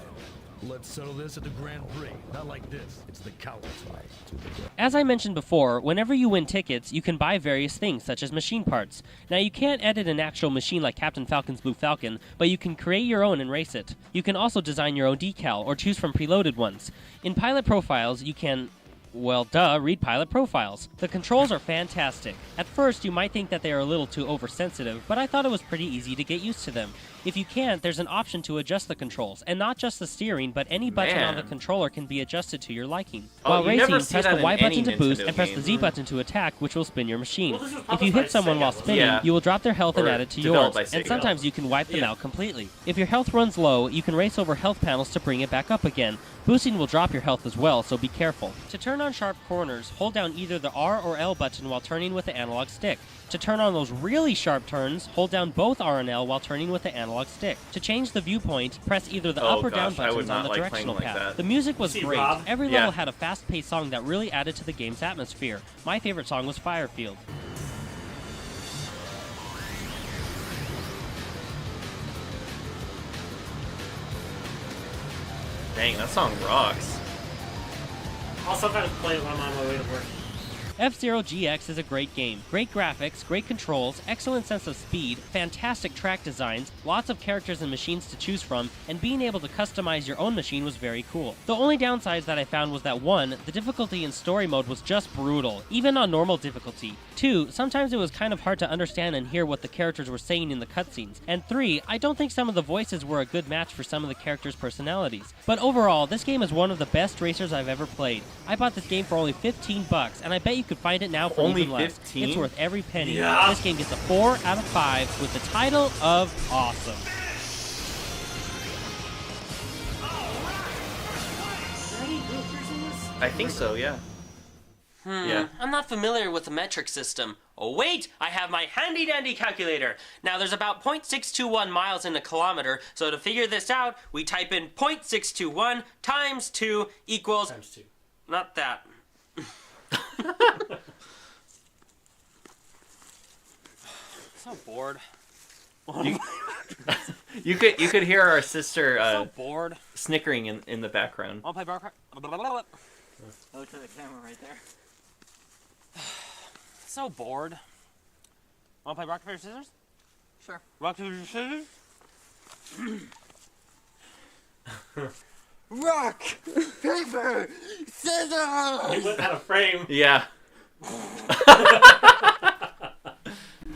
Let's settle this at the Grand Prix. Not like this. It's the coward's way to the death. As I mentioned before, whenever you win tickets, you can buy various things, such as machine parts. Now, you can't edit an actual machine like Captain Falcon's Blue Falcon, but you can create your own and race it. You can also design your own decal, or choose from preloaded ones. In pilot profiles, you can... well, read pilot profiles. The controls are fantastic. At first, you might think that they are a little too oversensitive, but I thought it was pretty easy to get used to them. If you can't, there's an option to adjust the controls, and not just the steering, but any button on the Man. controller can be adjusted to your liking. Oh, While you never racing, see press that the in Y any button to boost, Nintendo and press the game. Z button to attack, which will spin your machine. Well, this was If published you by hit someone Sega, while wasn't it? spinning, Yeah. you will drop their health and Or add it to yours, developed by and Sega. sometimes you can wipe them Yeah. out completely. If your health runs low, you can race over health panels to bring it back up again. Boosting will drop your health as well, so be careful. To turn on sharp corners, hold down either the R or L button while turning with the analog stick. To turn on those really sharp turns, hold down both R and L while turning with the analog stick. To change the viewpoint, press either the Oh up or down gosh, I would buttons on not the like directional playing like pad. that. The music was See, great. Rob? Every Yeah. level had a fast-paced song that really added to the game's atmosphere. My favorite song was Firefield. Dang, that song rocks. I'll sometimes play it when I'm on my way to work. F-Zero GX is a great game. Great graphics, great controls, excellent sense of speed, fantastic track designs, lots of characters and machines to choose from, and being able to customize your own machine was very cool. The only downsides that I found was that 1, the difficulty in story mode was just brutal, even on normal difficulty. 2, sometimes it was kind of hard to understand and hear what the characters were saying in the cutscenes. And 3, I don't think some of the voices were a good match for some of the characters' personalities. But overall, this game is one of the best racers I've ever played. I bought this game for only $15, and I bet you could find it now for Only even less. 15? It's worth every penny. Yeah. This game gets a 4 out of 5 with the title of awesome. I think so, yeah. Yeah. I'm not familiar with the metric system. Oh wait, I have my handy dandy calculator. Now there's about 0.621 miles in a kilometer, so to figure this out, we type in 0.621 times 2 equals... Times 2. Not that. So bored. You could hear our sister So bored. snickering in the background. I'll play Bar. Look at the camera right there. So bored. Wanna play rock, paper, scissors? Sure. Rock, paper, scissors? Rock, paper, scissors. He went out of frame. Yeah.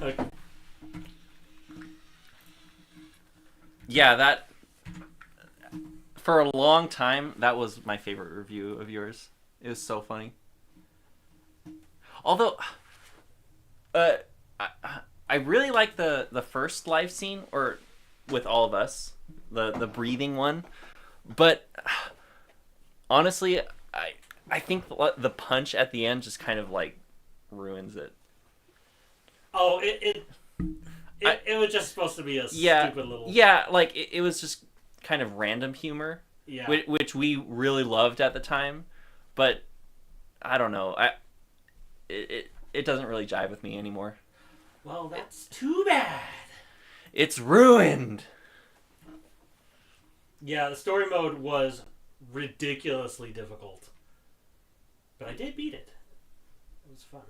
Okay. Yeah, that for a long time that was my favorite review of yours. It was so funny. Although I really like the first live scene, or with all of us, the breathing one. But honestly, I think the punch at the end just kind of like ruins it. Oh, it was just supposed to be a stupid little... Yeah, like, it was just kind of random humor, Yeah. which we really loved at the time, but I don't know. It doesn't really jive with me anymore. Well, that's too bad. It's ruined! Yeah, the story mode was ridiculously difficult. But I did beat it. It was fun.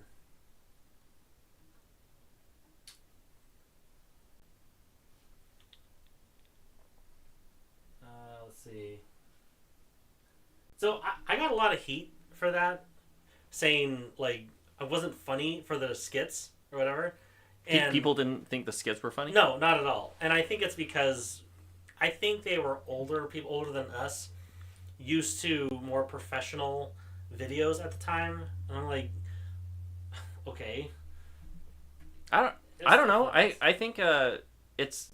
Let's see. So I got a lot of heat for that, saying like I wasn't funny for the skits or whatever. And People didn't think the skits were funny? no, not at all. And I think it's because I think they were people older than us, used to more professional videos at the time. And I'm like, okay. I don't know. I think it's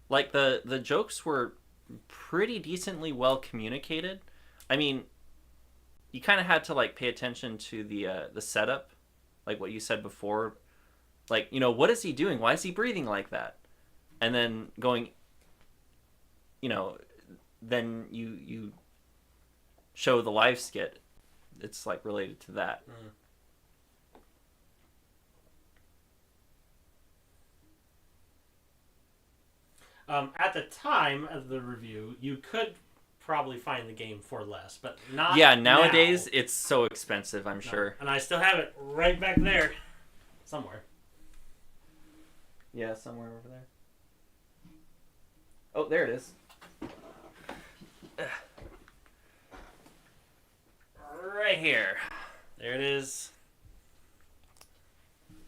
like the jokes were pretty decently well communicated. I mean, you kind of had to like pay attention to the setup, like what you said before. Like, you know, what is he doing? Why is he breathing like that? And then going, you know, then you show the live skit. It's like related to that. At the time of the review, you could probably find the game for less, but not Yeah, nowadays now. it's so expensive, I'm sure. And I still have it right back there. Somewhere. Yeah, somewhere over there. Oh, there it is. Right here. There it is.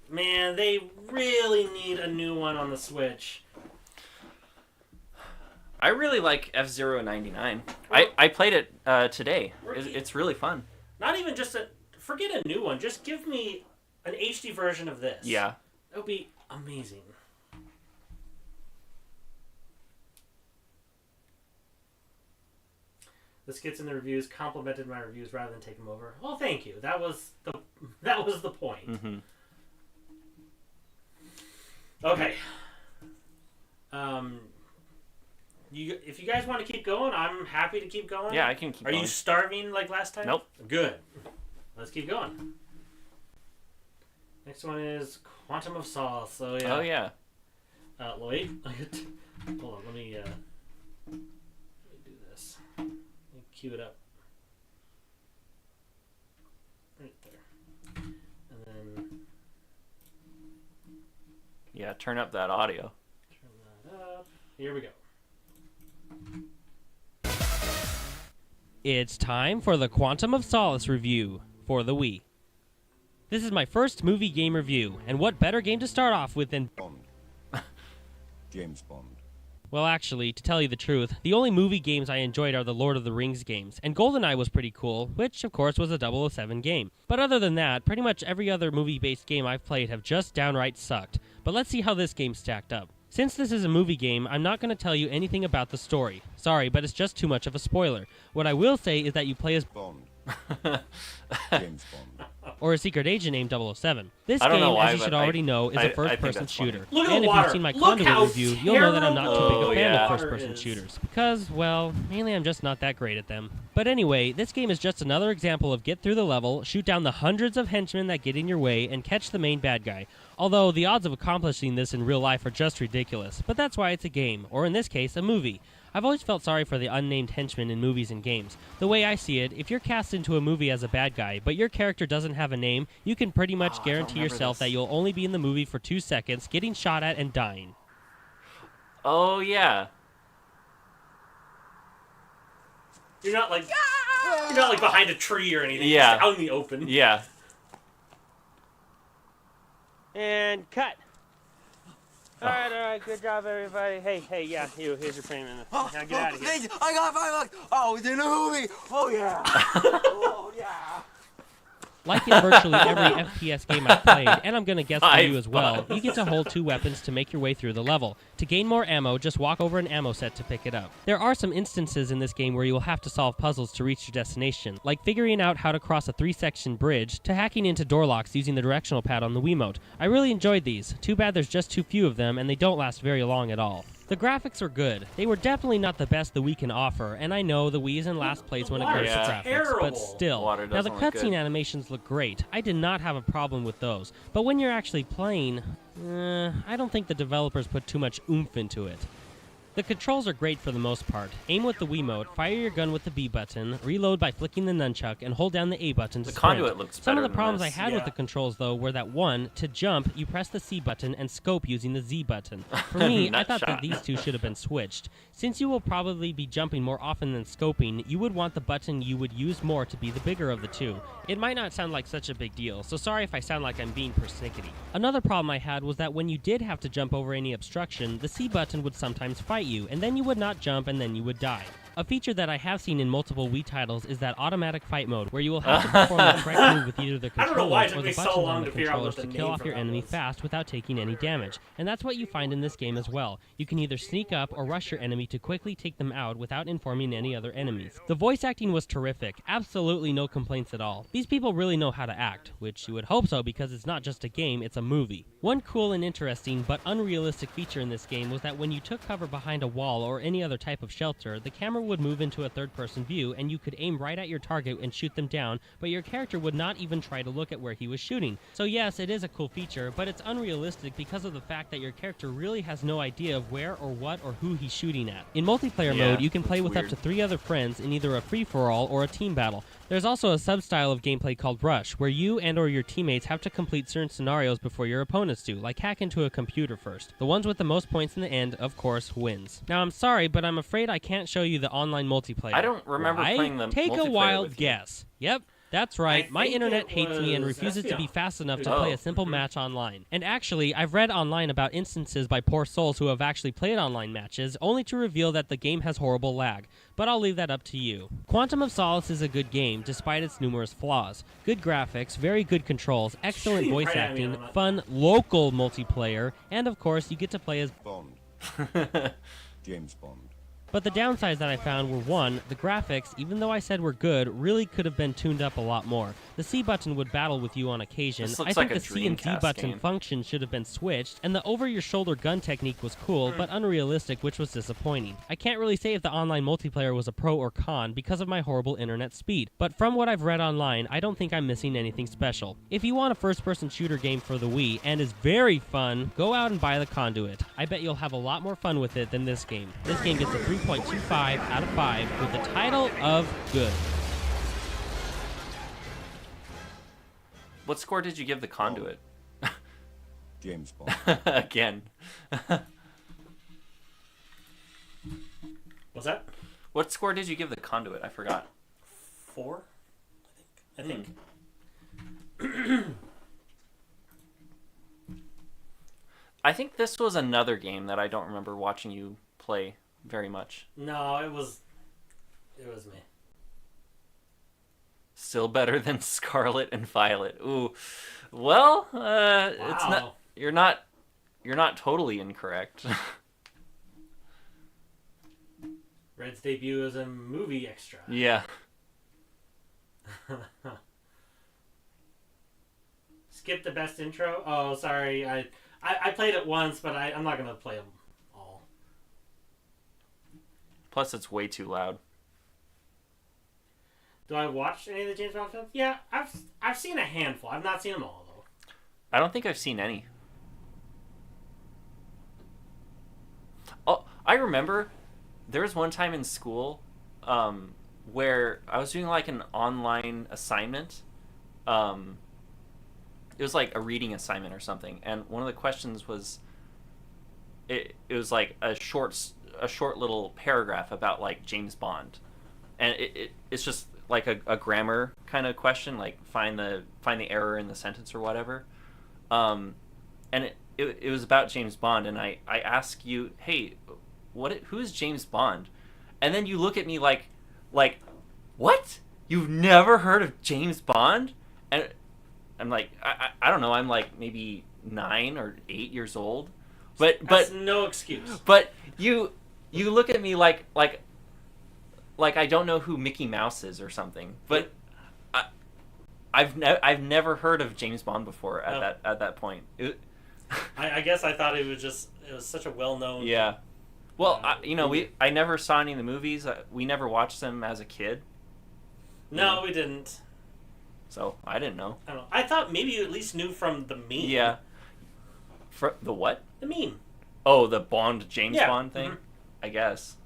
Man, they really need a new one on the Switch. I really like F-Zero 99. I played it today. It's really fun. Not even just forget a new one. Just give me an HD version of this. Yeah. That would be amazing. The skits in the reviews complimented my reviews rather than take them over. Well, thank you. That was the point. Mm-hmm. Okay. If you guys want to keep going, I'm happy to keep going. Yeah, I can keep Are going. you starving like last time? Nope. Good. Let's keep going. Next one is Quantum of Solace. So yeah. Oh yeah. Wait. Hold on. Let me do this. Let me cue it up. Right there. And then Yeah, turn up that audio. turn that up. Here we go. It's time for the Quantum of Solace review for the Wii. This is my first movie game review, and what better game to start off with than... Bond. James Bond. Well, actually, to tell you the truth, the only movie games I enjoyed are the Lord of the Rings games, and GoldenEye was pretty cool, which, of course, was a 007 game. But other than that, pretty much every other movie-based game I've played have just downright sucked. But let's see how this game stacked up. Since this is a movie game, I'm not going to tell you anything about the story. Sorry, but it's just too much of a spoiler. What I will say is that you play as Bond. James Bond. or a secret agent named 007. This I don't game, know why, as you should but already know, is I a think first-person that's funny. shooter. Look at And the if water. you've seen my Look Conduit how review, you'll know that I'm not too big terrible a fan the of water first-person is. shooters. Because, well, mainly I'm just not that great at them. But anyway, this game is just another example of get through the level, shoot down the hundreds of henchmen that get in your way, and catch the main bad guy. Although, the odds of accomplishing this in real life are just ridiculous. But that's why it's a game, or in this case, a movie. I've always felt sorry for the unnamed henchmen in movies and games. The way I see it, if you're cast into a movie as a bad guy, but your character doesn't have a name, you can pretty much guarantee yourself that you'll only be in the movie for 2 seconds, getting shot at and dying. Oh, yeah. You're not like behind a tree or anything. Yeah. You're just out in the open. Yeah. And cut. All right, good job, everybody. Hey, yeah, here's your payment. Now get out of here. Thank you. I got $5. Oh, it's in a movie. Oh yeah. Oh yeah. Like in virtually every FPS game I've played, and I'm going to guess for you as well, $5. you get to hold 2 weapons to make your way through the level. To gain more ammo, just walk over an ammo set to pick it up. There are some instances in this game where you will have to solve puzzles to reach your destination, like figuring out how to cross a 3-section bridge, to hacking into door locks using the directional pad on the Wiimote. I really enjoyed these. Too bad there's just too few of them, and they don't last very long at all. The graphics are good. They were definitely not the best the Wii can offer, and I know the Wii is in last place when it comes to graphics, terrible. but still. Water Now the doesn't look good. cutscene animations look great. I did not have a problem with those. But when you're actually playing, I don't think the developers put too much oomph into it. The controls are great for the most part. Aim with the Wiimote, fire your gun with the B button, reload by flicking the nunchuck, and hold down the A button to The sprint. Conduit looks Some of better the than problems this. I had with the controls, though, were that 1, to jump, you press the C button and scope using the Z button. For me, I thought that Nutshot. these two should have been switched. Since you will probably be jumping more often than scoping, you would want the button you would use more to be the bigger of the two. It might not sound like such a big deal, so sorry if I sound like I'm being persnickety. Another problem I had was that when you did have to jump over any obstruction, the C button would sometimes fight you, and then you would not jump and then you would die. A feature that I have seen in multiple Wii titles is that automatic fight mode, where you will have to perform the correct move with either the I don't know why it controllers or took the me so buttons long on the to figure out controllers what to the kill name off for your that enemy was. fast without taking any damage. And that's what you find in this game as well. You can either sneak up or rush your enemy to quickly take them out without informing any other enemies. The voice acting was terrific, absolutely no complaints at all. These people really know how to act, which you would hope so because it's not just a game, it's a movie. One cool and interesting but unrealistic feature in this game was that when you took cover behind a wall or any other type of shelter, the camera would move into a third-person view and you could aim right at your target and shoot them down, but your character would not even try to look at where he was shooting. So yes, it is a cool feature, but it's unrealistic because of the fact that your character really has no idea of where or what or who he's shooting at. In multiplayer mode, you can play with up to 3 other friends in either a free-for-all or a team battle. There's also a sub-style of gameplay called Rush, where you and or your teammates have to complete certain scenarios before your opponents do, like hack into a computer first. The ones with the most points in the end, of course, wins. Now I'm sorry, but I'm afraid I can't show you the online multiplayer. I don't remember Why? playing the Take a multiplayer wild with you. guess. Yep. That's right, I my think internet it hates me and was refuses to be Espion. fast enough to Oh. play a simple match online. And actually, I've read online about instances by poor souls who have actually played online matches, only to reveal that the game has horrible lag. But I'll leave that up to you. Quantum of Solace is a good game, despite its numerous flaws. Good graphics, very good controls, excellent voice Right at me acting, on that. fun local multiplayer, and of course, you get to play as Bond. James Bond. But the downsides that I found were 1, the graphics, even though I said were good, really could have been tuned up a lot more. The C button would battle with you on occasion. This I looks think like a the C and D Dreamcast button game. function should have been switched, and the over-your-shoulder gun technique was cool, but unrealistic, which was disappointing. I can't really say if the online multiplayer was a pro or con because of my horrible internet speed, but from what I've read online, I don't think I'm missing anything special. If you want a first-person shooter game for the Wii, and is very fun, go out and buy the Conduit. I bet you'll have a lot more fun with it than this game. This game gets a 3.25 out of 5 with the title of good. What score did you give the Conduit? James Bond. Again. What's that? What score did you give the Conduit? I forgot. 4? I think. I think this was another game that I don't remember watching you play very much. No, it was me. Still better than Scarlet and Violet. Ooh. Well, it's not you're not totally incorrect. Red's debut as a movie extra. Yeah. Skip the best intro? Oh, sorry. I played it once, but I'm not going to play them all. Plus, it's way too loud. Do I watch any of the James Bond films? Yeah, I've seen a handful. I've not seen them all, though. I don't think I've seen any. Oh, I remember there was one time in school where I was doing like an online assignment. It was like a reading assignment or something, and one of the questions was it was like a short little paragraph about like James Bond, and it's just like a grammar kind of question, like find the error in the sentence or whatever, and it was about James Bond, and I ask you, hey, who is James Bond? And then you look at me like what? You've never heard of James Bond? And I'm like, I don't know, I'm like maybe 9 or 8 years old, but That's no excuse. But you look at me like I don't know who Mickey Mouse is or something. But I've never heard of James Bond before at that point. I guess I thought it was such a well-known. Yeah. Well, I never saw any of the movies. We never watched them as a kid. No, we didn't. So I didn't know. I don't know. I thought maybe you at least knew from the meme. Yeah. For the what? The meme. Oh, the James Bond thing? Mm-hmm. I guess.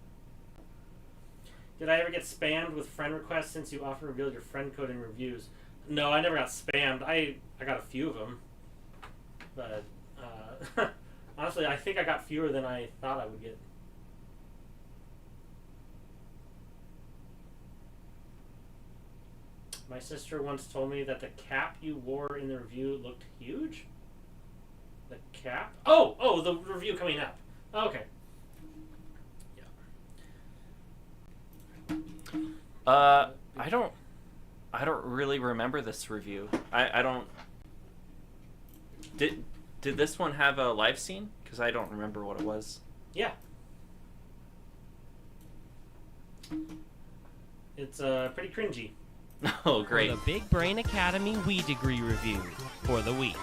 Did I ever get spammed with friend requests since you often revealed your friend code in reviews? No, I never got spammed. I got a few of them. But, honestly, I think I got fewer than I thought I would get. My sister once told me that the cap you wore in the review looked huge. The cap? Oh, the review coming up. Okay. Yeah. I don't really remember this review. I don't. Did this one have a live scene? Because I don't remember what it was. Yeah. It's pretty cringy. Oh, great. For the Big Brain Academy Wii Degree review for the Wii.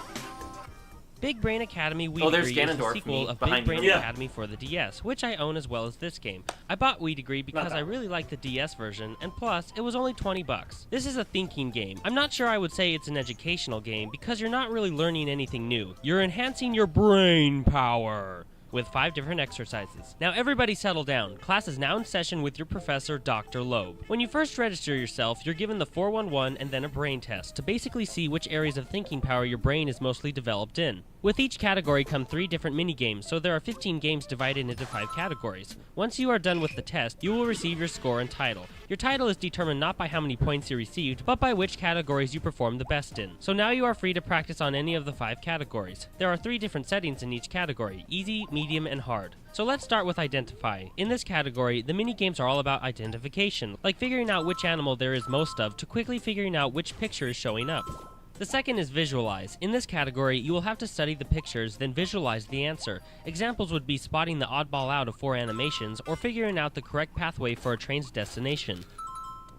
Big Brain Academy Wii there's Degree is the Ganondorf sequel of behind Big Brain you. Yeah. Academy for the DS, which I own as well as this game. I bought Wii Degree because I really like the DS version, and plus, it was only $20. This is a thinking game. I'm not sure I would say it's an educational game because you're not really learning anything new. You're enhancing your brain power with 5 different exercises. Now everybody settle down. Class is now in session with your professor, Dr. Loeb. When you first register yourself, you're given the 411 and then a brain test to basically see which areas of thinking power your brain is mostly developed in. With each category come 3 different mini-games, so there are 15 games divided into 5 categories. Once you are done with the test, you will receive your score and title. Your title is determined not by how many points you received, but by which categories you performed the best in. So now you are free to practice on any of the 5 categories. There are 3 different settings in each category: easy, medium, and hard. So let's start with identify. In this category, the mini-games are all about identification, like figuring out which animal there is most of to quickly figuring out which picture is showing up. The second is visualize. In this category, you will have to study the pictures, then visualize the answer. Examples would be spotting the oddball out of 4 animations, or figuring out the correct pathway for a train's destination.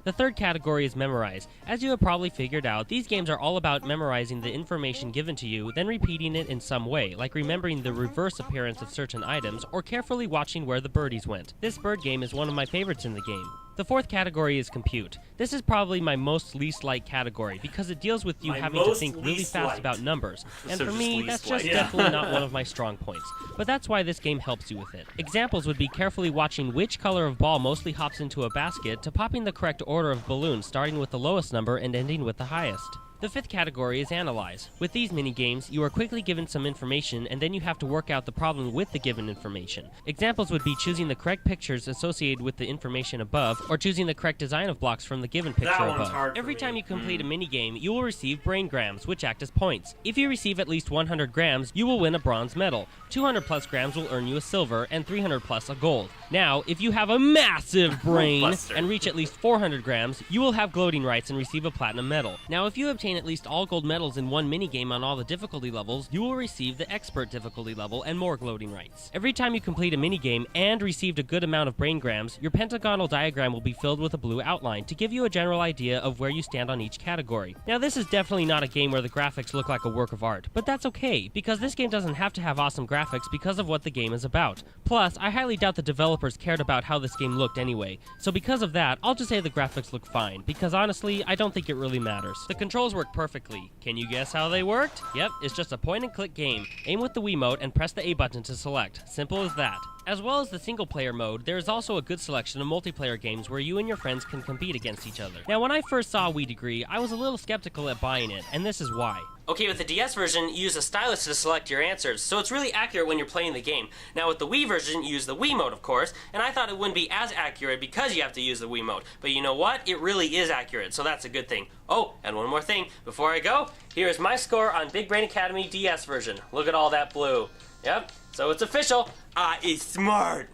The third category is memorize. As you have probably figured out, these games are all about memorizing the information given to you, then repeating it in some way, like remembering the reverse appearance of certain items, or carefully watching where the birdies went. This bird game is one of my favorites in the game. The fourth category is compute. This is probably my most least liked category because it deals with you having to think really fast about numbers. And So for just me, least that's just liked. definitely not one of my strong points. But that's why this game helps you with it. Examples would be carefully watching which color of ball mostly hops into a basket to popping the correct order of balloons starting with the lowest number and ending with the highest. The fifth category is analyze. With these mini-games, you are quickly given some information and then you have to work out the problem with the given information. Examples would be choosing the correct pictures associated with the information above, or choosing the correct design of blocks from the given picture That one's above. hard for Every me. time you complete a mini-game, you will receive brain grams, which act as points. If you receive at least 100 grams, you will win a bronze medal. 200 plus grams will earn you a silver, and 300 plus a gold. Now, if you have a massive brain Buster. and reach at least 400 grams, you will have gloating rights and receive a platinum medal. Now, if you obtain obtain at least all gold medals in one minigame on all the difficulty levels, you will receive the expert difficulty level and more gloating rights. Every time you complete a minigame and received a good amount of braingrams, your pentagonal diagram will be filled with a blue outline to give you a general idea of where you stand on each category. Now, this is definitely not a game where the graphics look like a work of art, but that's okay, because this game doesn't have to have awesome graphics because of what the game is about. Plus, I highly doubt the developers cared about how this game looked anyway, so because of that, I'll just say the graphics look fine, because honestly, I don't think it really matters. The controls work perfectly. Can you guess how they worked? Yep, it's just a point-and-click game. Aim with the Wiimote and press the A button to select. Simple as that. As well as the single-player mode, there is also a good selection of multiplayer games where you and your friends can compete against each other. Now, when I first saw Wii Degree, I was a little skeptical at buying it, and this is why. Okay, with the DS version, you use a stylus to select your answers, so it's really accurate when you're playing the game. Now, with the Wii version, you use the Wiimote, of course, and I thought it wouldn't be as accurate because you have to use the Wiimote. But you know what? It really is accurate, so that's a good thing. Oh, and one more thing. Before I go, here's my score on Big Brain Academy DS version. Look at all that blue. Yep, so it's official. I is smart.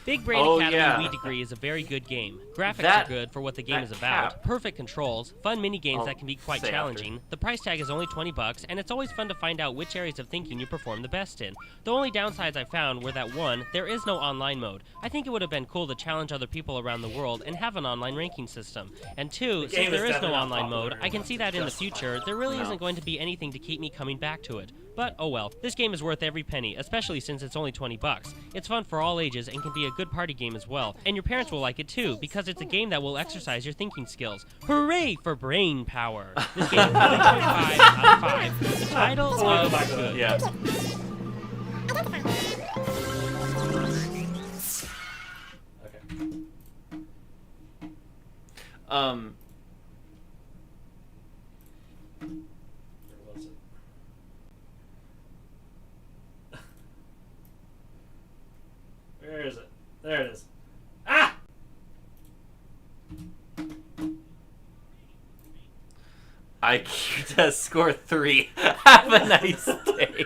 Big Brain Academy Wii Degree is a very good game. Graphics are good for what the game is about. Perfect controls, fun mini-games that can be quite challenging. The price tag is only $20, and it's always fun to find out which areas of thinking you perform the best in. The only downsides I found were that 1, there is no online mode. I think it would have been cool to challenge other people around the world and have an online ranking system. And 2, since there is no online mode, I can see that in the future, there really isn't going to be anything to keep me coming back to it. But, oh well, this game is worth every penny, especially since it's only $20. It's fun for all ages and can be a good party game as well. And your parents will like it too, because it's a game that will exercise your thinking skills. Hooray for brain power! This game is 3.5 out of 5. The title is good. Yeah. Where is it? There it is. Ah! IQ test score 3. Have a nice day.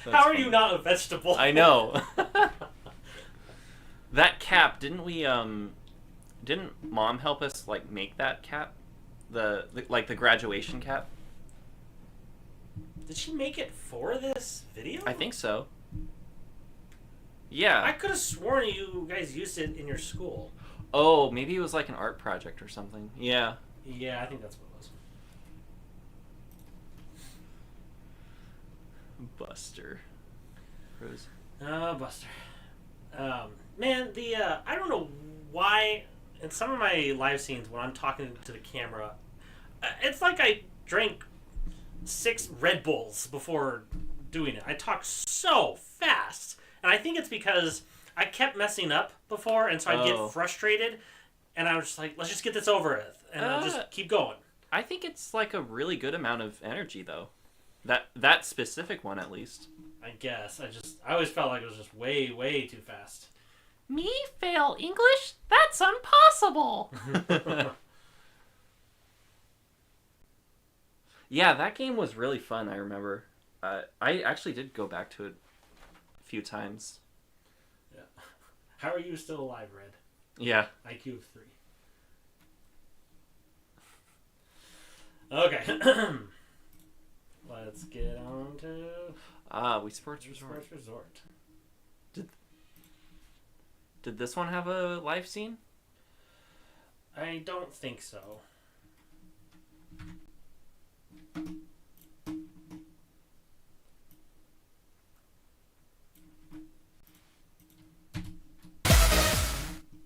How are you not a vegetable? I know. That cap, didn't Mom help us like make that cap? The graduation cap? Did she make it for this video? I think so. Yeah. I could have sworn you guys used it in your school. Oh, maybe it was like an art project or something. Yeah. Yeah, I think that's what it was. Buster. Rose. Buster. Man, I don't know why, in some of my live scenes when I'm talking to the camera, it's like I drank 6 Red Bulls before doing it. I talk so fast. And I think it's because I kept messing up before, and so I'd get frustrated, and I was just like, let's just get this over with, and I'll just keep going. I think it's like a really good amount of energy, though. That specific one, at least. I guess. I always felt like it was just way, way too fast. Me fail English? That's impossible! Yeah, that game was really fun, I remember. I actually did go back to it a few times. Yeah. How are you still alive, Red? Yeah. IQ of 3. Okay. Let's get on to... Wii Sports Resort. Sports Resort. Did this one have a live scene? I don't think so.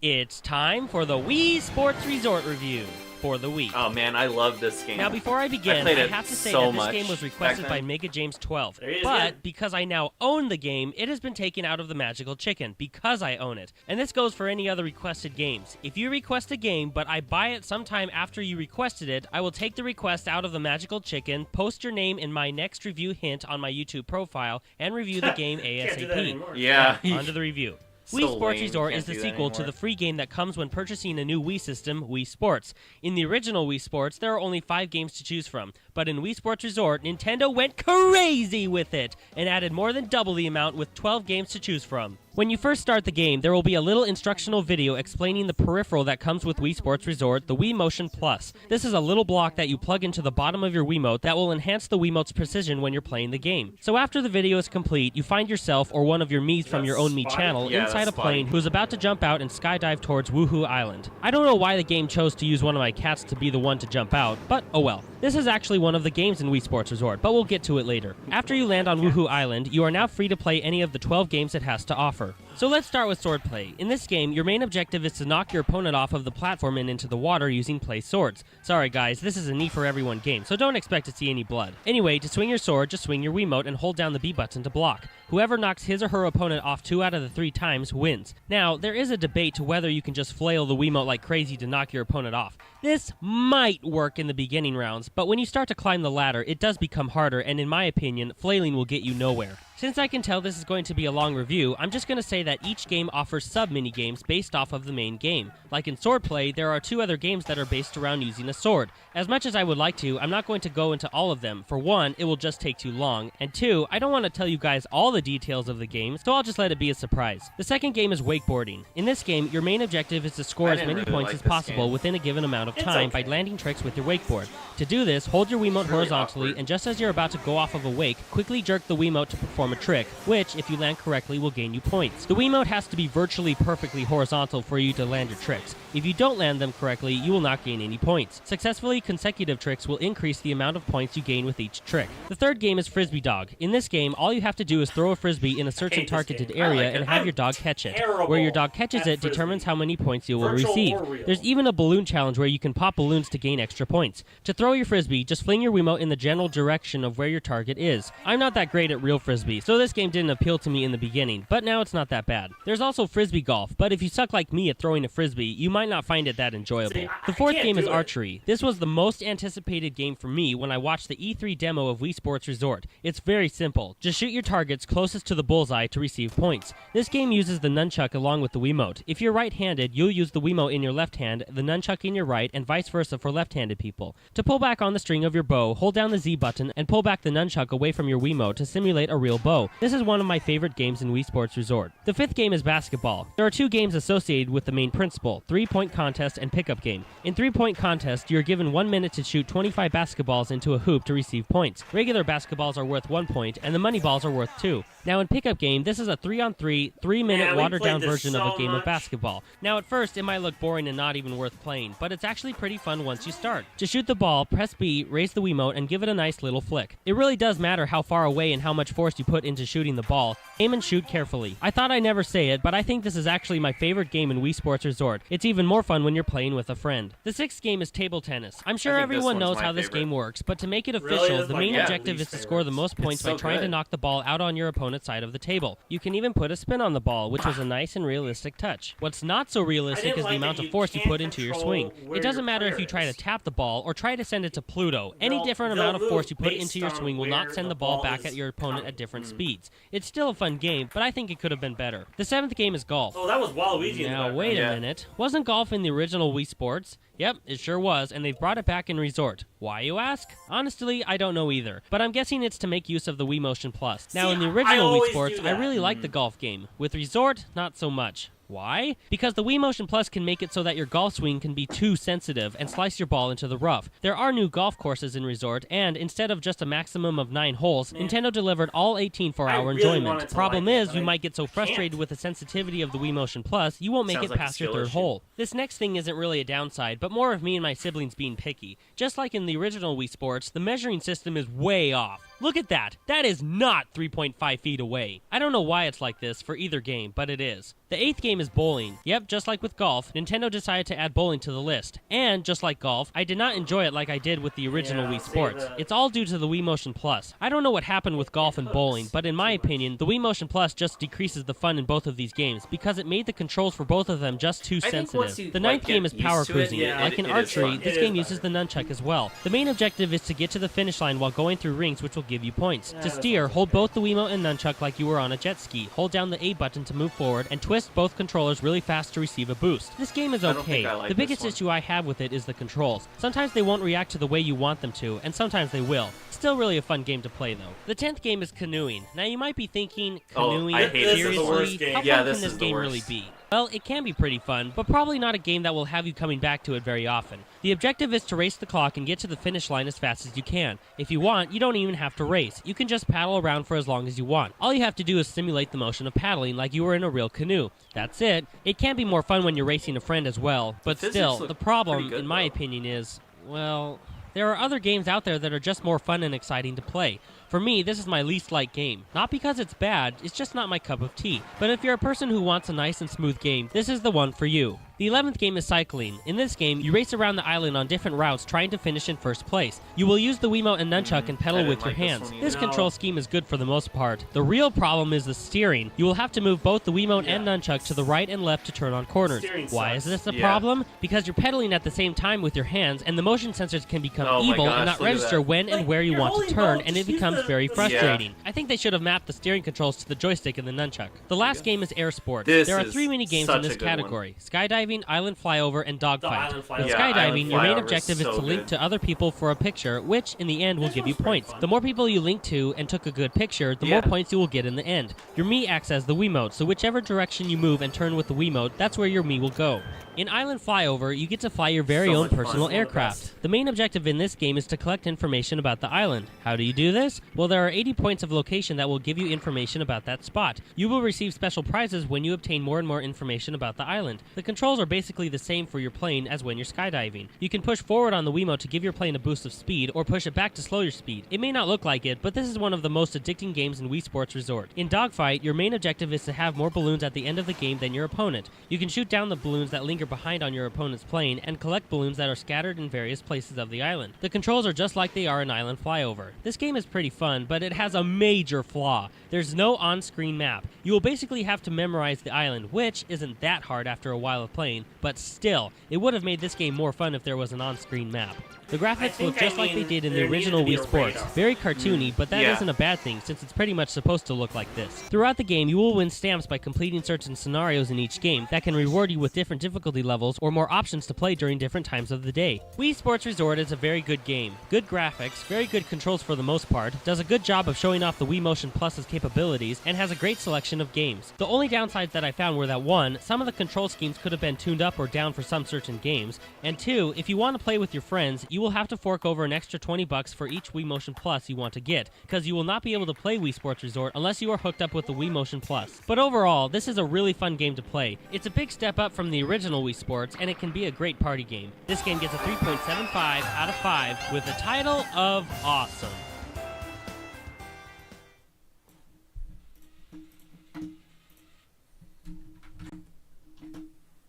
It's time for the Wii Sports Resort review for the Wii. Oh man, I love this game. Now before I begin, I have to say that this game was requested by Mega James 12. But because I now own the game, it has been taken out of the Magical Chicken because I own it. And this goes for any other requested games. If you request a game, but I buy it sometime after you requested it, I will take the request out of the Magical Chicken, post your name in my next review hint on my YouTube profile, and review the game ASAP. Yeah. On to the review. Wii Sports Resort is the sequel to the free game that comes when purchasing a new Wii system, Wii Sports. In the original Wii Sports, there are only 5 games to choose from, But in Wii Sports Resort, Nintendo went crazy with it and added more than double the amount with 12 games to choose from. When you first start the game, there will be a little instructional video explaining the peripheral that comes with Wii Sports Resort, the Wii Motion Plus. This is a little block that you plug into the bottom of your Wiimote that will enhance the Wiimote's precision when you're playing the game. So after the video is complete, you find yourself or one of your Miis from your own Mii channel inside a plane who's about to jump out and skydive towards Woohoo Island. I don't know why the game chose to use one of my cats to be the one to jump out, but oh well. This is actually one of the games in Wii Sports Resort, but we'll get to it later. After you land on Woohoo Island, you are now free to play any of the 12 games it has to offer. So let's start with swordplay. In this game, your main objective is to knock your opponent off of the platform and into the water using play swords. Sorry guys, this is a knee for everyone game, so don't expect to see any blood. Anyway, to swing your sword, just swing your Wiimote and hold down the B button to block. Whoever knocks his or her opponent off 2 out of the 3 times wins. Now, there is a debate to whether you can just flail the Wiimote like crazy to knock your opponent off. This might work in the beginning rounds, but when you start to climb the ladder, it does become harder, and in my opinion, flailing will get you nowhere. Since I can tell this is going to be a long review, I'm just going to say that each game offers sub-mini-games based off of the main game. Like in Swordplay, there are 2 other games that are based around using a sword. As much as I would like to, I'm not going to go into all of them. For one, it will just take too long, and 2, I don't want to tell you guys all the details of the game, so I'll just let it be a surprise. The second game is wakeboarding. In this game, your main objective is to score as many points as possible within a given amount of time by landing tricks with your wakeboard. To do this, hold your Wiimote horizontally, and just as you're about to go off of a wake, quickly jerk the Wiimote to perform a trick, which, if you land correctly, will gain you points. The Wiimote has to be virtually perfectly horizontal for you to land your tricks. If you don't land them correctly, you will not gain any points. Successfully consecutive tricks will increase the amount of points you gain with each trick. The third game is Frisbee Dog. In this game, all you have to do is throw a frisbee in a certain targeted area and have your dog catch it. Where your dog catches it determines how many points you will receive. There's even a balloon challenge where you can pop balloons to gain extra points. To throw your frisbee, just fling your Wiimote in the general direction of where your target is. I'm not that great at real frisbee, so this game didn't appeal to me in the beginning, but now it's not that bad. There's also Frisbee Golf, but if you suck like me at throwing a frisbee, you might not find it that enjoyable. The fourth game is Archery. This was the most anticipated game for me when I watched the E3 demo of Wii Sports Resort. It's very simple. Just shoot your targets closest to the bullseye to receive points. This game uses the nunchuck along with the Wiimote. If you're right-handed, you'll use the Wiimote in your left hand, the nunchuck in your right, and vice versa for left-handed people. To pull back on the string of your bow, hold down the Z button and pull back the nunchuck away from your Wiimote to simulate a real bow. This is one of my favorite games in Wii Sports Resort. The fifth game is basketball. There are 2 games associated with the main principle, 3-point contest and pickup game. In 3-point contest, you're given 1 minute to shoot 25 basketballs into a hoop to receive points. Regular basketballs are worth 1 point, and the money balls are worth 2. Now in pickup game, this is a 3-on-3, 3-minute watered-down version of a game of basketball. Now at first, it might look boring and not even worth playing, but it's actually pretty fun once you start. To shoot the ball, press B, raise the Wiimote, and give it a nice little flick. It really does matter how far away and how much force you put into shooting the ball. Aim and shoot carefully. I thought I'd never say it, but I think this is actually my favorite game in Wii Sports Resort. It's even more fun when you're playing with a friend. The sixth game is table tennis. I'm sure everyone knows how this game works, but to make it official, the main objective is to score the most points by trying to knock the ball out on your opponent's side of the table. You can even put a spin on the ball, which was a nice and realistic touch. What's not so realistic is the amount of force you put into your swing. It doesn't matter if you try to tap the ball or try to send it to Pluto. Any different amount of force you put into your swing will not send the ball back at your opponent at different speeds. It's still a fun game, but I think it could have been better. The seventh game is golf. Oh, that was Waluigi. Now, wait a minute. Wasn't golf in the original Wii Sports? Yep, it sure was, and they've brought it back in Resort. Why, you ask? Honestly, I don't know either, but I'm guessing it's to make use of the Wii Motion Plus. Now, in the original Wii Sports, I really liked the golf game. With Resort, not so much. Why? Because the Wii Motion Plus can make it so that your golf swing can be too sensitive and slice your ball into the rough. There are new golf courses in Resort, and instead of just a maximum of 9 holes, Nintendo delivered all 18 for our enjoyment. Problem is, you might get so frustrated with the sensitivity of the Wii Motion Plus, you won't make it past your 3rd hole. This next thing isn't really a downside, but more of me and my siblings being picky. Just like in the original Wii Sports, the measuring system is way off. Look at that! That is not 3.5 feet away. I don't know why it's like this for either game, but it is. The 8th game is bowling. Yep, just like with golf, Nintendo decided to add bowling to the list. And, just like golf, I did not enjoy it like I did with the original Wii Sports. It's all due to the Wii Motion Plus. I don't know what happened with golf and bowling, but in my opinion, the Wii Motion Plus just decreases the fun in both of these games, because it made the controls for both of them just too sensitive. The 9th game is power cruising. In archery, this game uses the nunchuck as well. The main objective is to get to the finish line while going through rings, which will give give you points. Yeah, To that steer, sounds hold okay. both the Wiimote and nunchuck like you were on a jet ski. Hold down the A button to move forward, and twist both controllers really fast to receive a boost. This game is I don't think okay. I like The this biggest one. issue I have with it is the controls. Sometimes they won't react to the way you want them to, and sometimes they will. Still really a fun game to play, though. The 10th game is canoeing. Now you might be thinking, Oh, canoeing? I hate it. This is the Seriously? worst game. How Yeah, fun this can this is the game worst. really be? Well, it can be pretty fun, but probably not a game that will have you coming back to it very often. The objective is to race the clock and get to the finish line as fast as you can. If you want, you don't even have to race. You can just paddle around for as long as you want. All you have to do is simulate the motion of paddling like you were in a real canoe. That's it. It can be more fun when you're racing a friend as well, but physics still, look the problem, pretty good, in my though. opinion, is, well, there are other games out there that are just more fun and exciting to play. For me, this is my least liked game. Not because it's bad, it's just not my cup of tea. But if you're a person who wants a nice and smooth game, this is the one for you. The 11th game is cycling. In this game, you race around the island on different routes trying to finish in first place. You will use the Wiimote and nunchuck and pedal I didn't with your like this hands. one This either. control scheme is good for the most part. The real problem is the steering. You will have to move both the Wiimote and nunchuck to the right and left to turn on corners. Steering Why is sucks. this a Yeah. problem? Because you're pedaling at the same time with your hands, and the motion sensors can become Oh my evil gosh, and not look at register that. when and Like, where you you're want to holding turn, both, and it just use becomes the- very the- frustrating. I think they should have mapped the steering controls to the joystick and the nunchuck. The last game is air sports. This There are is 3 mini games such in this a good one. category: skydiving, island flyover, and dogfight. island flyover. In Yeah, island skydiving, your main flyover is objective is so to link good. to other people for a picture, which in the end will This give you one's pretty points. fun. The more people you link to and took a good picture, the more Yeah. points you will get in the end. Your Mii acts as the Wiimote, so whichever direction you move and turn with the Wiimote, that's where your Mii will go. In Island Flyover, you get to fly your very So own much fun. personal One of the aircraft. best. The main objective in this game is to collect information about the island. How do you do this? Well, there are 80 points of location that will give you information about that spot. You will receive special prizes when you obtain more and more information about the island. The controls are basically the same for your plane as when you're skydiving. You can push forward on the Wiimote to give your plane a boost of speed, or push it back to slow your speed. It may not look like it, but this is one of the most addicting games in Wii Sports Resort. In Dogfight, your main objective is to have more balloons at the end of the game than your opponent. You can shoot down the balloons that linger behind on your opponent's plane, and collect balloons that are scattered in various places of the island. The controls are just like they are in Island Flyover. This game is pretty fun, but it has a major flaw. There's no on-screen map. You will basically have to memorize the island, which isn't that hard after a while of playing, but still, it would have made this game more fun if there was an on-screen map. The graphics look just like they did in the there needed original to be Wii a Sports. radar. Very cartoony, but that Yeah. isn't a bad thing since it's pretty much supposed to look like this. Throughout the game, you will win stamps by completing certain scenarios in each game that can reward you with different difficulty levels or more options to play during different times of the day. Wii Sports Resort is a very good game. Good graphics, very good controls for the most part, does a good job of showing off the Wii Motion Plus's capabilities, and has a great selection of games. The only downsides that I found were that 1, some of the control schemes could have been tuned up or down for some certain games, and 2, if you want to play with your friends, you will have to fork over an extra $20 for each Wii Motion Plus you want to get, because you will not be able to play Wii Sports Resort unless you are hooked up with the Wii Motion Plus. But overall, this is a really fun game to play. It's a big step up from the original Wii Sports, and it can be a great party game. This game gets a 3.75 out of 5 with the title of Awesome.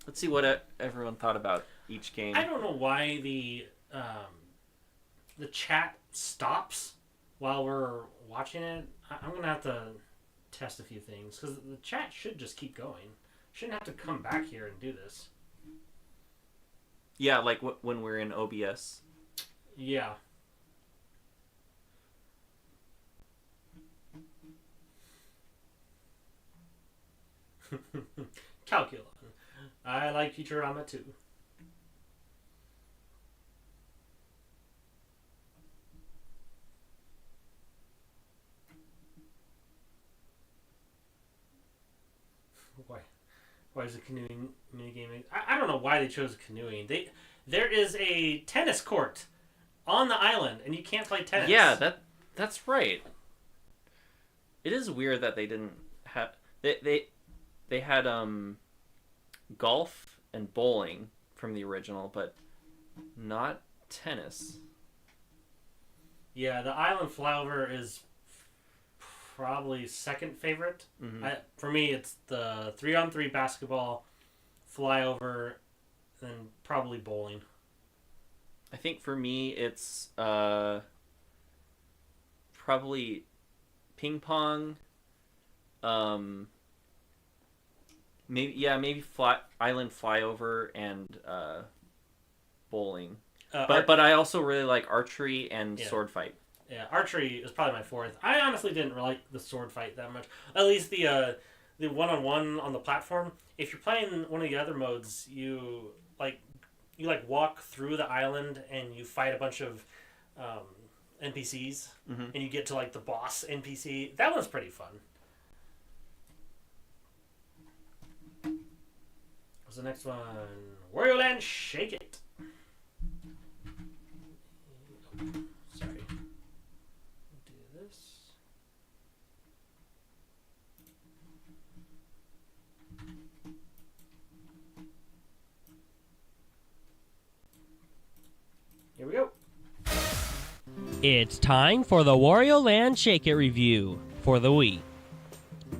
Let's see what everyone thought about each game. I don't know why the chat stops while we're watching it. I'm gonna have to test a few things because the chat should just keep going. Shouldn't have to come back here and do this. Yeah, like when we're in OBS. Yeah. Calculon. I like Futurama too. Why is the canoeing minigame? I don't know why they chose canoeing. There is a tennis court on the island, and you can't play tennis. Yeah, that's right. It is weird that they didn't have they had golf and bowling from the original, but not tennis. Yeah, the island flyover is probably second favorite. Mm-hmm. For me, it's the 3-on-3 basketball, flyover, then probably bowling. I think for me it's probably ping pong. Maybe island flyover and bowling. But I also really like archery and sword fight. Yeah, archery is probably my fourth. I honestly didn't like the sword fight that much. At least the one-on-one on the platform. If you're playing one of the other modes, you walk through the island and you fight a bunch of NPCs, and you get to like the boss NPC. That one's pretty fun. What's the next one? Wario Land Shake It. Sorry. Do this. Here we go. It's time for the Wario Land Shake It review for the Wii.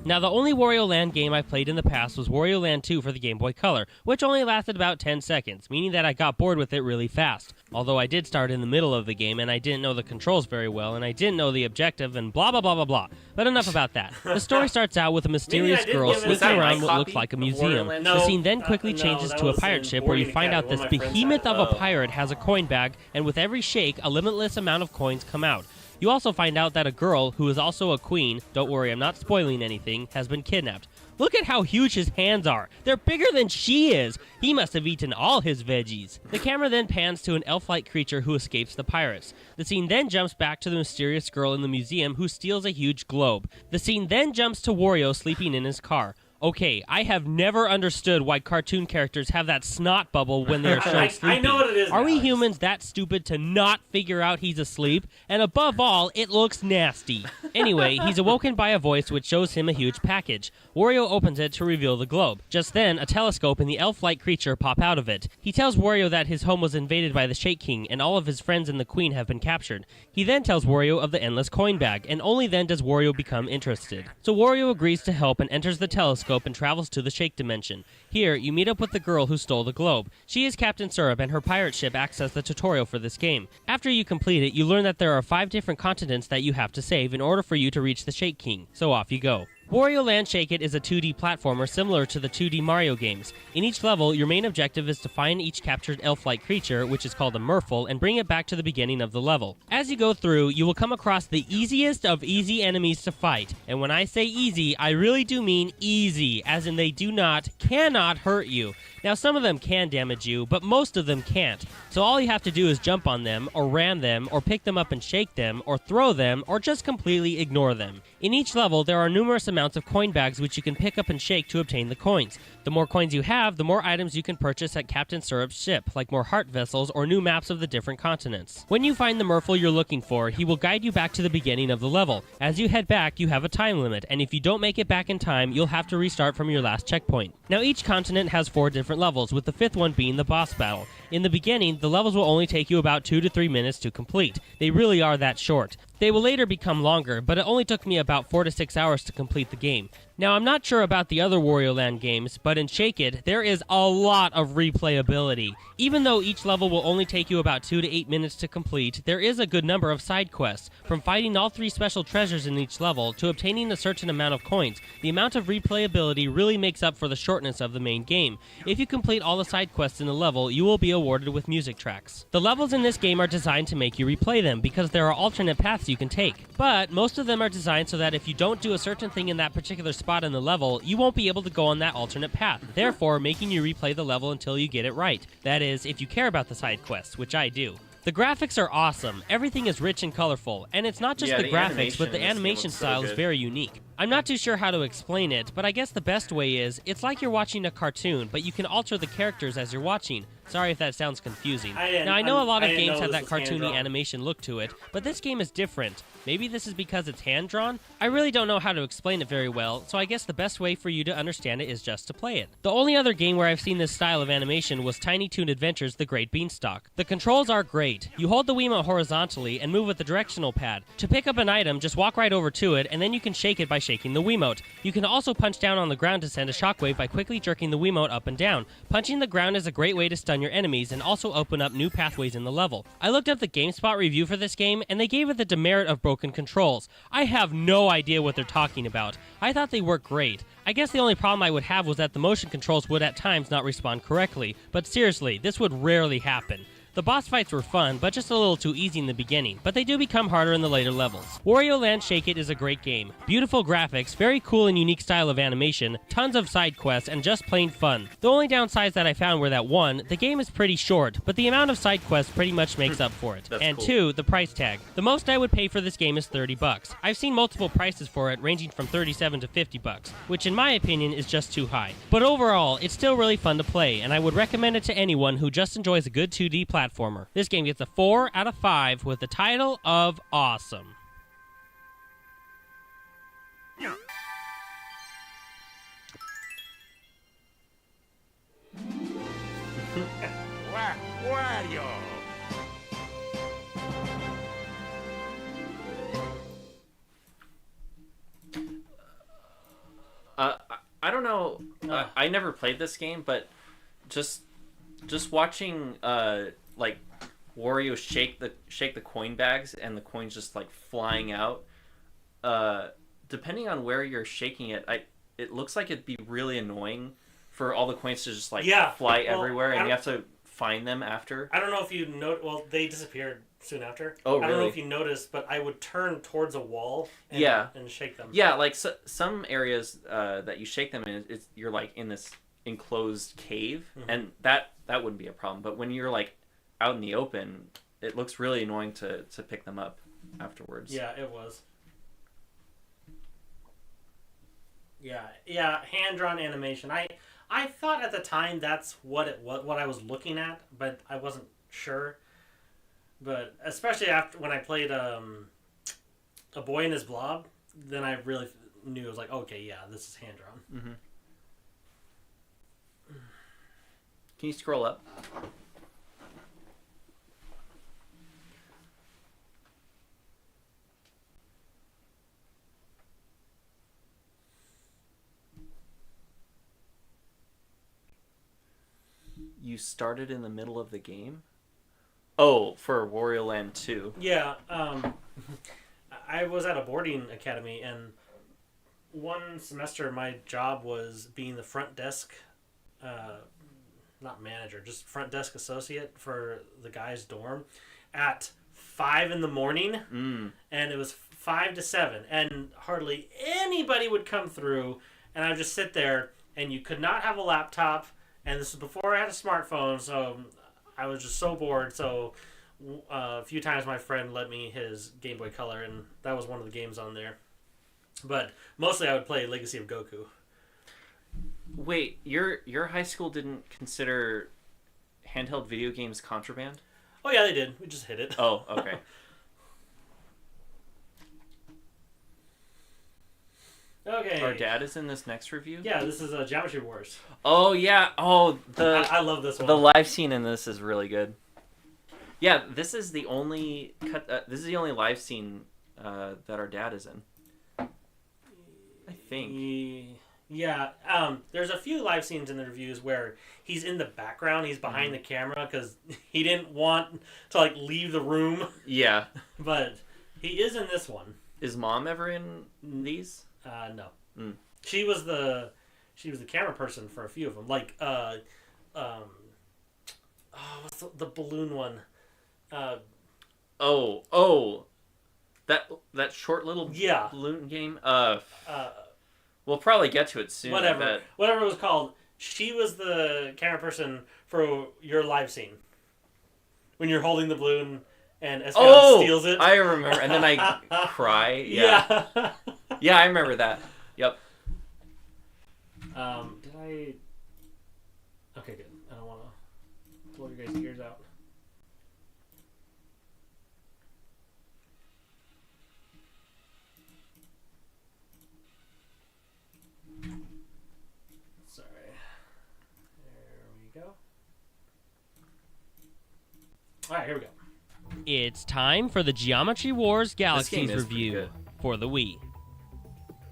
Now, the only Wario Land game I played in the past was Wario Land 2 for the Game Boy Color, which only lasted about 10 seconds, meaning that I got bored with it really fast. Although I did start in the middle of the game, and I didn't know the controls very well, and I didn't know the objective, and blah blah blah blah blah. But enough about that. The story starts out with a mysterious girl sneaking around what looks like a museum. The scene then quickly changes to a pirate ship where you find out this behemoth of a pirate has a coin bag, and with every shake, a limitless amount of coins come out. You also find out that a girl, who is also a queen, don't worry, I'm not spoiling anything, has been kidnapped. Look at how huge his hands are. They're bigger than she is. He must have eaten all his veggies. The camera then pans to an elf-like creature who escapes the pirates. The scene then jumps back to the mysterious girl in the museum who steals a huge globe. The scene then jumps to Wario sleeping in his car. Okay, I have never understood why cartoon characters have that snot bubble when they're shown sleeping. I know what it is. Are we humans that stupid to not figure out he's asleep? And above all, it looks nasty. Anyway, he's awoken by a voice which shows him a huge package. Wario opens it to reveal the globe. Just then, a telescope and the elf-like creature pop out of it. He tells Wario that his home was invaded by the Shake King and all of his friends and the Queen have been captured. He then tells Wario of the endless coin bag, and only then does Wario become interested. So Wario agrees to help and enters the telescope and travels to the Shake Dimension. Here, you meet up with the girl who stole the globe. She is Captain Syrup, and her pirate ship acts as the tutorial for this game. After you complete it, you learn that there are 5 different continents that you have to save in order for you to reach the Shake King. So off you go. Wario Land Shake It is a 2D platformer similar to the 2D Mario games. In each level, your main objective is to find each captured elf-like creature, which is called a Merfolk, and bring it back to the beginning of the level. As you go through, you will come across the easiest of easy enemies to fight. And when I say easy, I really do mean easy, as in they cannot hurt you. Now, some of them can damage you, but most of them can't. So all you have to do is jump on them, or ram them, or pick them up and shake them, or throw them, or just completely ignore them. In each level, there are numerous amounts of coin bags which you can pick up and shake to obtain the coins. The more coins you have, the more items you can purchase at Captain Syrup's ship, like more heart vessels or new maps of the different continents. When you find the Merfolk you're looking for, he will guide you back to the beginning of the level. As you head back, you have a time limit, and if you don't make it back in time, you'll have to restart from your last checkpoint. Now, each continent has 4 different levels, with the 5th one being the boss battle. In the beginning, the levels will only take you about 2 to 3 minutes to complete. They really are that short. They will later become longer, but it only took me about 4 to 6 hours to complete the game. Now, I'm not sure about the other Wario Land games, but in Shake It, there is a lot of replayability. Even though each level will only take you about 2 to 8 minutes to complete, there is a good number of side quests. From fighting all 3 special treasures in each level, to obtaining a certain amount of coins, the amount of replayability really makes up for the shortness of the main game. If you complete all the side quests in the level, you will be awarded with music tracks. The levels in this game are designed to make you replay them, because there are alternate paths you can take. But most of them are designed so that if you don't do a certain thing in that particular spot in the level, you won't be able to go on that alternate path, therefore making you replay the level until you get it right. That is, if you care about the side quests, which I do. The graphics are awesome, everything is rich and colorful, and it's not just the graphics, but the animation style is very unique. I'm not too sure how to explain it, but I guess the best way is, it's like you're watching a cartoon, but you can alter the characters as you're watching. Sorry if that sounds confusing. Now, I know a lot of games have that cartoony animation look to it, but this game is different. Maybe this is because it's hand-drawn? I really don't know how to explain it very well, so I guess the best way for you to understand it is just to play it. The only other game where I've seen this style of animation was Tiny Toon Adventures: The Great Beanstalk. The controls are great. You hold the Wiimote horizontally and move with the directional pad. To pick up an item, just walk right over to it, and then you can shake it by shaking the Wiimote. You can also punch down on the ground to send a shockwave by quickly jerking the Wiimote up and down. Punching the ground is a great way to stun your enemies and also open up new pathways in the level. I looked up the GameSpot review for this game, and they gave it the demerit of broken controls. I have no idea what they're talking about. I thought they worked great. I guess the only problem I would have was that the motion controls would at times not respond correctly, but seriously, this would rarely happen. The boss fights were fun, but just a little too easy in the beginning, but they do become harder in the later levels. Wario Land Shake It is a great game. Beautiful graphics, very cool and unique style of animation, tons of side quests, and just plain fun. The only downsides that I found were that 1, the game is pretty short, but the amount of side quests pretty much makes up for it. And cool. 2, the price tag. The most I would pay for this game is $30. I've seen multiple prices for it ranging from $37 to $50, which in my opinion is just too high. But overall, it's still really fun to play, and I would recommend it to anyone who just enjoys a good 2D platformer. This game gets a 4 out of 5 with the title of Awesome. Wario! I don't know. I never played this game, but just watching like Wario shake the coin bags and the coins just like flying out. Depending on where you're shaking it, it looks like it'd be really annoying for all the coins to just like fly everywhere, and you have to find them after. I don't know if you know. Well, they disappeared soon after. Oh, really? I don't know if you noticed, but I would turn towards a wall and, and shake them. Yeah, like some areas that you shake them in, you're like in this enclosed cave, and that wouldn't be a problem. But when you're like out in the open, it looks really annoying to pick them up afterwards. Yeah, it was. Yeah, hand-drawn animation. I thought at the time that's what I was looking at, but I wasn't sure. But especially after when I played A Boy and His Blob, then I really knew it was like, okay, yeah, this is hand-drawn. Mm-hmm. Can you scroll up? You started in the middle of the game? Oh, for Wario Land 2. Yeah, I was at a boarding academy, and one semester my job was being the front desk, not manager, just front desk associate for the guy's dorm at 5 in the morning, and it was 5 to 7, and hardly anybody would come through, and I would just sit there, and you could not have a laptop, and this was before I had a smartphone, so I was just so bored. So a few times my friend lent me his Game Boy Color, and that was one of the games on there. But mostly I would play Legacy of Goku. Wait, your high school didn't consider handheld video games contraband? Oh yeah, they did. We just hid it. Oh, okay. Okay. Our dad is in this next review? Yeah, this is Geometry Wars. Oh, yeah. Oh, I love this one. The live scene in this is really good. Yeah, this is the only this is the only live scene that our dad is in. I think. Yeah. There's a few live scenes in the reviews where he's in the background. He's behind the camera because he didn't want to like leave the room. Yeah. But he is in this one. Is Mom ever in these? No. She was the camera person for a few of them. Like what's the balloon one? That short little yeah balloon game. We'll probably get to it soon. Whatever it was called. She was the camera person for your live scene when you're holding the balloon and Espeon steals it. I remember, and then I cry. Yeah. Yeah, I remember that. Yep. Did I? Okay, good. I don't want to blow your guys' ears out. Sorry. There we go. All right, here we go. It's time for the Geometry Wars Galaxies review for the Wii.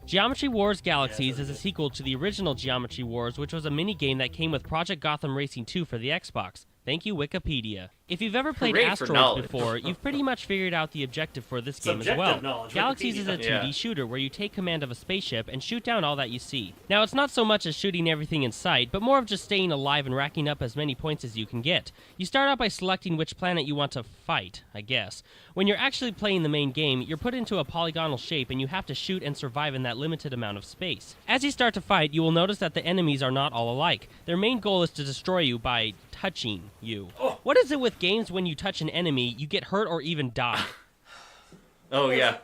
Geometry Wars Galaxies is a sequel to the original Geometry Wars, which was a mini-game that came with Project Gotham Racing 2 for the Xbox. Thank you, Wikipedia. If you've ever played Hooray for Asteroids knowledge. before, you've pretty much figured out the objective for this game as Subjective well. knowledge, Galaxies is a Wikipedia. 2D shooter where you take command of a spaceship and shoot down all that you see. Now, it's not so much as shooting everything in sight, but more of just staying alive and racking up as many points as you can get. You start out by selecting which planet you want to fight, I guess. When you're actually playing the main game, you're put into a polygonal shape and you have to shoot and survive in that limited amount of space. As you start to fight, you will notice that the enemies are not all alike. Their main goal is to destroy you by touching you. Oh. What is it with games when you touch an enemy, you get hurt or even die? Oh yeah.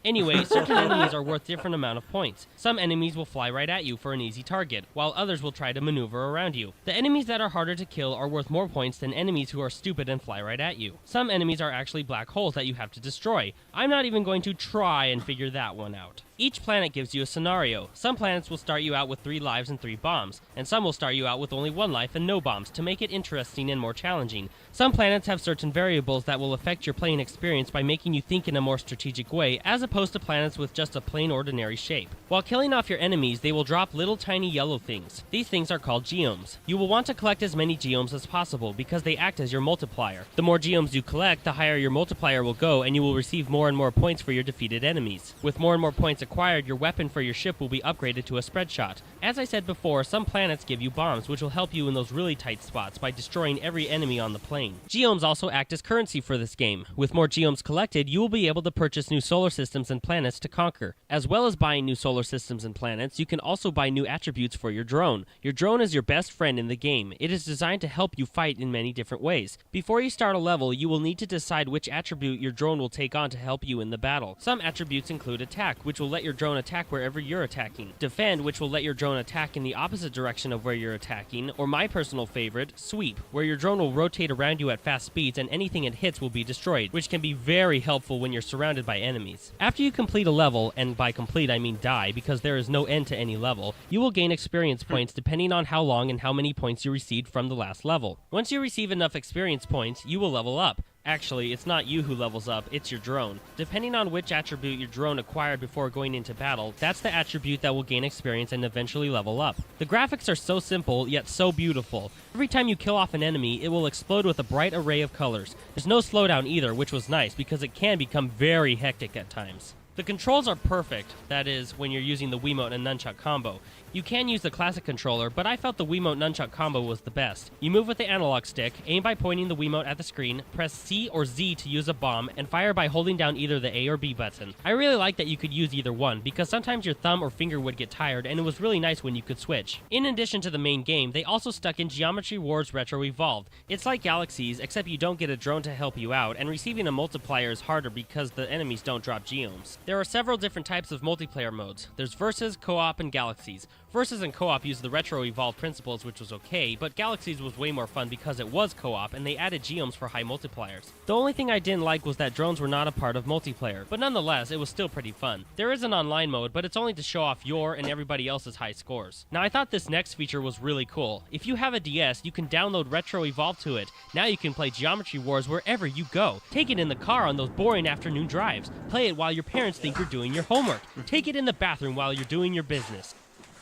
Anyway, certain enemies are worth different amount of points. Some enemies will fly right at you for an easy target, while others will try to maneuver around you. The enemies that are harder to kill are worth more points than enemies who are stupid and fly right at you. Some enemies are actually black holes that you have to destroy. I'm not even going to try and figure that one out. Each planet gives you a scenario. Some planets will start you out with 3 lives and 3 bombs, and some will start you out with only 1 life and no bombs to make it interesting and more challenging. Some planets have certain variables that will affect your playing experience by making you think in a more strategic way, as opposed to planets with just a plain ordinary shape. While killing off your enemies, they will drop little tiny yellow things. These things are called geomes. You will want to collect as many geomes as possible because they act as your multiplier. The more geomes you collect, the higher your multiplier will go, and you will receive more and more points for your defeated enemies. With more and more points acquired, your weapon for your ship will be upgraded to a spread shot. As I said before, some planets give you bombs, which will help you in those really tight spots by destroying every enemy on the plane. Geomes also act as currency for this game. With more geomes collected, you will be able to purchase new solar systems and planets to conquer. As well as buying new solar systems and planets, you can also buy new attributes for your drone. Your drone is your best friend in the game. It is designed to help you fight in many different ways. Before you start a level, you will need to decide which attribute your drone will take on to help you in the battle. Some attributes include attack, which will let your drone attack wherever you're attacking. Defend, which will let your drone attack in the opposite direction of where you're attacking. Or my personal favorite, sweep, where your drone will rotate around you at fast speeds and anything it hits will be destroyed, which can be very helpful when you're surrounded by enemies. After you complete a level, and by complete I mean die, because there is no end to any level, you will gain experience points depending on how long and how many points you received from the last level. Once you receive enough experience points, you will level up. Actually, it's not you who levels up, it's your drone. Depending on which attribute your drone acquired before going into battle, that's the attribute that will gain experience and eventually level up. The graphics are so simple, yet so beautiful. Every time you kill off an enemy, it will explode with a bright array of colors. There's no slowdown either, which was nice, because it can become very hectic at times. The controls are perfect, that is, when you're using the Wiimote and Nunchuck combo. You can use the classic controller, but I felt the Wiimote Nunchuck combo was the best. You move with the analog stick, aim by pointing the Wiimote at the screen, press C or Z to use a bomb, and fire by holding down either the A or B button. I really like that you could use either one, because sometimes your thumb or finger would get tired, and it was really nice when you could switch. In addition to the main game, they also stuck in Geometry Wars Retro Evolved. It's like Galaxies, except you don't get a drone to help you out, and receiving a multiplier is harder because the enemies don't drop geomes. There are several different types of multiplayer modes. There's Versus, Co-op, and Galaxies. Versus and Co-op used the retro evolved principles, which was okay, but Galaxies was way more fun because it was co-op and they added geomes for high multipliers. The only thing I didn't like was that drones were not a part of multiplayer, but nonetheless, it was still pretty fun. There is an online mode, but it's only to show off your and everybody else's high scores. Now, I thought this next feature was really cool. If you have a DS, you can download Retro Evolved to it. Now you can play Geometry Wars wherever you go. Take it in the car on those boring afternoon drives. Play it while your parents think you're doing your homework. Take it in the bathroom while you're doing your business.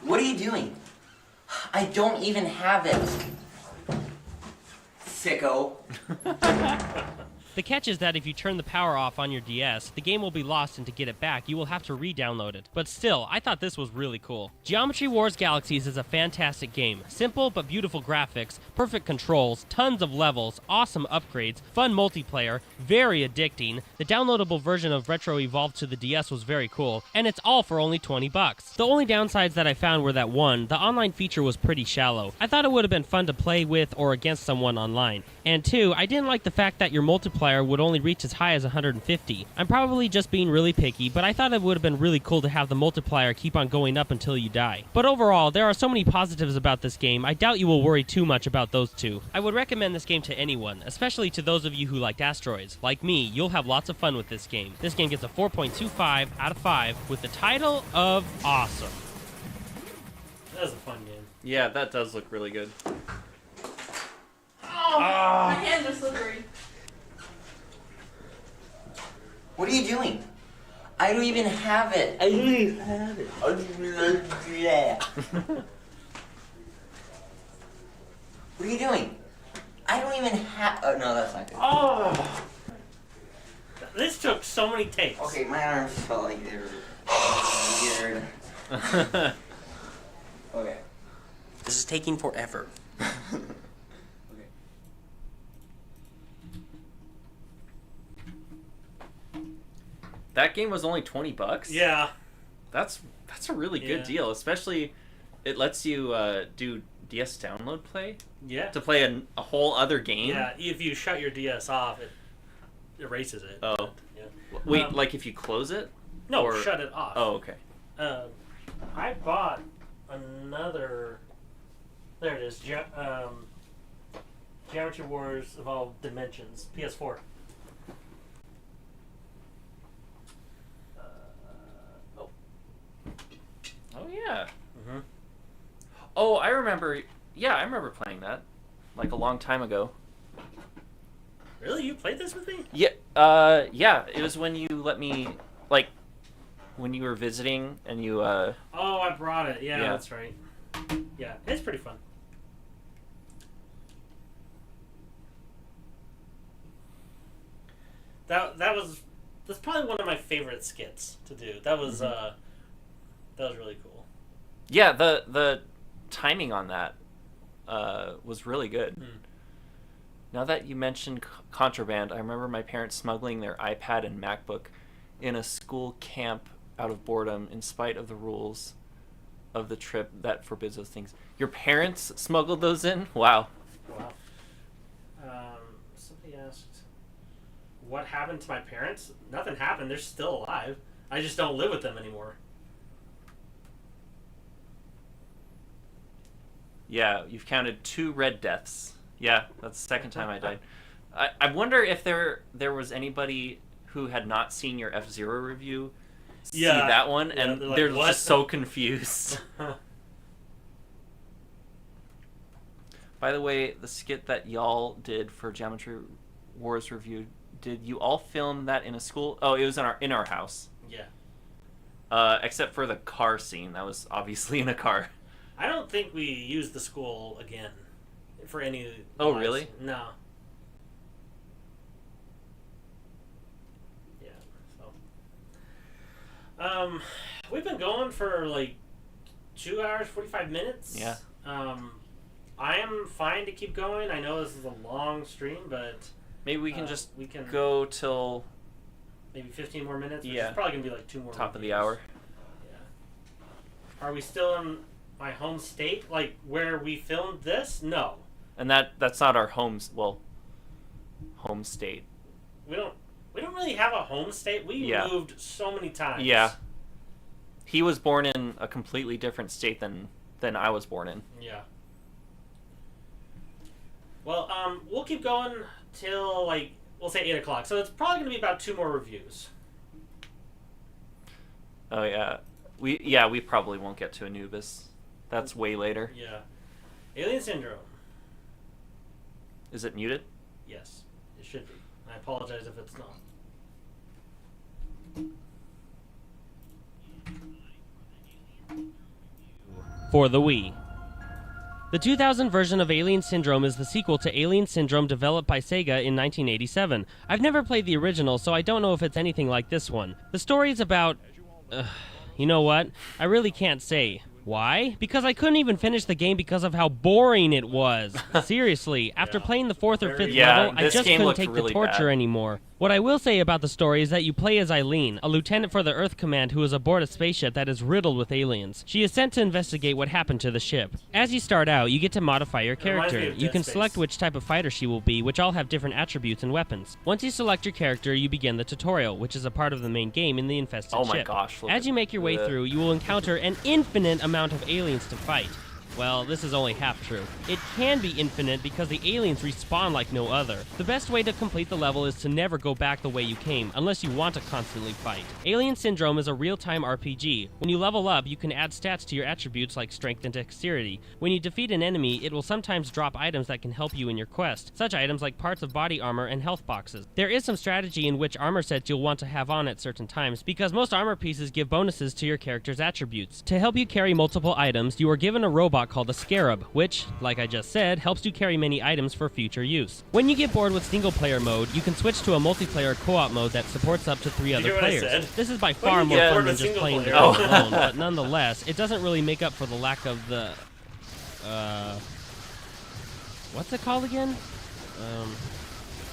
What are you doing? I don't even have it. Sicko. The catch is that if you turn the power off on your DS, the game will be lost, and to get it back, you will have to re-download it. But still, I thought this was really cool. Geometry Wars Galaxies is a fantastic game. Simple but beautiful graphics, perfect controls, tons of levels, awesome upgrades, fun multiplayer, very addicting. The downloadable version of Retro Evolved to the DS was very cool, and it's all for only $20. The only downsides that I found were that 1, the online feature was pretty shallow. I thought it would have been fun to play with or against someone online. And 2, I didn't like the fact that your multiplayer would only reach as high as 150. I'm probably just being really picky, but I thought it would have been really cool to have the multiplier keep on going up until you die. But overall, there are so many positives about this game, I doubt you will worry too much about those two. I would recommend this game to anyone, especially to those of you who liked Asteroids. Like me, you'll have lots of fun with this game. This game gets a 4.25 out of 5 with the title of Awesome. That was a fun game. Yeah, that does look really good. Oh, my hands are slippery. What are you doing? I don't even have it. I don't even have it. What are you doing? I don't even have. Oh no, that's not good. Oh! This took so many takes. Okay, my arms felt like they were weird. Okay. This is taking forever. Okay. That game was only $20. Yeah. That's a really good deal, especially it lets you do DS download play. Yeah. To play a whole other game. Yeah, if you shut your DS off, it erases it. Oh. But, yeah. Wait, like if you close it? No, or... shut it off. Oh, okay. I bought another. There it is. Geometry Wars Evolved Dimensions, PS4. Oh yeah. Mm-hmm. Oh, I remember. Yeah, I remember playing that, like a long time ago. Really, you played this with me? Yeah. Yeah. It was when you let me, like, when you were visiting and you. Oh, I brought it. Yeah, that's right. Yeah, it's pretty fun. That's probably one of my favorite skits to do. That was really cool. Yeah, the timing on that was really good. Now that you mentioned contraband, I remember my parents smuggling their iPad and MacBook in a school camp out of boredom, in spite of the rules of the trip that forbids those things. Your parents smuggled those in? Wow. Wow. Somebody asked, what happened to my parents? Nothing happened. They're still alive. I just don't live with them anymore. Yeah, you've counted 2 red deaths. Yeah, that's the second time I died. I wonder if there was anybody who had not seen your F-Zero review see that one, and they're like, just so confused. By the way, the skit that y'all did for Geometry Wars review, did you all film that in a school? Oh, it was in our house. Yeah. Except for the car scene. That was obviously in a car. I don't think we used the school again for any. Oh, really? No. Yeah. So. We've been going for like 2 hours 45 minutes. Yeah. I am fine to keep going. I know this is a long stream, but maybe we can go till maybe 15 more minutes. Which yeah. is probably gonna be like 2 more. Top of the hour. Yeah. Are we still in my home state, like where we filmed this? No. And that's not our home state. We don't really have a home state. We moved so many times. Yeah. He was born in a completely different state than I was born in. Yeah. Well, we'll keep going till like we'll say 8 o'clock. So it's probably gonna be about 2 more reviews. Oh yeah. We probably won't get to Anubis. That's way later. Yeah. Alien Syndrome. Is it muted? Yes, it should be. I apologize if it's not. For the Wii. The 2000 version of Alien Syndrome is the sequel to Alien Syndrome developed by Sega in 1987. I've never played the original, so I don't know if it's anything like this one. The story is about... you know what? I really can't say. Why? Because I couldn't even finish the game because of how boring it was. Seriously, after playing the 4th or 5th level, I just couldn't take the torture anymore. What I will say about the story is that you play as Eileen, a lieutenant for the Earth Command who is aboard a spaceship that is riddled with aliens. She is sent to investigate what happened to the ship. As you start out, you get to modify your character. You can select which type of fighter she will be, which all have different attributes and weapons. Once you select your character, you begin the tutorial, which is a part of the main game in the infested ship. Oh my gosh. As you make your way through, you will encounter an infinite amount of aliens to fight. Well, this is only half true. It can be infinite because the aliens respawn like no other. The best way to complete the level is to never go back the way you came, unless you want to constantly fight. Alien Syndrome is a real-time RPG. When you level up, you can add stats to your attributes like strength and dexterity. When you defeat an enemy, it will sometimes drop items that can help you in your quest, such items like parts of body armor and health boxes. There is some strategy in which armor sets you'll want to have on at certain times, because most armor pieces give bonuses to your character's attributes. To help you carry multiple items, you are given a robot called a Scarab, which, like I just said, helps you carry many items for future use. When you get bored with single-player mode, you can switch to a multiplayer co-op mode that supports up to 3 other players. This is by far more fun than just playing the game alone, but nonetheless, it doesn't really make up for the lack of the... what's it called again?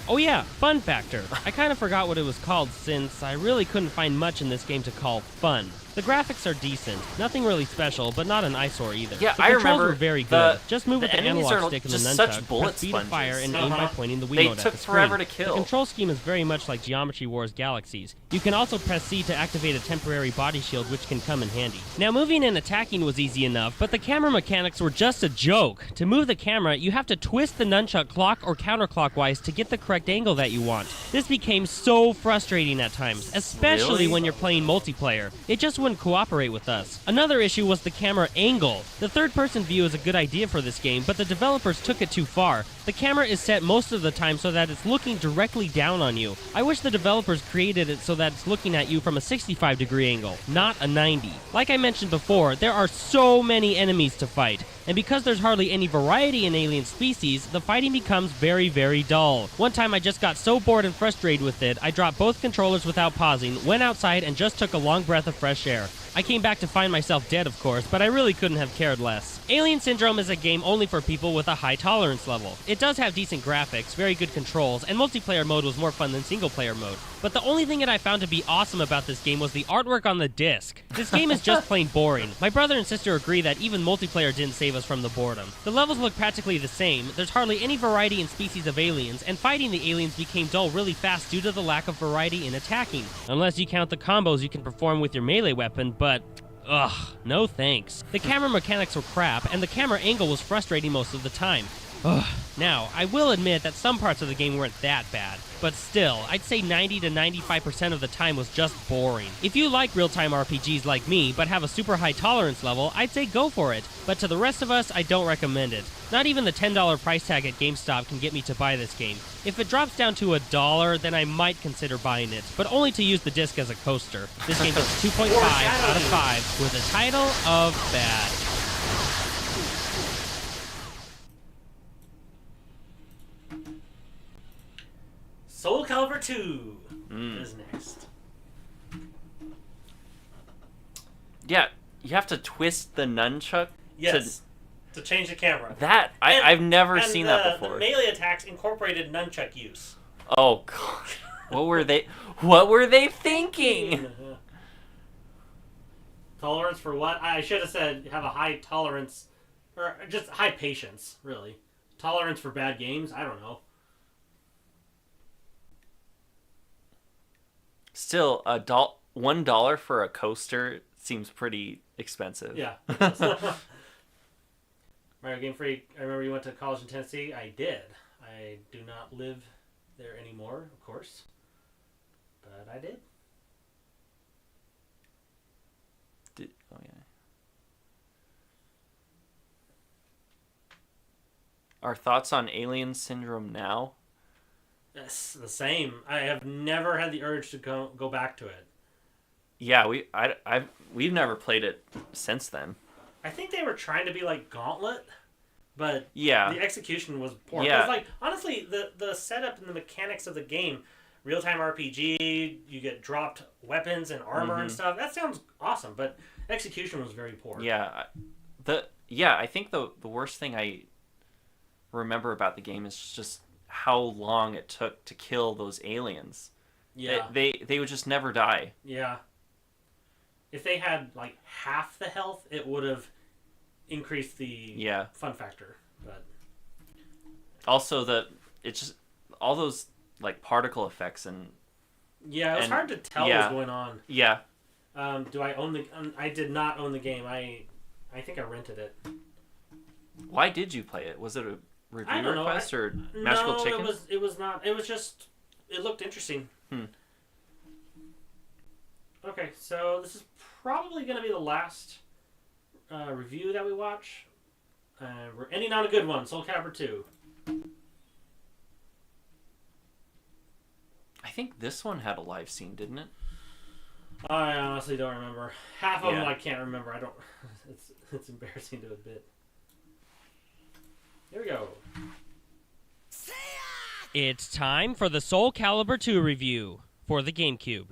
Oh yeah, fun factor. I kind of forgot what it was called since I really couldn't find much in this game to call fun. The graphics are decent, nothing really special, but not an eyesore either. Yeah, the I controls remember were very good. Just move with the enemies analog are stick and the just nunchuck, such bullet press B to fire, and aim by pointing the Wiimote They at took the forever screen. to kill. The control scheme is very much like Geometry Wars Galaxies. You can also press C to activate a temporary body shield, which can come in handy. Now, moving and attacking was easy enough, but the camera mechanics were just a joke. To move the camera, you have to twist the nunchuck clock or counterclockwise to get the correct angle that you want. This became so frustrating at times, especially when you're playing multiplayer. It just wouldn't cooperate with us. Another issue was the camera angle. The third-person view is a good idea for this game, but the developers took it too far. The camera is set most of the time so that it's looking directly down on you. I wish the developers created it so that it's looking at you from a 65-degree angle, not a 90. Like I mentioned before, there are so many enemies to fight, and because there's hardly any variety in alien species, the fighting becomes very, very dull. One time I just got so bored and frustrated with it, I dropped both controllers without pausing, went outside, and just took a long breath of fresh air. I came back to find myself dead, of course, but I really couldn't have cared less. Alien Syndrome is a game only for people with a high tolerance level. It does have decent graphics, very good controls, and multiplayer mode was more fun than single-player mode. But the only thing that I found to be awesome about this game was the artwork on the disc. This game is just plain boring. My brother and sister agree that even multiplayer didn't save us from the boredom. The levels look practically the same, there's hardly any variety in species of aliens, and fighting the aliens became dull really fast due to the lack of variety in attacking. Unless you count the combos you can perform with your melee weapon, but... ugh, no thanks. The camera mechanics were crap, and the camera angle was frustrating most of the time. Ugh. Now, I will admit that some parts of the game weren't that bad, but still, I'd say 90 to 95% of the time was just boring. If you like real-time RPGs like me, but have a super high tolerance level, I'd say go for it, but to the rest of us, I don't recommend it. Not even the $10 price tag at GameStop can get me to buy this game. If it drops down to $1, then I might consider buying it, but only to use the disc as a coaster. This game gets 2.5 out of 5 with a title of bad. Soul Calibur 2 is next. Yeah, you have to twist the nunchuck. Yes, to change the camera. That I've never seen that before. The melee attacks incorporated nunchuck use. Oh god, what were they? What were they thinking? Tolerance for what? I should have said have a high tolerance, or just high patience. Really, tolerance for bad games. I don't know. Still, $1 for a coaster seems pretty expensive. Yeah. Mario Game Freak, I remember you went to college in Tennessee. I did. I do not live there anymore, of course. But I did. Oh, yeah. Our thoughts on Alien Syndrome now? It's the same. I have never had the urge to go back to it. Yeah, we've never played it since then. I think they were trying to be like Gauntlet, but yeah, the execution was poor. Yeah. Like honestly, the setup and the mechanics of the game, real-time RPG, you get dropped weapons and armor and stuff. That sounds awesome, but execution was very poor. Yeah, I think the worst thing I remember about the game is just how long it took to kill those aliens. Yeah. They would just never die. Yeah. If they had like half the health, it would have increased the fun factor. But also it's just all those like particle effects and it was hard to tell what was going on. Yeah. Do I own the? I did not own the game. I think I rented it. Why did you play it? Was it a review I don't know. request or Magical no, Chicken? it was not. It was just, it looked interesting. Okay, so this is probably going to be the last review that we watch. We're ending on a good one, Soul Calibur 2. I think this one had a live scene, didn't it? I honestly don't remember. Half of Yeah. them I can't remember. I don't. It's embarrassing to admit. Here we go. It's time for the Soul Calibur 2 review for the GameCube.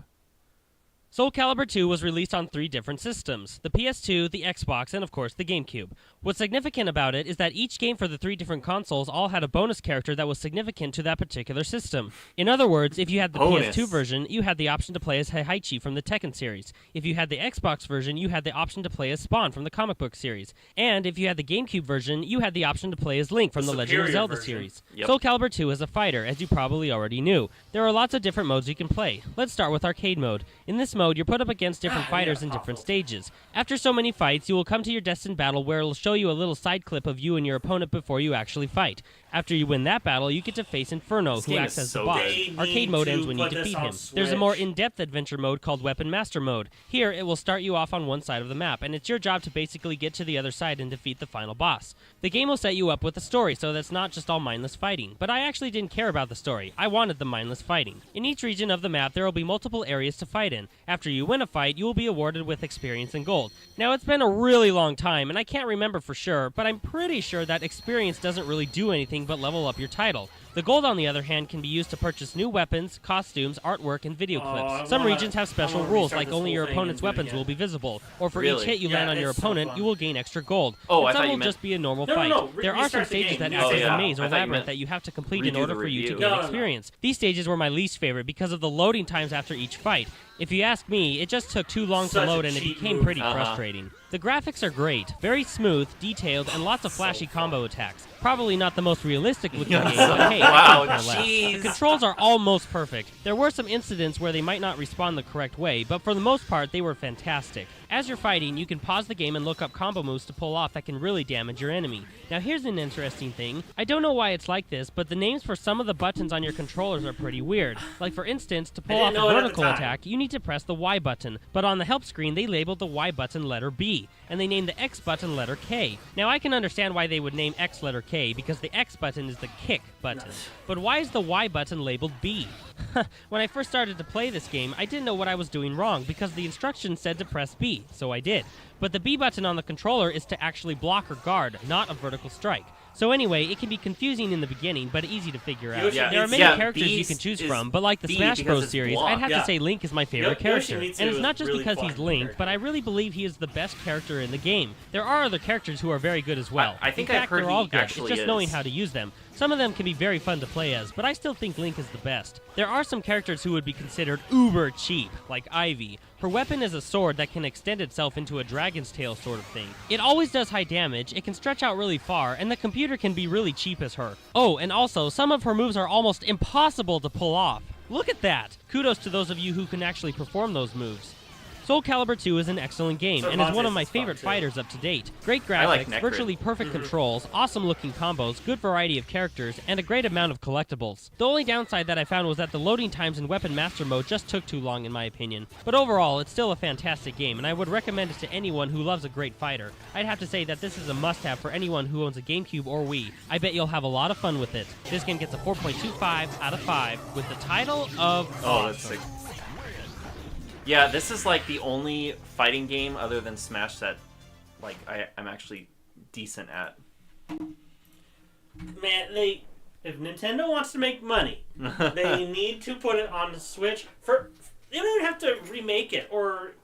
Soul Calibur 2 was released on 3 different systems, the PS2, the Xbox, and of course the GameCube. What's significant about it is that each game for the 3 different consoles all had a bonus character that was significant to that particular system. In other words, if you had the PS2 version, you had the option to play as Heihachi from the Tekken series. If you had the Xbox version, you had the option to play as Spawn from the comic book series. And if you had the GameCube version, you had the option to play as Link from the Legend of Zelda series. Yep. Soul Calibur 2 is a fighter, as you probably already knew. There are lots of different modes you can play. Let's start with arcade mode. In this mode, you're put up against different fighters in different stages. After so many fights, you will come to your destined battle where it'll show you a little side clip of you and your opponent before you actually fight. After you win that battle, you get to face Inferno, who acts as the boss. Arcade mode ends when you defeat him. There's a more in-depth adventure mode called Weapon Master mode. Here, it will start you off on one side of the map, and it's your job to basically get to the other side and defeat the final boss. The game will set you up with a story, so that's not just all mindless fighting. But I actually didn't care about the story. I wanted the mindless fighting. In each region of the map, there will be multiple areas to fight in. After you win a fight, you will be awarded with experience and gold. Now, it's been a really long time, and I can't remember for sure, but I'm pretty sure that experience doesn't really do anything but level up your title. The gold, on the other hand, can be used to purchase new weapons, costumes, artwork, and video clips. Some regions have special rules, like only your opponent's weapons will be visible, or for each hit you land on your opponent, you will gain extra gold. Oh, and I some thought you will meant... just be a normal fight. There are some stages that act as a maze or labyrinth that you have to complete in order for you to gain experience. These stages were my least favorite because of the loading times after each fight. If you ask me, it just took too long to load and it became pretty frustrating. The graphics are great, very smooth, detailed, and lots of flashy combo attacks. Probably not the most realistic looking game, but hey, the controls are almost perfect. There were some incidents where they might not respond the correct way, but for the most part, they were fantastic. As you're fighting, you can pause the game and look up combo moves to pull off that can really damage your enemy. Now here's an interesting thing. I don't know why it's like this, but the names for some of the buttons on your controllers are pretty weird. Like for instance, to pull off a vertical attack, you need to press the Y button, but on the help screen they labeled the Y button letter B, and they named the X button letter K. Now I can understand why they would name X letter K, because the X button is the kick button. But why is the Y button labeled B? When I first started to play this game, I didn't know what I was doing wrong, because the instructions said to press B, so I did. But the B button on the controller is to actually block or guard, not a vertical strike. So anyway, it can be confusing in the beginning, but easy to figure out. There are many characters you can choose from, but like the Smash Bros. Series, I'd have to say Link is my favorite character. And it's not just because he's Link, but I really believe he is the best character in the game. There are other characters who are very good as well. I think in fact, I've heard they're all he good. actually It's just knowing how to use them. Some of them can be very fun to play as, but I still think Link is the best. There are some characters who would be considered uber cheap, like Ivy. Her weapon is a sword that can extend itself into a dragon's tail sort of thing. It always does high damage, it can stretch out really far, and the computer can be really cheap as her. Oh, and also, some of her moves are almost impossible to pull off. Look at that! Kudos to those of you who can actually perform those moves. Soul Calibur 2 is an excellent game, and is one of my favorite fighters up to date. Great graphics, virtually perfect controls, awesome looking combos, good variety of characters, and a great amount of collectibles. The only downside that I found was that the loading times in Weapon Master mode just took too long in my opinion. But overall, it's still a fantastic game, and I would recommend it to anyone who loves a great fighter. I'd have to say that this is a must-have for anyone who owns a GameCube or Wii. I bet you'll have a lot of fun with it. This game gets a 4.25 out of 5, with the title of... Oh, that's sick. Yeah, this is like the only fighting game other than Smash that like I'm actually decent at. Man, if Nintendo wants to make money, they need to put it on the Switch. They don't even have to remake it or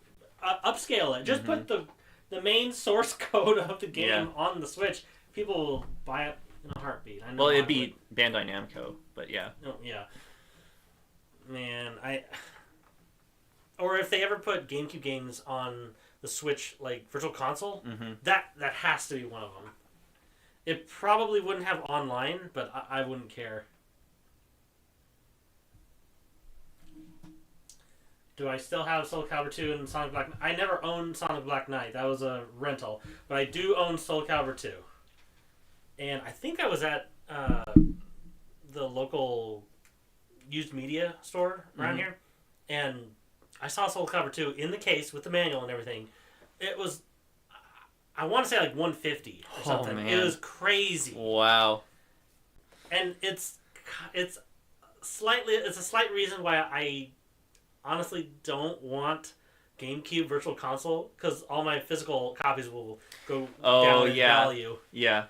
upscale it. Just put the main source code of the game on the Switch. People will buy it in a heartbeat. I know. Well, it'd be Bandai Namco, but yeah. Oh, yeah. Man, Or if they ever put GameCube games on the Switch, like Virtual Console, that has to be one of them. It probably wouldn't have online, but I wouldn't care. Do I still have Soul Calibur 2 and Sonic Black Knight? I never owned Sonic Black Knight. That was a rental. But I do own Soul Calibur 2. and I think I was at the local used media store around here, and I saw Soul Calibur 2 in the case with the manual and everything. It was, I want to say like $150 or something. Man. It was crazy. Wow. And it's a slight reason why I honestly don't want GameCube Virtual Console, because all my physical copies will go down in value. Yeah.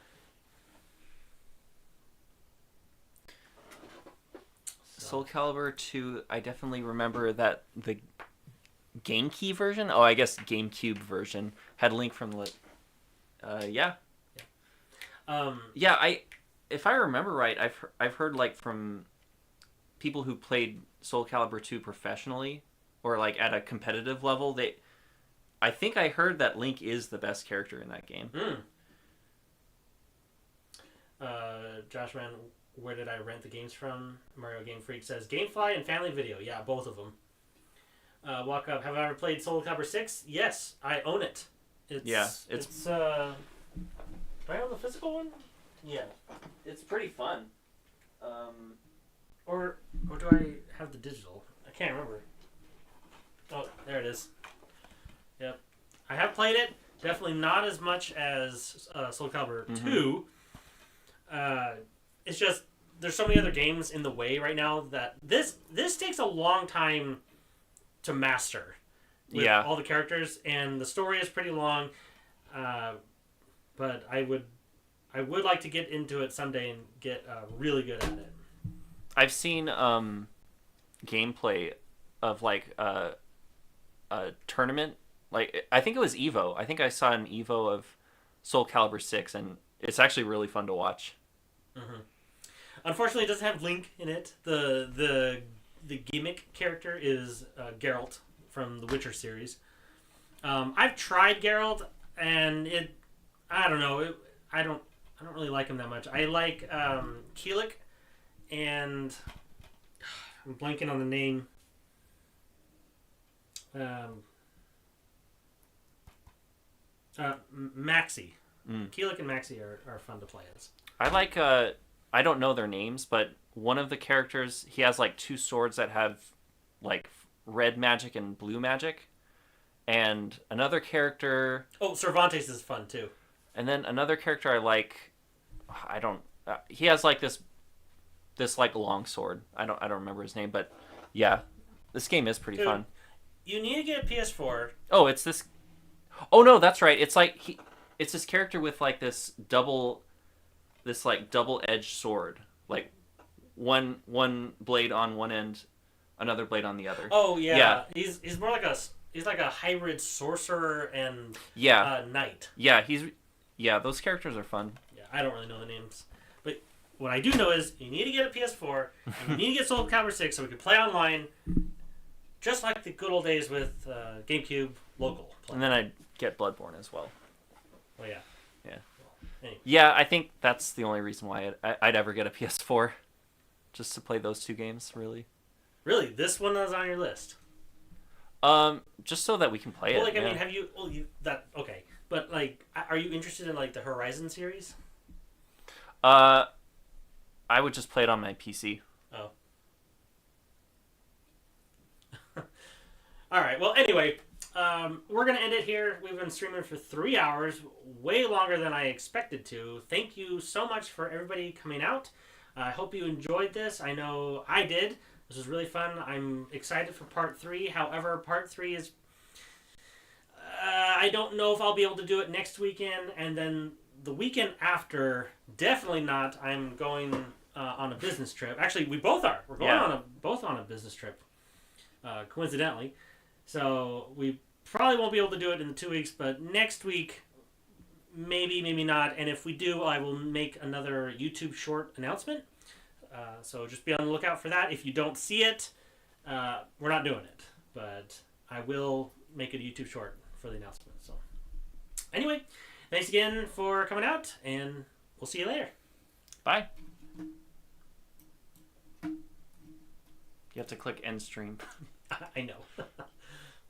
Soul Calibur 2, I definitely remember that the GameKey version, I guess GameCube version, had a link from the... yeah. If I remember right, I've heard like from people who played Soul Calibur 2 professionally, or like at a competitive level, I think I heard that Link is the best character in that game. Josh Man, where did I rent the games from? Mario Game Freak says GameFly and Family Video. Yeah, both of them. Walk Up. Have I ever played Soul Calibur 6? Yes, I own it. It's do I own the physical one? Yeah. It's pretty fun. Or do I have the digital? I can't remember. Oh, there it is. Yep. I have played it. Definitely not as much as Soul Calibur 2. It's just there's so many other games in the way right now that this takes a long time to master. With all the characters, and the story is pretty long. But I would like to get into it someday and get really good at it. I've seen gameplay of like a tournament. Like I think it was Evo. I think I saw an Evo of Soul Calibur 6, and it's actually really fun to watch. Unfortunately, it doesn't have Link in it. The gimmick character is Geralt from the Witcher series. I've tried Geralt, and I don't know. I don't really like him that much. I like Keelik, and I'm blanking on the name. Maxi. Keelik and Maxi are fun to play as. I like I don't know their names, but one of the characters, he has like two swords that have like red magic and blue magic. And another character... Oh, Cervantes is fun too. And then another character I like, he has like this like long sword. I don't remember his name, but yeah, this game is pretty fun. You need to get a PS4. Oh, it's this. Oh no, that's right. It's like it's this character with like this double-edged sword, like one blade on one end, another blade on the other. Oh yeah. He's more like he's like a hybrid sorcerer and knight. Yeah, those characters are fun. Yeah, I don't really know the names, but what I do know is you need to get a PS4 and you need to get Soul Calibur 6 so we can play online, just like the good old days with GameCube local play. And then I'd get Bloodborne as well. Oh yeah. Yeah. Well, anyway. Yeah, I think that's the only reason why I'd ever get a PS4, just to play those two games. Really. Really, this one is on your list. Just so that we can play it. Like, I mean, have you? Well, okay, but like, are you interested in like the Horizon series? I would just play it on my PC. Oh. All right. Well, anyway, we're gonna end it here. We've been streaming for 3 hours, way longer than I expected to. Thank you so much for everybody coming out. I hope you enjoyed this. I know I did. This was really fun. I'm excited for part 3. However, part 3 is... I don't know if I'll be able to do it next weekend. And then the weekend after, definitely not. I'm going on a business trip. Actually, we both are. We're going both on a business trip, coincidentally. So we probably won't be able to do it in 2 weeks. But next week, maybe not. And if we do, I will make another YouTube short announcement. So just be on the lookout for that. If you don't see it, we're not doing it. But I will make a YouTube short for the announcement. So anyway, thanks again for coming out, and we'll see you later. Bye. You have to click end stream. I know.